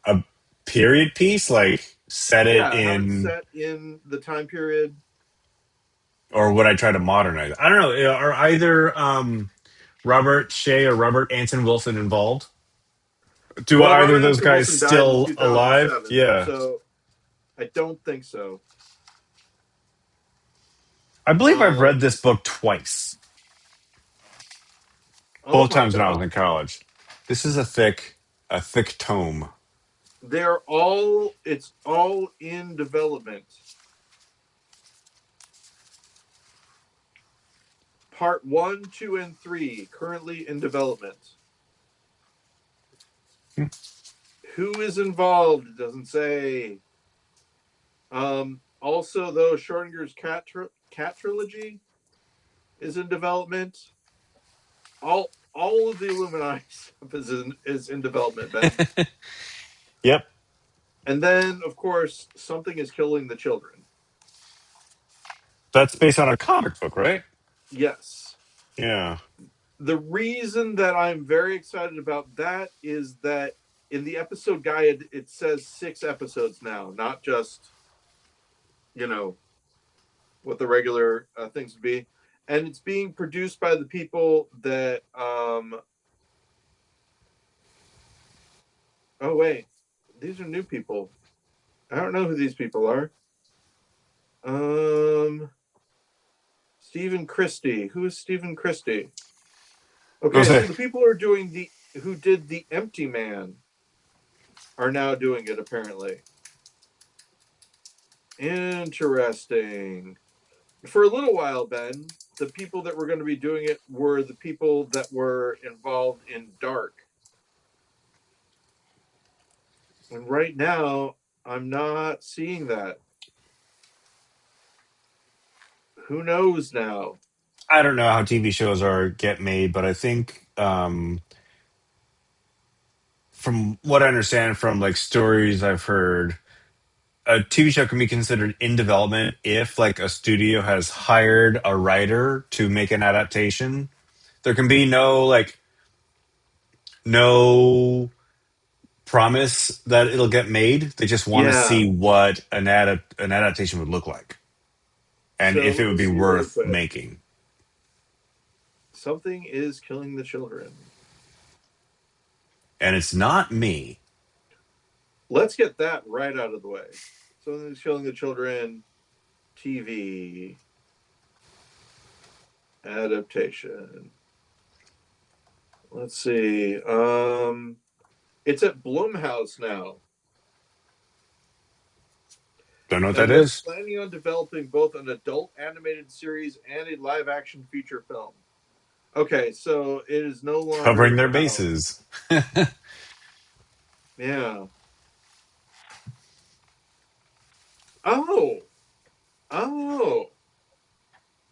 Speaker 2: A period piece, like set it
Speaker 1: Yeah, have it
Speaker 2: in,
Speaker 1: set in the time period.
Speaker 2: or would I try to modernize it? I don't know. Are either Robert Shea or Robert Anton Wilson involved? Do
Speaker 1: Well,
Speaker 2: either
Speaker 1: Robert
Speaker 2: of those
Speaker 1: Anton
Speaker 2: guys
Speaker 1: Wilson died in
Speaker 2: still alive?
Speaker 1: 2007,
Speaker 2: Yeah.
Speaker 1: so I don't think so.
Speaker 2: I believe I've read
Speaker 1: Um,
Speaker 2: this book twice,
Speaker 1: oh
Speaker 2: both
Speaker 1: my
Speaker 2: times when I was in
Speaker 1: God.
Speaker 2: college. This is a thick tome.
Speaker 1: It's all in development. Part one, two, and three currently in development. Who is involved? It doesn't say. Also, though, Schrodinger's cat trilogy is in development. All of the Illuminati stuff is in development, Ben.
Speaker 2: Yep.
Speaker 1: And then, of course, something is killing the children.
Speaker 2: That's based on a comic book, right?
Speaker 1: Yes.
Speaker 2: Yeah.
Speaker 1: The reason that I'm very excited about that is that in the episode guide, it says 6 episodes now, not just, you know, what the regular things would be. And it's being produced by the people that, oh, wait, these are new people. I don't know who these people are. Um, Stephen Christie. Who is Stephen Christie?
Speaker 2: Go
Speaker 1: Okay,
Speaker 2: say.
Speaker 1: so the people who are doing who did the Empty Man are now doing it apparently. Interesting. For a little while, Ben, the people that were going to be doing it were the people that were involved in Dark. And right now, I'm not seeing that. Who knows now?
Speaker 2: I don't know how TV shows are get made, but I think from what I understand from like stories I've heard, a TV show can be considered in development if like a studio has hired a writer to make an adaptation. There can be no promise that it'll get made. They just want to
Speaker 1: Yeah.
Speaker 2: see what an adaptation would look like and
Speaker 1: So
Speaker 2: if
Speaker 1: let
Speaker 2: it
Speaker 1: me
Speaker 2: would be
Speaker 1: see really
Speaker 2: worth
Speaker 1: quick.
Speaker 2: making.
Speaker 1: Something is killing the children.
Speaker 2: And it's not me.
Speaker 1: Let's get that right out of the way. Something is killing the children. TV adaptation. Let's see. It's at Blumhouse now,
Speaker 2: Don't know what that
Speaker 1: and they're
Speaker 2: is.
Speaker 1: planning on developing both an adult animated series and a live action feature film. Okay, so it is no longer
Speaker 2: Covering their
Speaker 1: wow.
Speaker 2: bases.
Speaker 1: Yeah. Oh. Oh.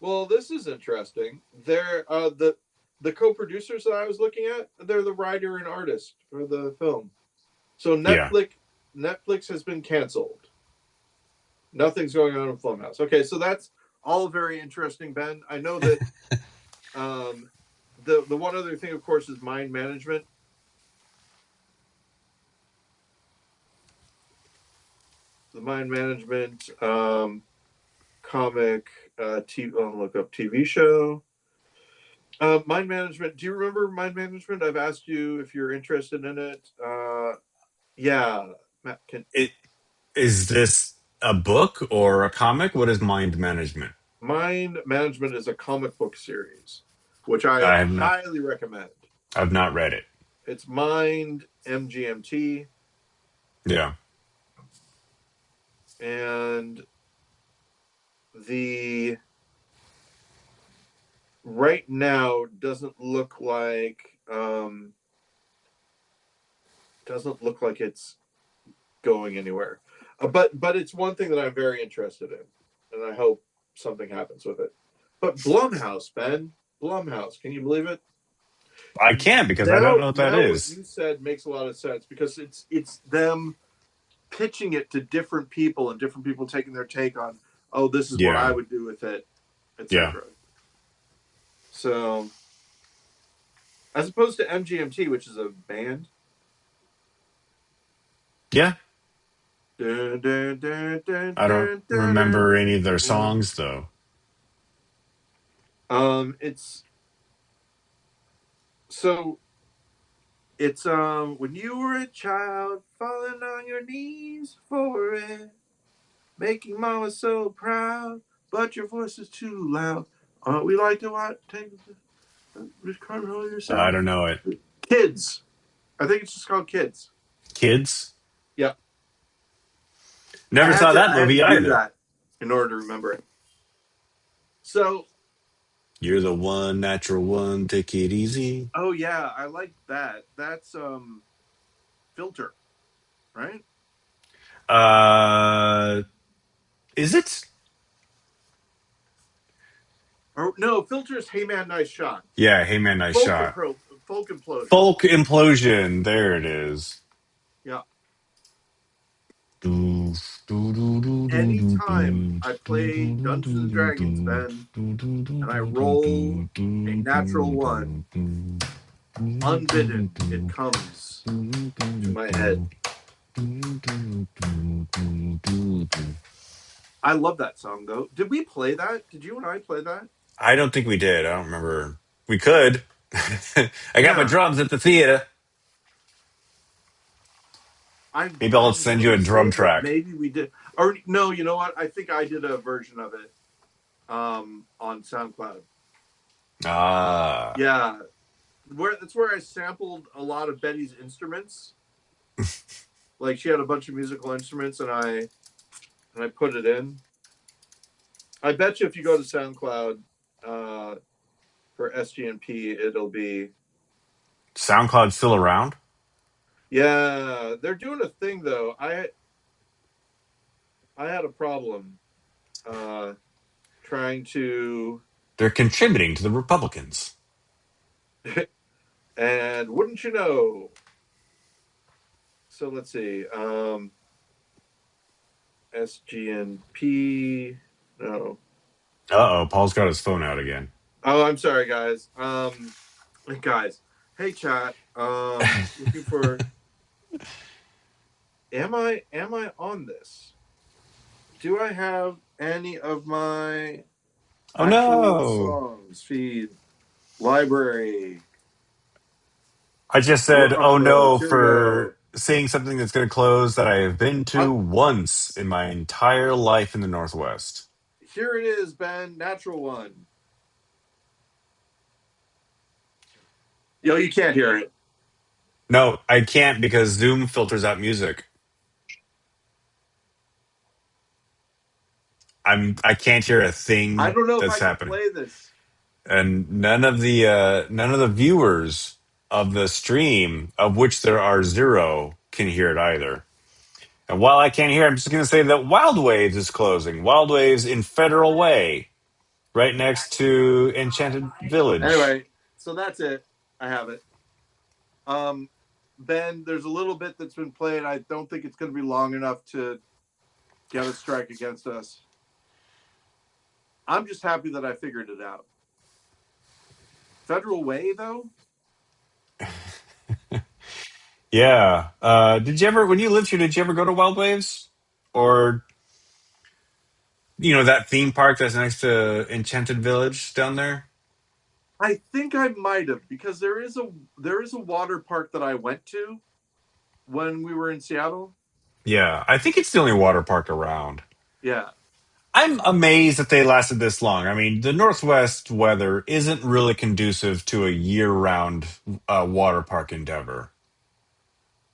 Speaker 1: Well, this is interesting. They're the co-producers that I was looking at, they're the writer and artist for the film. So
Speaker 2: Yeah.
Speaker 1: Netflix has been canceled. Nothing's going on in Flumhouse. Okay, so that's all very interesting, Ben. I know that um, the one other thing, of course, is mind management. The mind management comic, TV. I'll look up TV show. Mind management. Do you remember mind management? I've asked you if you're interested in it. Yeah, Matt,
Speaker 2: It is this a book or a comic? What is mind management?
Speaker 1: mind management is a comic book series, which I
Speaker 2: I have not
Speaker 1: highly recommend.
Speaker 2: I've not read it.
Speaker 1: It's Mind MGMT,
Speaker 2: Yeah.
Speaker 1: and the right now doesn't look like it's going anywhere. But it's one thing that I'm very interested in, and I hope something happens with it. But Blumhouse, Ben, Blumhouse, can you believe it?
Speaker 2: I can't because I don't
Speaker 1: Now,
Speaker 2: know what that
Speaker 1: now what
Speaker 2: is.
Speaker 1: you said makes a lot of sense because it's them pitching it to different people and different people taking their take on, oh, this is what I
Speaker 2: Yeah.
Speaker 1: would do with it,
Speaker 2: Yeah.
Speaker 1: etc. So as opposed to MGMT, which is a band.
Speaker 2: Yeah.
Speaker 1: Dun, dun, dun, dun,
Speaker 2: I don't
Speaker 1: dun, dun,
Speaker 2: remember any of their
Speaker 1: dun.
Speaker 2: songs though.
Speaker 1: It's so it's when you were a child, falling on your knees for it, making mama so proud, but your voice is too loud. We like to watch, take just control
Speaker 2: I
Speaker 1: yourself.
Speaker 2: don't know it.
Speaker 1: Kids, I think it's just called Kids.
Speaker 2: Kids?
Speaker 1: Yeah,
Speaker 2: Never saw that
Speaker 1: I had to
Speaker 2: movie
Speaker 1: do
Speaker 2: either.
Speaker 1: that in order to remember it. So,
Speaker 2: You're the one natural one, take it easy.
Speaker 1: oh yeah, I like that. That's Filter, right?
Speaker 2: Uh Is it?
Speaker 1: Or no, filters. Hey man, nice shot.
Speaker 2: Yeah, hey man, nice
Speaker 1: Folk
Speaker 2: shot.
Speaker 1: impro, folk implosion.
Speaker 2: Folk implosion. There it is.
Speaker 1: Yeah.
Speaker 2: Do, do, do, do, do, do,
Speaker 1: Anytime
Speaker 2: do,
Speaker 1: I
Speaker 2: do,
Speaker 1: play
Speaker 2: do, do,
Speaker 1: Dungeons and
Speaker 2: do,
Speaker 1: Dragons,
Speaker 2: do,
Speaker 1: Ben,
Speaker 2: do, do, do,
Speaker 1: and I
Speaker 2: do,
Speaker 1: roll
Speaker 2: do,
Speaker 1: a
Speaker 2: do,
Speaker 1: natural
Speaker 2: do,
Speaker 1: one,
Speaker 2: do,
Speaker 1: unbidden, it comes to my head. I love that song though. Did we play that? Did you and I play that?
Speaker 2: I don't think we did. I don't remember. We could. I got my
Speaker 1: Yeah.
Speaker 2: drums at the theater. Maybe I'll
Speaker 1: I'm
Speaker 2: send
Speaker 1: going
Speaker 2: you
Speaker 1: to
Speaker 2: a drum
Speaker 1: say that
Speaker 2: track.
Speaker 1: maybe we did. Or no, you know what? I think I did a version of it on SoundCloud.
Speaker 2: Ah,
Speaker 1: Yeah, where that's where I sampled a lot of Betty's instruments. Like she had a bunch of musical instruments, and I put it in. I bet you if you go to SoundCloud uh, for SGNP, it'll be.
Speaker 2: SoundCloud's still around.
Speaker 1: Yeah, they're doing a thing though. I had a problem uh, trying to,
Speaker 2: They're contributing to the Republicans.
Speaker 1: and wouldn't you know? So let's see. SGNP. No.
Speaker 2: Uh oh, Paul's got his phone out again.
Speaker 1: Oh, I'm sorry, guys. Guys. Hey, chat. Looking for. Am I on this? Do I have any of my
Speaker 2: Oh
Speaker 1: actual
Speaker 2: no!
Speaker 1: songs? Feed library.
Speaker 2: I just said, oh
Speaker 1: Oh,
Speaker 2: no,
Speaker 1: here we go.
Speaker 2: for seeing something that's going to close that I have been
Speaker 1: Uh,
Speaker 2: to once in my entire life in the Northwest.
Speaker 1: Here it is, Ben. Natural one. Yo, you can't hear it.
Speaker 2: No, I can't because Zoom filters out music. I can't hear a
Speaker 1: I
Speaker 2: thing
Speaker 1: don't know if
Speaker 2: that's
Speaker 1: I can
Speaker 2: happening.
Speaker 1: play this.
Speaker 2: And none of the viewers of the stream, of which there are zero, can hear it either. And while I can't hear, I'm just going to say that Wild Waves is closing. Wild Waves in Federal Way, right next to Enchanted Village.
Speaker 1: Anyway, so that's it. I have it. Um, Ben, there's a little bit that's been played. I don't think it's going to be long enough to get a strike against us. I'm just happy that I figured it out. Federal Way, though?
Speaker 2: Yeah. Did you ever, when you lived here, did you ever go to Wild Waves? Or, that theme park that's next to Enchanted Village down there?
Speaker 1: I think I might have because there is a water park that I went to when we were in Seattle.
Speaker 2: Yeah. I think it's the only water park around.
Speaker 1: Yeah,
Speaker 2: I'm amazed that they lasted this long. I mean, the Northwest weather isn't really conducive to a year-round water park endeavor.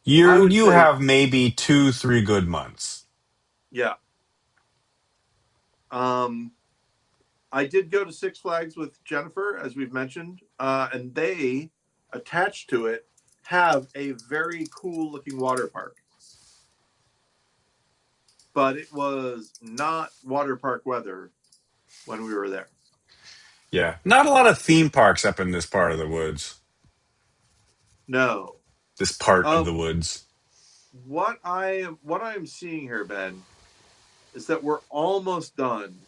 Speaker 1: I would
Speaker 2: You
Speaker 1: say
Speaker 2: have maybe 2, 3 good months.
Speaker 1: yeah. Um, I did go to Six Flags with Jennifer, as we've mentioned, and they attached to it have a very cool looking water park. But it was not water park weather when we were there.
Speaker 2: Yeah, not a lot of theme parks up in this part of the woods.
Speaker 1: No.
Speaker 2: This part of
Speaker 1: Uh,
Speaker 2: the woods.
Speaker 1: what I am seeing here, Ben, is that we're almost done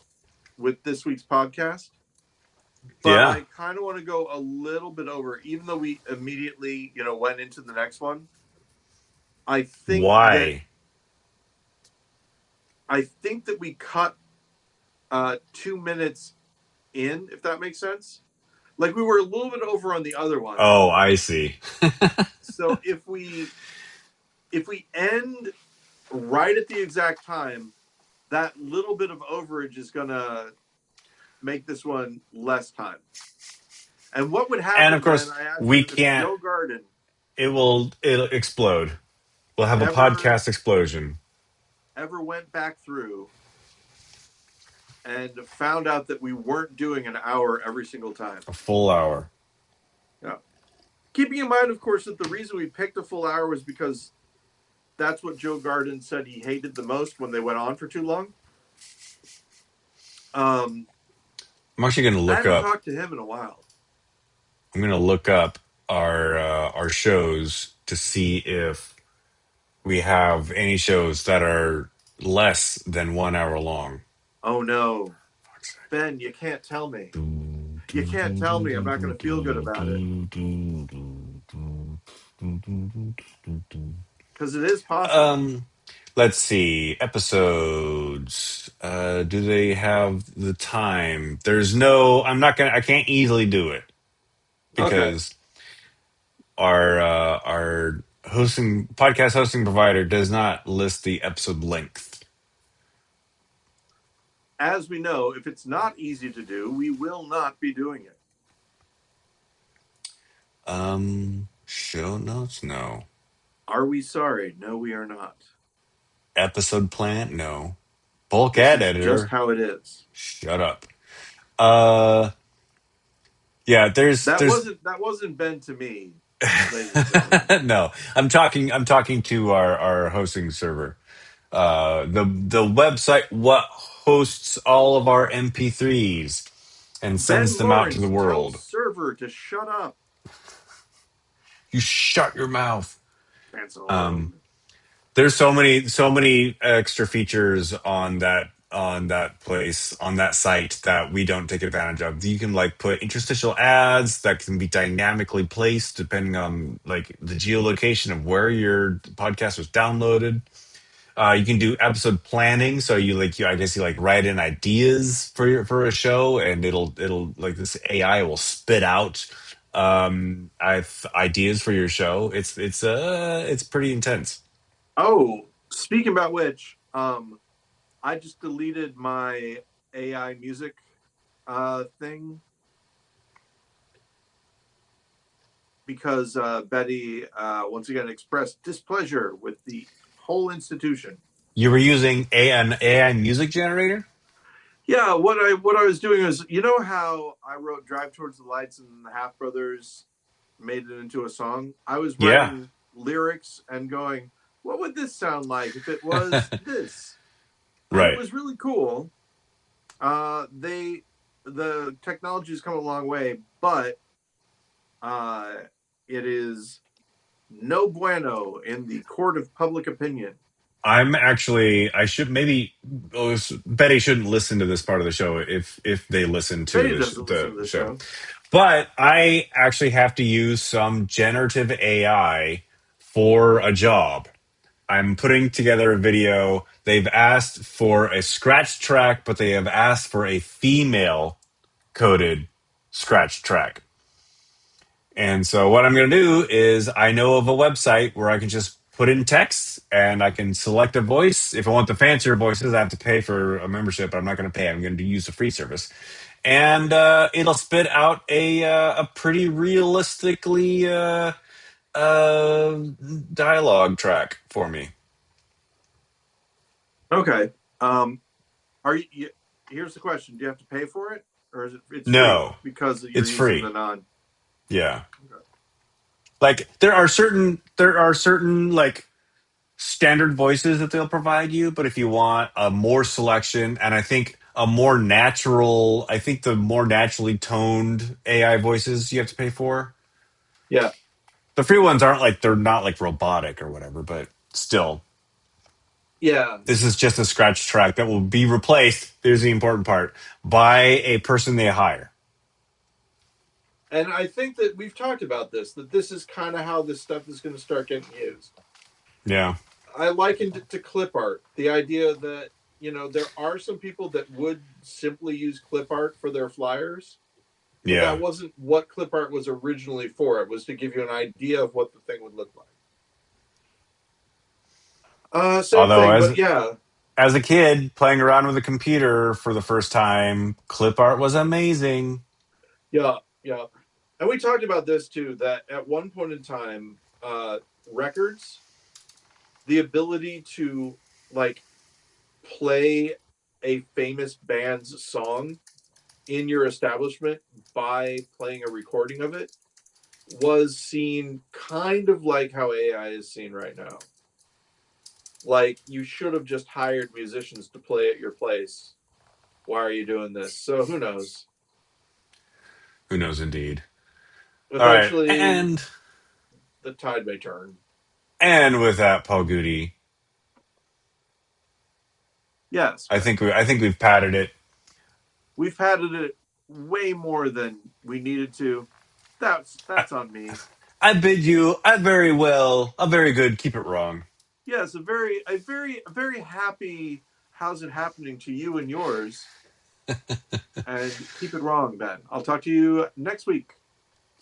Speaker 1: with this week's podcast. But
Speaker 2: Yeah.
Speaker 1: I kind of want to go a little bit over, even though we immediately, went into the next one. I think that
Speaker 2: Why?
Speaker 1: we cut 2 minutes in, if that makes sense. Like we were a little bit over on the other one.
Speaker 2: Oh, I see.
Speaker 1: So if we end right at the exact time, that little bit of overage is gonna make this one less time. And what would
Speaker 2: And of
Speaker 1: happen, Ben?
Speaker 2: course,
Speaker 1: I asked
Speaker 2: we
Speaker 1: you if
Speaker 2: can't.
Speaker 1: Joe Garden
Speaker 2: It'll explode. We'll have a
Speaker 1: ever
Speaker 2: podcast explosion.
Speaker 1: ever went back through and found out that we weren't doing an hour every single time.
Speaker 2: A full hour.
Speaker 1: Yeah. Keeping in mind, of course, that the reason we picked a full hour was because that's what Joe Garden said he hated the most when they went on for too long.
Speaker 3: Um,
Speaker 2: I'm actually going to
Speaker 3: I
Speaker 2: look
Speaker 3: haven't
Speaker 2: up.
Speaker 3: talked to him in a while.
Speaker 2: I'm going to look up our shows to see if we have any shows that are less than 1 hour long.
Speaker 3: Oh no,
Speaker 2: Fuck's sake.
Speaker 3: Ben, you can't tell me.
Speaker 2: Do,
Speaker 3: You
Speaker 2: do,
Speaker 3: can't
Speaker 2: do,
Speaker 3: tell
Speaker 2: do,
Speaker 3: me. I'm
Speaker 2: do,
Speaker 3: not going
Speaker 2: do,
Speaker 3: to feel good
Speaker 2: do,
Speaker 3: about it
Speaker 2: do, do, do, do, do, do, do, do.
Speaker 3: because it is possible.
Speaker 2: Um, let's see. Episodes. Do they have the time? There's no. I can't easily do it
Speaker 3: Okay.
Speaker 2: because our hosting podcast hosting provider does not list the episode length.
Speaker 3: As we know, if it's not easy to do, we will not be doing it.
Speaker 2: Show notes, no.
Speaker 3: Are we sorry? No, we are not.
Speaker 2: Episode plan, no. Bulk
Speaker 3: This
Speaker 2: ad
Speaker 3: is just
Speaker 2: editor,
Speaker 3: how it is.
Speaker 2: shut up. Uh, yeah,
Speaker 3: That
Speaker 2: there's
Speaker 3: wasn't Ben to me, ladies and gentlemen.
Speaker 2: no. I'm talking to our hosting server. The website what hosts all of our MP3s and sends
Speaker 3: Ben
Speaker 2: them out to the
Speaker 3: Lawrence
Speaker 2: world.
Speaker 3: tells server to shut up.
Speaker 2: You shut your mouth. Um,
Speaker 3: Canceled.
Speaker 2: there's so many extra features on that site that we don't take advantage of. You can like put interstitial ads that can be dynamically placed depending on like the geolocation of where your podcast was downloaded. You can do episode planning, so I guess you like write in ideas for a show, and it'll like this AI will spit out ideas for your show. It's pretty intense.
Speaker 3: Oh, speaking about which, I just deleted my AI music thing because Betty once again expressed displeasure with the whole institution.
Speaker 2: You were using an AI music generator?
Speaker 3: Yeah, what I was doing was, you know how I wrote "Drive Towards the Lights" and the Half Brothers made it into a song. I was
Speaker 2: Yeah,
Speaker 3: writing lyrics and going, "What would this sound like if it was this?" And it
Speaker 2: right.
Speaker 3: was really cool. They the technology has come a long way, but uh, it is no bueno in the court of public opinion.
Speaker 2: I should maybe Betty shouldn't listen to this part of the show if they listen to
Speaker 3: Betty doesn't listen to
Speaker 2: the
Speaker 3: this
Speaker 2: show.
Speaker 3: show.
Speaker 2: But I actually have to use some generative AI for a job. I'm putting together a video. They've asked for a scratch track, but they have asked for a female coded scratch track. And so what I'm going to do is I know of a website where I can just put in text and I can select a voice. If I want the fancier voices, I have to pay for a membership, but I'm not going to pay. I'm going to use the free service. And it'll spit out a pretty realistically uh, dialogue track for me.
Speaker 3: Okay. Are you? Here's the question: do you have to pay for it, or is it's free
Speaker 2: No,
Speaker 3: because you're
Speaker 2: it's
Speaker 3: using
Speaker 2: free.
Speaker 3: the non?
Speaker 2: Yeah.
Speaker 3: Okay.
Speaker 2: Like there are certain like standard voices that they'll provide you, but if you want a more selection and I think the more naturally toned AI voices you have to pay for.
Speaker 3: Yeah.
Speaker 2: The free ones aren't like they're not like robotic or whatever, but still,
Speaker 3: Yeah.
Speaker 2: this is just a scratch track that will be replaced. Here's the important part by a person they hire.
Speaker 3: And I think that we've talked about this, that this is kind of how this stuff is going to start getting used.
Speaker 2: Yeah,
Speaker 3: I likened it to clip art. The idea that, there are some people that would simply use clip art for their flyers, but that
Speaker 2: yeah.
Speaker 3: wasn't what clip art was originally for. It was to give you an idea of what the thing would look like. Same
Speaker 2: Although
Speaker 3: thing, but yeah,
Speaker 2: as a kid playing around with a computer for the first time, clip art was amazing.
Speaker 3: yeah, yeah. And we talked about this too, that at one point in time, records, the ability to like play a famous band's song in your establishment by playing a recording of it was seen kind of like how AI is seen right now. like you should have just hired musicians to play at your place. Why are you doing this? So who knows?
Speaker 2: Who knows, indeed. All right,
Speaker 3: Eventually, the tide may turn.
Speaker 2: and with that, Paul Goody,
Speaker 3: Yes,
Speaker 2: I
Speaker 3: Ben.
Speaker 2: think we've padded it.
Speaker 3: We've had it way more than we needed to. That's on me.
Speaker 2: I bid you a very good. Keep it wrong.
Speaker 3: Yes, a very happy. How's it happening to you and yours? And keep it wrong, Ben. I'll talk to you next week.